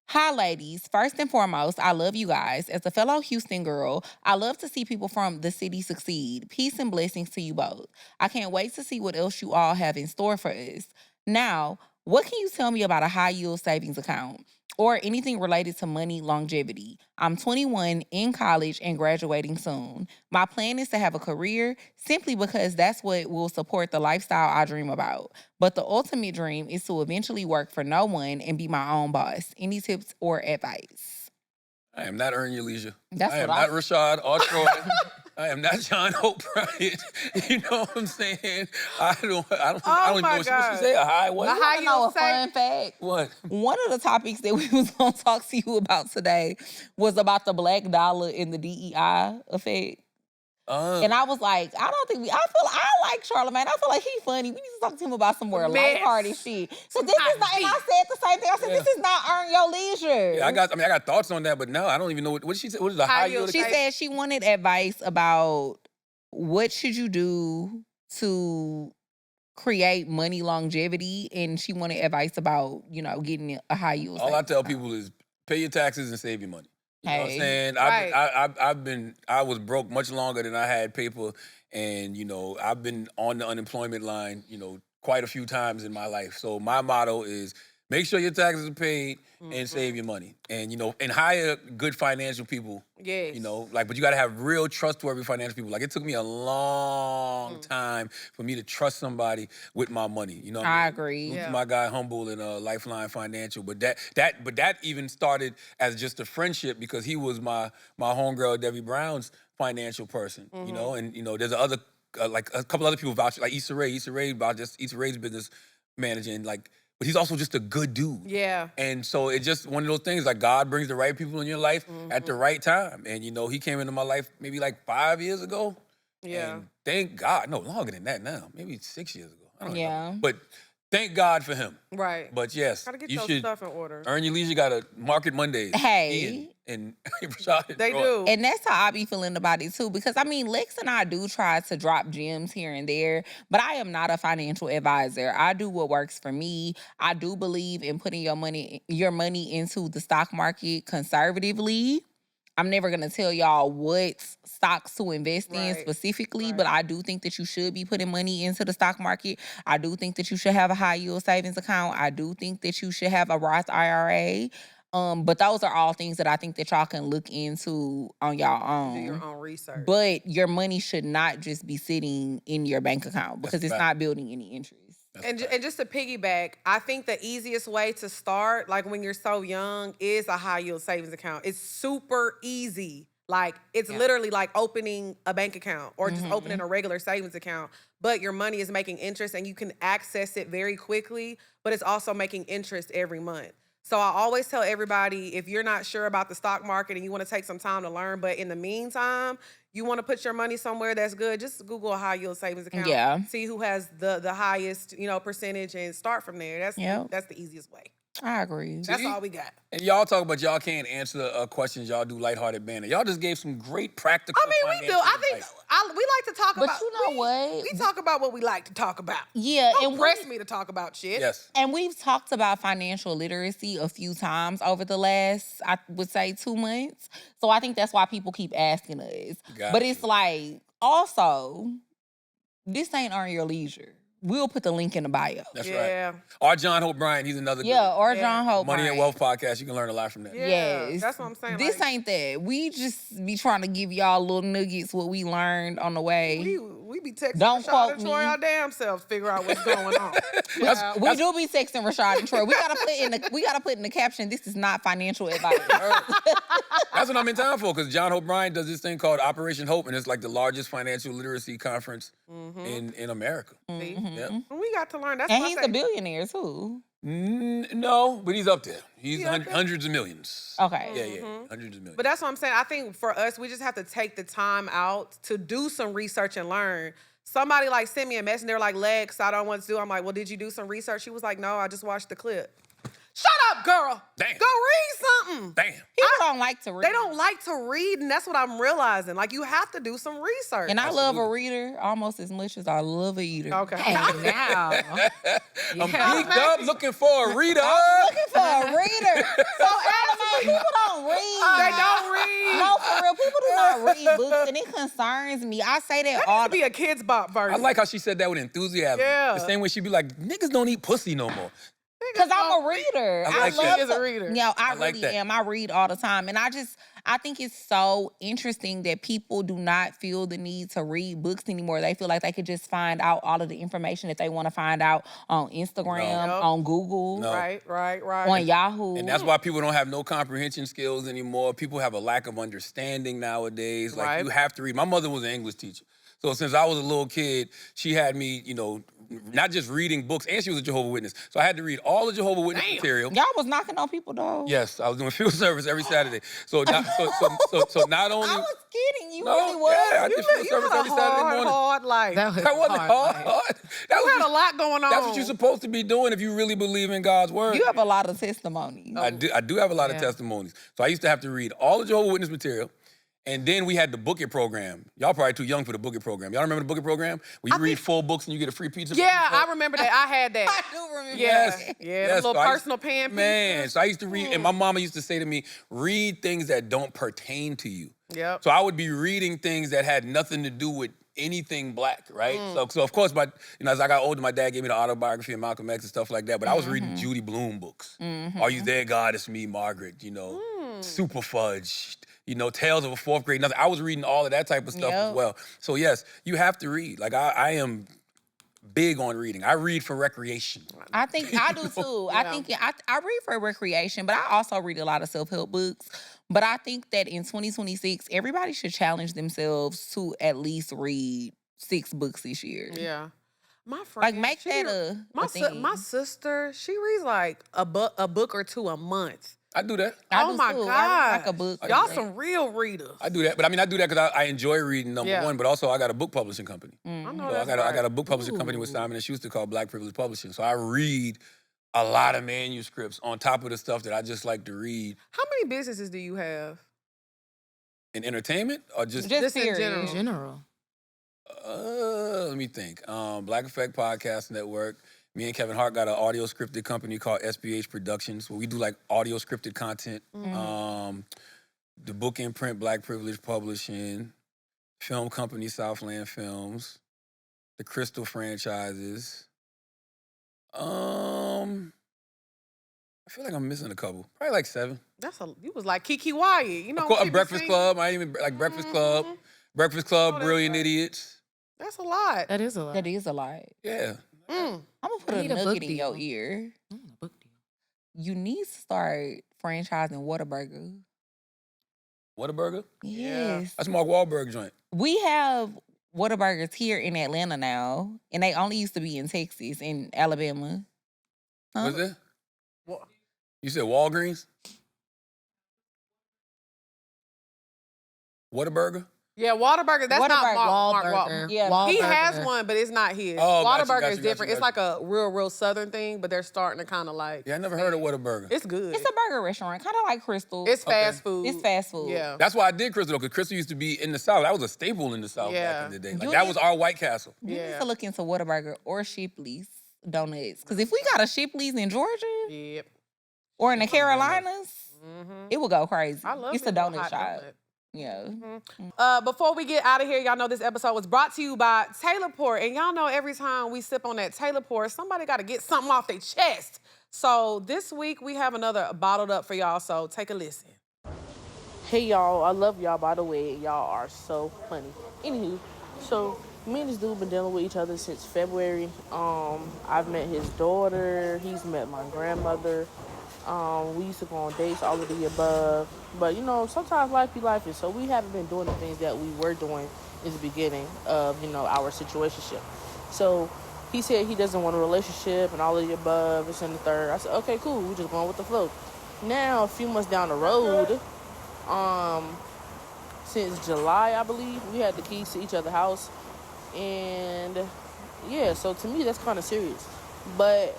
Hi, ladies. First and foremost, I love you guys. As a fellow Houston girl, I love to see people from the city succeed. Peace and blessings to you both. I can't wait to see what else you all have in store for us. Now, what can you tell me about a high yield savings account or anything related to money longevity? I'm 21, in college, and graduating soon. My plan is to have a career simply because that's what will support the lifestyle I dream about. But the ultimate dream is to eventually work for no one and be my own boss. Any tips or advice? I am not Earn Your Leisure. That's I am what not Rashad or Troy. I am not John Hope Bryant. You know what I'm saying? I don't even know my what she God. say. A high what? A high I know a yield fun fact. What? One of the topics that we was going to talk to you about today was about the black dollar and the DEI effect. And I was like, I like Charlamagne. I feel like he's funny. We need to talk to him about some more Mess. lighthearted shit. So this is not, and I said the same thing. I said, this is not Earn Your Leisure. Yeah, I got thoughts on that, but no, I don't even know what did she say. What is the high yield? She said she wanted advice about what should you do to create money longevity, and she wanted advice about, getting a high yield. All I savings tell account. people is pay your taxes and save your money. You know what I'm Hey. saying? Right. I was broke much longer than I had paper, and I've been on the unemployment line, quite a few times in my life. So my motto is make sure your taxes are paid and save your money, and and hire good financial people. Yes. But you got to have real trustworthy financial people. Like it took me a long time for me to trust somebody with my money. You know what I mean? agree. Yeah. My guy Humble and Lifeline Financial, but that even started as just a friendship because he was my homegirl Debbie Brown's financial person, and there's other like a couple other people vouch like Issa Rae about just Issa Rae's business manager, and like but he's also just a good dude. Yeah. And so it's just one of those things, like God brings the right people in your life at the right time. And, you know, he came into my life maybe like 5 years ago. Yeah. And thank God, no, longer than that now, maybe 6 years ago. I don't Yeah. know. But thank God for him. Right. But yes, Gotta get you your should stuff in order. earn your leisure. Got to Market Mondays. Hey. And Rashad and They Troy. do. And that's how I be feeling about it too. Because I mean, Lex and I do try to drop gems here and there, but I am not a financial advisor. I do what works for me. I do believe in putting your money into the stock market conservatively. I'm never gonna tell y'all what stocks to invest in Right. specifically, but I do think that you should be putting money into the stock market. I do think that you should have a high yield savings account. I do think that you should have a Roth IRA. But those are all things that I think that y'all can look into on y'all own. Do your own research. But your money should not just be sitting in your bank account because it's fact. not building any interest. And just to piggyback, I think the easiest way to start, like when you're so young, is a high yield savings account. It's super easy. Like it's literally like opening a bank account or just opening a regular savings account, but your money is making interest and you can access it very quickly, but it's also making interest every month. So I always tell everybody, if you're not sure about the stock market and you want to take some time to learn, but in the meantime, you want to put your money somewhere that's good, just Google a high yield savings account. Yeah. See who has the highest, percentage and start from there. That's the easiest way. I agree. That's all we got. And y'all talk about y'all can't answer questions. Y'all do lighthearted banter. Y'all just gave some great practical. I mean, we do. I think we like to talk But about. you know what? We talk about what we like to talk about. Yeah, Don't and press me to talk about shit. Yes. And we've talked about financial literacy a few times over the last, I would say, 2 months. So I think that's why people keep asking us. But it's like, also, this ain't Earn Your Leisure. We'll put the link in the bio. That's Yeah. right. Or John Hope Bryant, he's another good Yeah, one. or John Hope. Money and Bryant. Wealth podcast. You can learn a lot from that. Yeah, Yes. that's what I'm saying. This like, ain't that. We just be trying to give y'all little nuggets what we learned on the way. we be texting Don't Rashad quote and Troy me. our damn selves, figure out what's going on. We do be texting Rashad and Troy. We gotta put in the caption, this is not financial advice. That's what I'm in town for, because John Hope Bryant does this thing called Operation Hope, and it's like the largest financial literacy conference in America. See? Yep. And we got to learn. That's And why I he's say- a billionaire too. No, but he's up there. He's hundreds of millions. Okay. Yeah, hundreds of millions. But that's what I'm saying. I think for us, we just have to take the time out to do some research and learn. Somebody like sent me a message. They're like, Lex, I don't want to do. I'm like, well, did you do some research? She was like, no, I just watched the clip. Shut up, girl. Damn. Go read something. Damn. People don't like to read. They don't like to read, and that's what I'm realizing. Like, you have to do some research. And I love a reader almost as much as I love a eater. Okay. Hey, now. I'm geeked up looking for a reader. Looking for a reader. So Charlamagne, people don't read. They don't read. No, for real, people do not read books, and it concerns me. I say that all To be a Kids Bop I version. like how she said that with enthusiasm. Yeah. The same way she'd be like, niggas don't eat pussy no more. because I'm a reader. I like love that. She is a reader. Yeah, I like really that. am. I read all the time, and I think it's so interesting that people do not feel the need to read books anymore. They feel like they could just find out all of the information that they want to find out on Instagram, No. on Google, No. Right. on Yahoo. And that's why people don't have no comprehension skills anymore. People have a lack of understanding nowadays. Like, Right. you have to read. My mother was an English teacher. So since I was a little kid, she had me, not just reading books, and she was a Jehovah's Witness. So I had to read all the Jehovah's Witness material. Y'all was knocking on people though. Yes, I was doing field service every Saturday. So not only I was kidding. You no, really was. yeah, I did field You service had a every Saturday morning. hard life. That was That wasn't hard. That You was had a lot going on. That's what you're supposed to be doing if you really believe in God's word. You have a lot of testimonies. I do have a lot of testimonies. So I used to have to read all the Jehovah's Witness material. And then we had the Book It program. Y'all probably too young for the Book It program. Y'all remember the Book It program? Where you read 4 books and you get a free pizza? Yeah, I remember that. I had that. I do remember. Yes. that. Yeah, Yes, the little so I used- personal pan Man, pieces. so I used to read, and my mama used to say to me, read things that don't pertain to you. Yep. So I would be reading things that had nothing to do with anything black, right? So of course, as I got older, my dad gave me the autobiography of Malcolm X and stuff like that. But I was reading Judy Blume books. Are You There, God? It's Me, Margaret. Super Fudge. Tales of a Fourth Grade. Nothing. I was reading all of that type of stuff as Yep. well. So yes, you have to read. Like I am big on reading. I read for recreation. I think I do too. I think I read for recreation, but I also read a lot of self-help books. But I think that in 2026, everybody should challenge themselves to at least read 6 books this year. Yeah. My friend, make that a thing. my sister, she reads like a book or two a month. I do that. I Oh do my too. god, I read like a book. Y'all a some real readers. I do that, but I mean, I do that because I enjoy reading, number Yeah. one, but also I got a book publishing company. I know So that's I got a right. book publishing company with Simon & Schuster called Black Privilege Publishing. So I read a lot of manuscripts on top of the stuff that I just like to read. How many businesses do you have? In entertainment or just Just in period. general. In general. let me think. Black Effect Podcast Network. Me and Kevin Hart got an audio scripted company called SBH Productions, where we do like audio scripted content. The book imprint Black Privilege Publishing, film company Southland Films, the Crystal franchises. I feel like I'm missing a couple. Probably like 7. You was like Kiki Wyatt. You know, Of course, when a people Breakfast sing, Club. I ain't even like Breakfast Club. Breakfast Club, that's Brilliant right. Idiots. That's a lot. That is a lot. That is a lot. Yeah. Mm. I'm gonna put I a need a nugget book in your deal. ear. A book deal. You need to start franchising Whataburger. Whataburger? Yeah. Yes. That's Mark Wahlberg joint. We have Whataburgers here in Atlanta now, and they only used to be in Texas and Alabama. Huh? What's that? Wha- You said Walgreens? Whataburger? Yeah, Whataburger. That's not Whataburger. Mark Wahlburger. Yeah. He Wahlburger. has one, but it's not his. Oh, gotcha, Whataburger gotcha, is gotcha, different. It's like gotcha. a real Southern thing, but they're starting to kind of like. Yeah, I never heard of Whataburger. It's good. It's a burger restaurant, kind of like Crystal. It's fast food. It's fast food. Yeah. That's why I did Crystal, because Crystal used to be in the South. That was a staple in the South Yeah. back in the day. You Like, that need- was our White Castle. You need Yeah. to look into Whataburger or Shipley's Donuts. Because if we got a Shipley's in Georgia Yep. or in the Carolinas, it would go crazy. I love It's me a little donut hot shop. donut. Yeah. Before we get out of here, y'all know this episode was brought to you by Taylor Port. And y'all know every time we sip on that Taylor Port, somebody got to get something off their chest. So this week we have another bottled up for y'all. So take a listen. Hey y'all, I love y'all by the way. Y'all are so funny. Anywho, so me and this dude been dealing with each other since February. I've met his daughter, he's met my grandmother. We used to go on dates, all of the above. But you know, sometimes life be life, and so we haven't been doing the things that we were doing in the beginning of, you know, our situationship. So he said he doesn't want a relationship and all of the above, this and the third. I said, okay, cool, we're just going with the flow. Now, a few months down the road, since July, I believe, we had the keys to each other's house. And yeah, so to me, that's kind of serious. But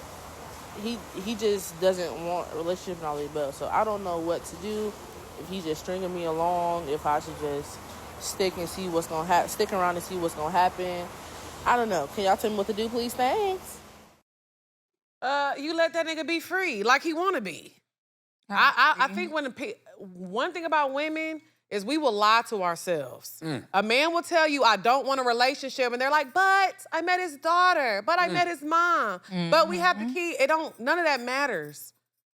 he just doesn't want a relationship and all the above. So I don't know what to do. If he's just stringing me along, if I should just stick and see what's gonna happen, stick around and see what's gonna happen. I don't know. Can y'all tell me what to do, please? Thanks. You let that nigga be free like he want to be. I think one thing about women is we will lie to ourselves. A man will tell you, I don't want a relationship, and they're like, but I met his daughter, but I met his mom, but we have the key. None of that matters.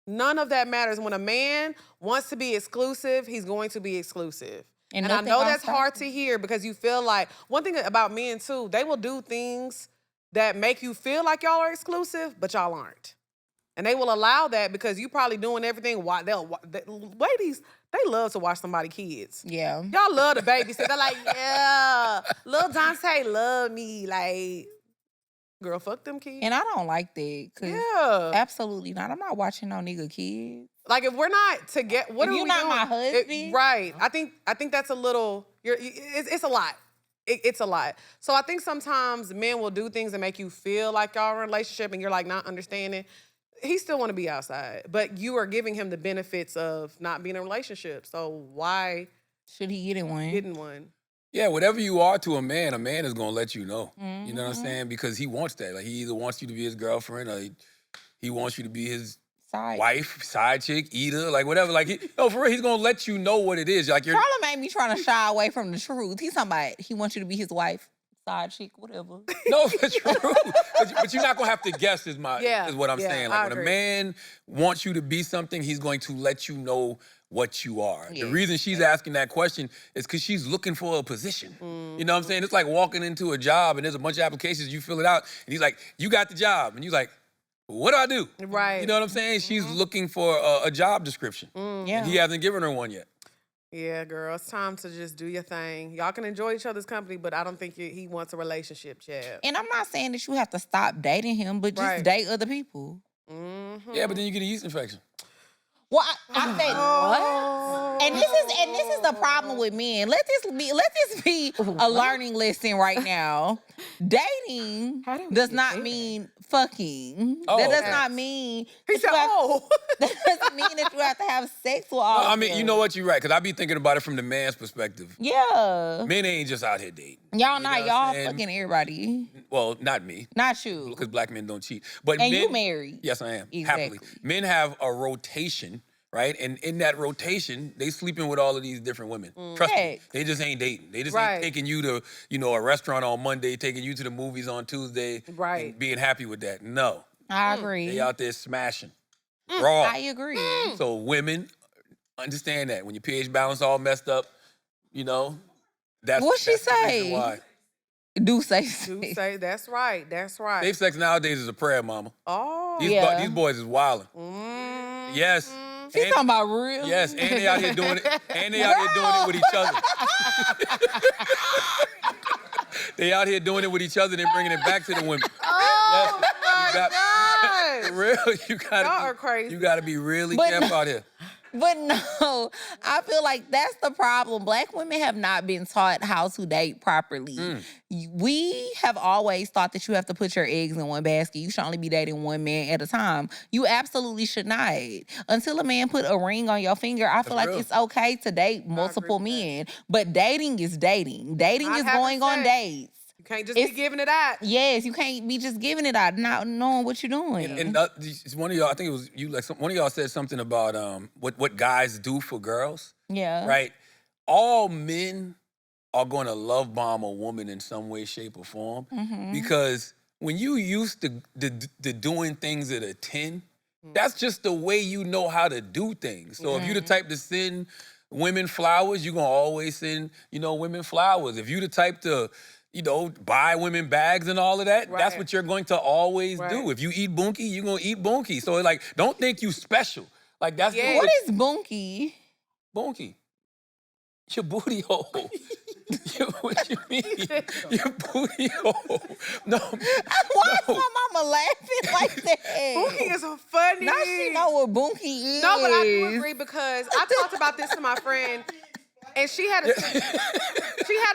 None of that matters. When a man wants to be exclusive, he's going to be exclusive. And I nothing know gonna that's stop hard to hear because you feel like, one thing about men too, they will do things that make you feel like y'all are exclusive, but y'all aren't. And they will allow that because you probably doing everything. Ladies, they love to watch somebody kids. Yeah. Y'all love to babysit. They're like, yeah, little Dante love me. Like, girl, fuck them kids. And I don't like that. 'Cause Yeah. absolutely not. I'm not watching no nigga kids. Like, if we're not together, what If are you're we not doing? my husband. Right. I think that's a little. It's a lot. It's a lot. So I think sometimes men will do things that make you feel like y'all are in a relationship, and you're like not understanding. He still want to be outside, but you are giving him the benefits of not being in a relationship. So why Should he get in one? getting one? Yeah, whatever you are to a man is going to let you know. You know what I'm Mm-hmm. saying? Because he wants that. Like, he either wants you to be his girlfriend or he wants you to be his Side. wife, side chick, eater, like whatever. Like, no, for real, he's going to let you know what it is. Like, you're... Charlamagne me trying to shy away from the truth. He's talking about he wants you to be his wife, side chick, whatever. No, it's true. But you're not gonna have to guess is what I'm saying. Like, I when agree. a man wants you to be something, he's going to let you know what you are. Yeah. The reason she's asking that question is because she's looking for a position. You know what I'm saying? It's like walking into a job and there's a bunch of applications, you fill it out, and he's like, you got the job. And you're like, what do I do? Right. You know what I'm saying? She's looking for a job description. Yeah. And he hasn't given her one yet. Yeah, girl, it's time to just do your thing. Y'all can enjoy each other's company, but I don't think he wants a relationship, Chad. And I'm not saying that you have to stop dating him, but just Right. date other people. Mm-hmm. Yeah, but then you get a yeast infection. Well, I said what? And this is the problem with men. Let this be a learning lesson right now. Dating How did we does get not there? mean fucking. Oh, That does okay. not mean He said, "Oh." that doesn't mean that you have to have sex with all. No, I of mean, you them. know what? You're right, because I be thinking about it from the man's perspective. Yeah. Men ain't just out here dating. Y'all You know not what I'm y'all saying? fucking everybody. Well, not me, Not you. because black men don't cheat. But And men, you married. yes, I am. Exactly. Happily. Men have a rotation, right? And in that rotation, they sleeping with all of these different women. Trust me, Facts. they just ain't dating. They just Right. ain't taking you to, a restaurant on Monday, taking you to the movies on Tuesday, Right. and being happy with that. No, I agree. they out there smashing. Raw. I agree. So women, understand that when your pH balance all messed up, that's What she that's the reason say? why. Do say. Do say that's right. That's right. Safe sex nowadays is a prayer, mama. Oh. These boys is wilding. Mm. Yes. She's And- talking about real. Yes, and they out here doing it. And they out here doing it with each other. They out here doing it with each other and then bringing it back to the women. Oh my God. gosh. For real, Y'all are crazy. You gotta be really But- careful out here. But no, I feel like that's the problem. Black women have not been taught how to date properly. We have always thought that you have to put your eggs in one basket. You should only be dating one man at a time. You absolutely should not. Until a man put a ring on your finger, I feel like real. it's okay to date multiple with that. men. But dating is dating. Dating Not is having going on sex. dates. You can't just be giving it out. Yes, you can't be just giving it out, not knowing what you're doing. And it's one of y'all, I think it was you, one of y'all said something about what guys do for girls, yeah. right? All men are going to love bomb a woman in some way, shape, or form because when you used to doing things at a 10, that's just the way you know how to do things. So if you the type to send women flowers, you're going to always send, women flowers. If you the type to buy women bags and all of that, that's Right. what you're going to always Right. do. If you eat bunkie, you're going to eat bunkie. So like, don't think you special. Like that's Yeah. What is bunkie? bunkie. Your booty hole. What you mean? Your booty hole. No. Why is my mama laughing like that? Bookie is funny. Now she know what bunkie is. No, but I do agree because I talked about this to my friend, and she had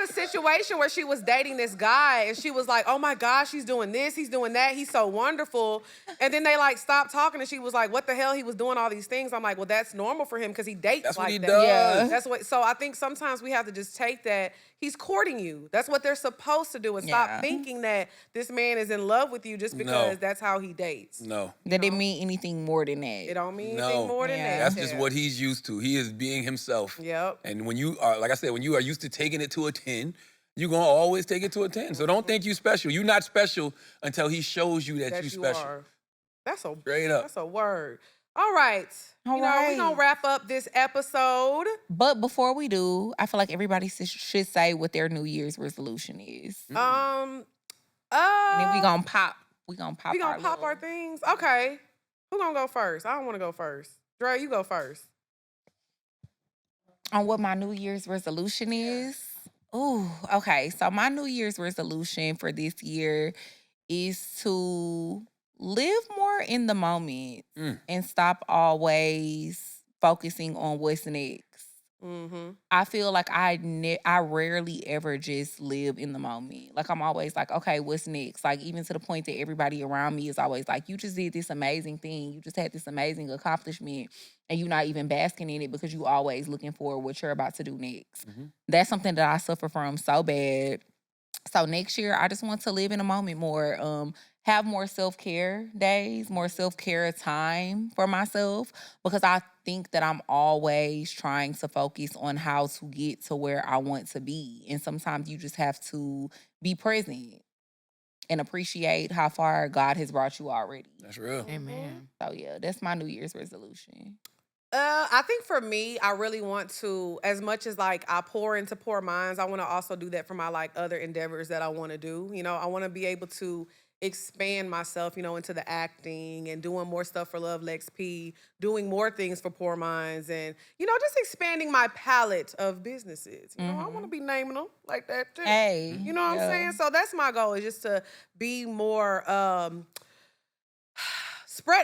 a situation where she was dating this guy, and she was like, "Oh my gosh, he's doing this, he's doing that, he's so wonderful." And then they like stopped talking, and she was like, "What the hell? He was doing all these things." I'm like, "Well, that's normal for him because he dates That's like what he that." does. Yeah. That's what. So I think sometimes we have to just take that he's courting you. That's what they're supposed to do, and Yeah. stop thinking that this man is in love with you just because No. that's how he dates. No. That didn't mean anything more than that. It don't mean No. anything more than Yeah. that. That's just Chad. what he's used to. He is being himself. Yep. And when you are, like I said, when you are used to taking it to a 10, you're going to always take it to a 10. So don't think you special. You're not special until he shows you that, That you you special. are. That's a Straight up. That's a word. All right. All We're right. gonna wrap up this episode. But before we do, I feel like everybody should say what their New Year's resolution is. And And then we gonna pop. We gonna pop. our little- things. Okay. Who gonna go first? I don't want to go first. Dre, you go first. On what my New Year's resolution is. Ooh, okay. So my New Year's resolution for this year is to live more in the moment and stop always focusing on what's next. Mm-hmm. I feel like I rarely ever just live in the moment. Like I'm always like, okay, what's next? Like even to the point that everybody around me is always like, you just did this amazing thing. You just had this amazing accomplishment and you're not even basking in it because you always looking for what you're about to do next. That's something that I suffer from so bad. So next year, I just want to live in a moment more, have more self-care days, more self-care time for myself, because I think that I'm always trying to focus on how to get to where I want to be. And sometimes you just have to be present and appreciate how far God has brought you already. That's real. Amen. So yeah, that's my New Year's resolution. I think for me, I really want to, as much as like I pour into Poor Minds, I want to also do that for my like other endeavors that I want to do. You know, I want to be able to expand myself, into the acting and doing more stuff for Love LexP, doing more things for Poor Minds, and just expanding my palette of businesses. I want to be naming them like that too. Hey, You know what I'm saying? So that's my goal, is just to be more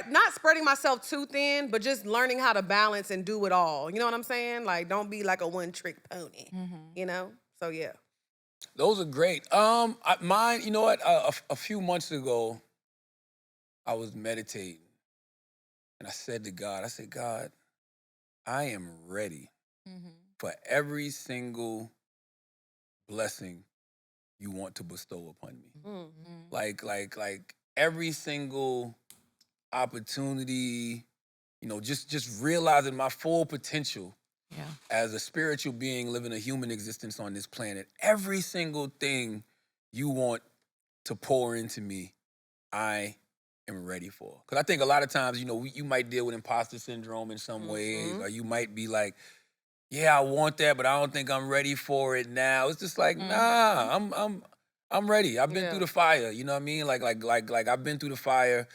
not spreading myself too thin, but just learning how to balance and do it all. You know what I'm saying? Like, don't be like a one-trick pony. So yeah. Those are great. Mine, you know what? A few months ago, I was meditating, and I said to God, God, I am ready for every single blessing you want to bestow upon me. Like every single opportunity, just realizing my full potential as a spiritual being living a human existence on this planet. Every single thing you want to pour into me, I am ready for. Because I think a lot of times, you might deal with imposter syndrome in some ways, or you might be like, yeah, I want that, but I don't think I'm ready for it now. It's just like, nah, I'm ready. I've been through the fire. You know what I mean? Like I've been through the fire.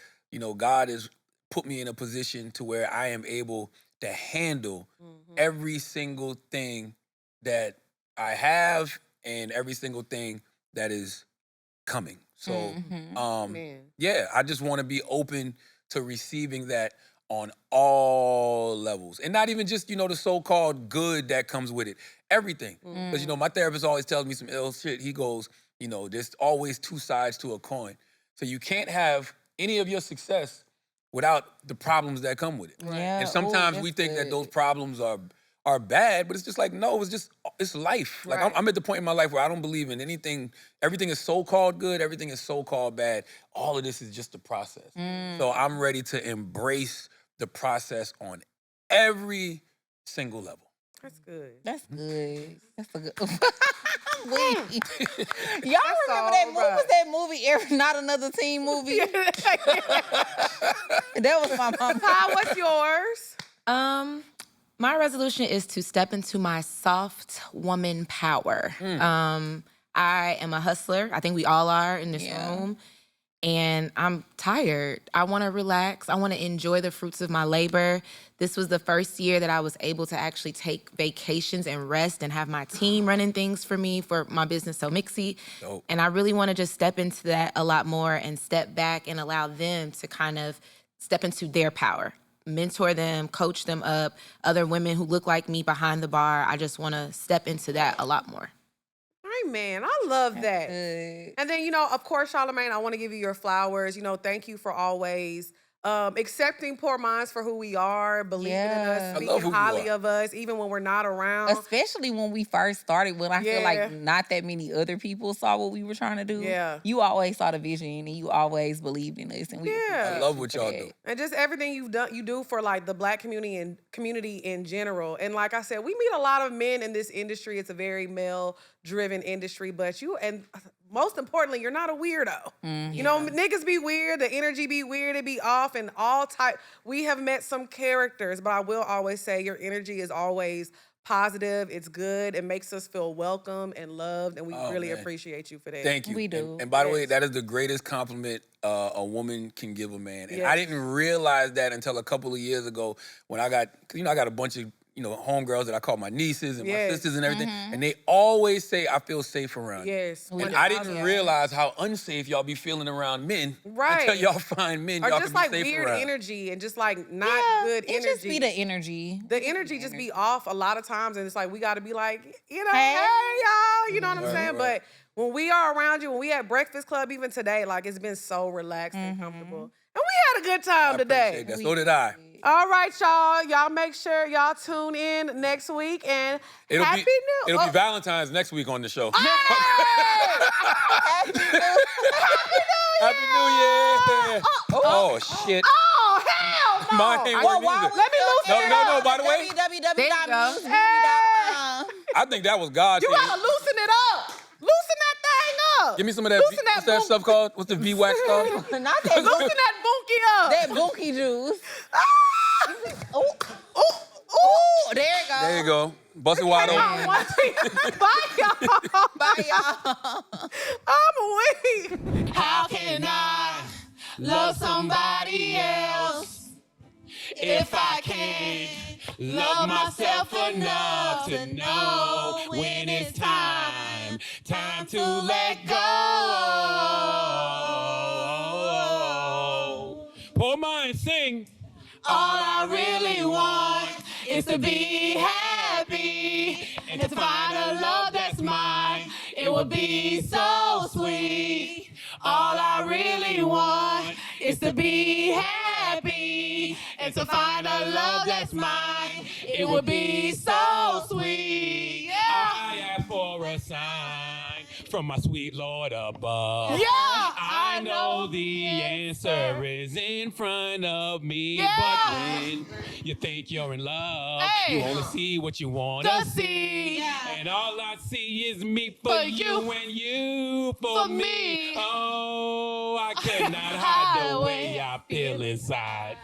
God has put me in a position to where I am able to handle every single thing that I have and every single thing that is coming. So, yeah, I just want to be open to receiving that on all levels. And not even just, the so-called good that comes with it. Everything. Because, my therapist always tells me some ill shit. He goes, there's always two sides to a coin. So you can't have any of your success without the problems that come with it. Yeah. And sometimes we think that those problems are bad, but it's just like, no, it's life. Like I'm at the point in my life where I don't believe in anything. Everything is so-called good, everything is so-called bad. All of this is just a process. So I'm ready to embrace the process on every single level. That's good. That's good. That's a good. Wait. Y'all remember that movie? right. Was that movie Not Another Teen Movie? That was my mom. Ty, what's yours? My resolution is to step into my soft woman power. I am a hustler. I think we all are in this room. And I'm tired. I want to relax. I want to enjoy the fruits of my labor. This was the first year that I was able to actually take vacations and rest and have my team running things for me for my business, So Mixie. Dope. And I really want to just step into that a lot more and step back and allow them to kind of step into their power. Mentor them, coach them up, other women who look like me behind the bar. I just want to step into that a lot more. Man, I love that. Good. And then, of course, Charlamagne, I want to give you your flowers. Thank you for always accepting Poor Minds for who we are, believing in us, I love who speaking you highly are. of us, even when we're not around. Especially when we first started, when I feel Yeah. like not that many other people saw what we were trying to do. Yeah. You always saw the vision and you always believed in us. And we Yeah. I love what y'all do. And just everything you do for like the Black community in general. And like I said, we meet a lot of men in this industry. It's a very male-driven industry, but most importantly, you're not a weirdo. Niggas be weird, the energy be weird, it be off, and all type. We have met some characters, but I will always say your energy is always positive. It's good. It makes us feel welcome and loved, and we really man. appreciate you for that. Thank you. We do. And by the way, that is the greatest compliment a woman can give a man. And I Yes. didn't realize that until a couple of years ago when I got a bunch of homegirls that I call my nieces and my Yes. sisters and everything, and they always say I feel safe around you. Yes. And I didn't realize how unsafe y'all be feeling around men until y'all find men Or y'all just can be like safe weird around. energy and just like not good energy. It just be the energy. The energy just be off a lot of times, and it's like we got to be like, hey Hey. y'all, you know what I'm saying? Right. But when we are around you, when we at Breakfast Club even today, like it's been so relaxed and comfortable, and we had a good time I today. appreciate that. So did I. All right, y'all. Y'all make sure y'all tune in next week, and Happy New It'll be Valentine's next week on the show. Happy New Happy New Year! Oh shit! Oh hell no! Mine ain't working either. Let me loosen it No. up. By the way, I think that was God. You saying- gotta loosen it up. Loosen that thing up. Give me some of that. Loosen What's that stuff called? What's the V-wax called? Not that Loosen that bunkie up. that bunkie juice. Ooh, There it goes. There you go. Bust it wide open. Bye, y'all. Bye, y'all. I'm weak. How can I love somebody else. If I can't love myself enough to know when it's time to let go. Pour mine, sing. All I really want is to be happy and to find a love that's mine. It would be so sweet. All I really want is to be happy and to find a love that's mine. It would be so sweet. Yeah. I ask for a sign from my sweet Lord above. Yeah. I know the answer is in front of me, but when you think you're in love, you only see what you want to see. And all I see is me for you and you for me. Oh, I cannot hide the way I feel inside.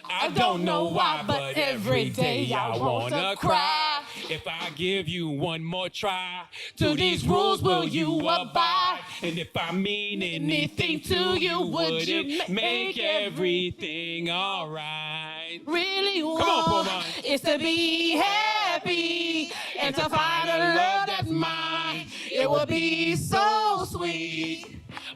I don't know why, but every day I wanna cry. If I give you one more try, to these rules will you abide? And if I mean anything to you, would you make everything alright? Really want is to be happy and to find a love that's mine. It would be so sweet.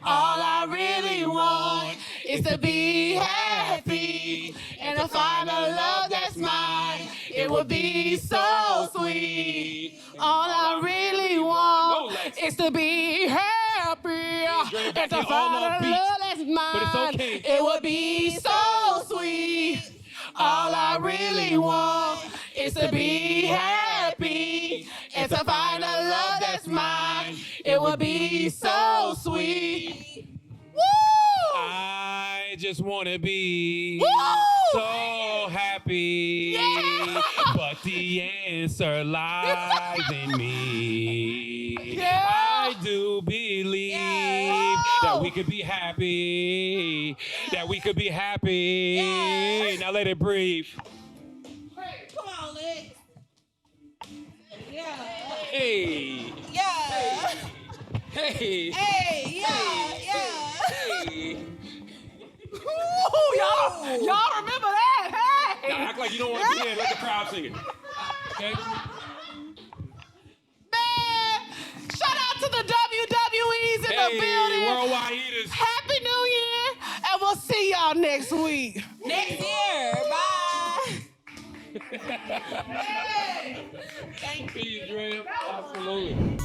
All I really want is to be happy and to find a love that's mine. It would be so sweet. All I really want is to be happy and to find a love that's mine. It would be so sweet. All I really want is to be happy and to find a love that's mine. It would be so sweet. Woo! I just want to be so happy, but the answer lies in me. I do believe that we could be happy, that we could be happy. Now let it breathe. Come on, Lex. Yeah. Hey. Yeah. Hey. Hey, yeah, yeah. Hey. Ooh, y'all remember that? Hey. Now act like you don't want to be in. Let the crowd sing it. Okay? Man, shout out to the WWEs in the building. Worldwide eaters. Happy New Year, and we'll see y'all next week. Next year. Bye. Peace, Drea. Absolutely.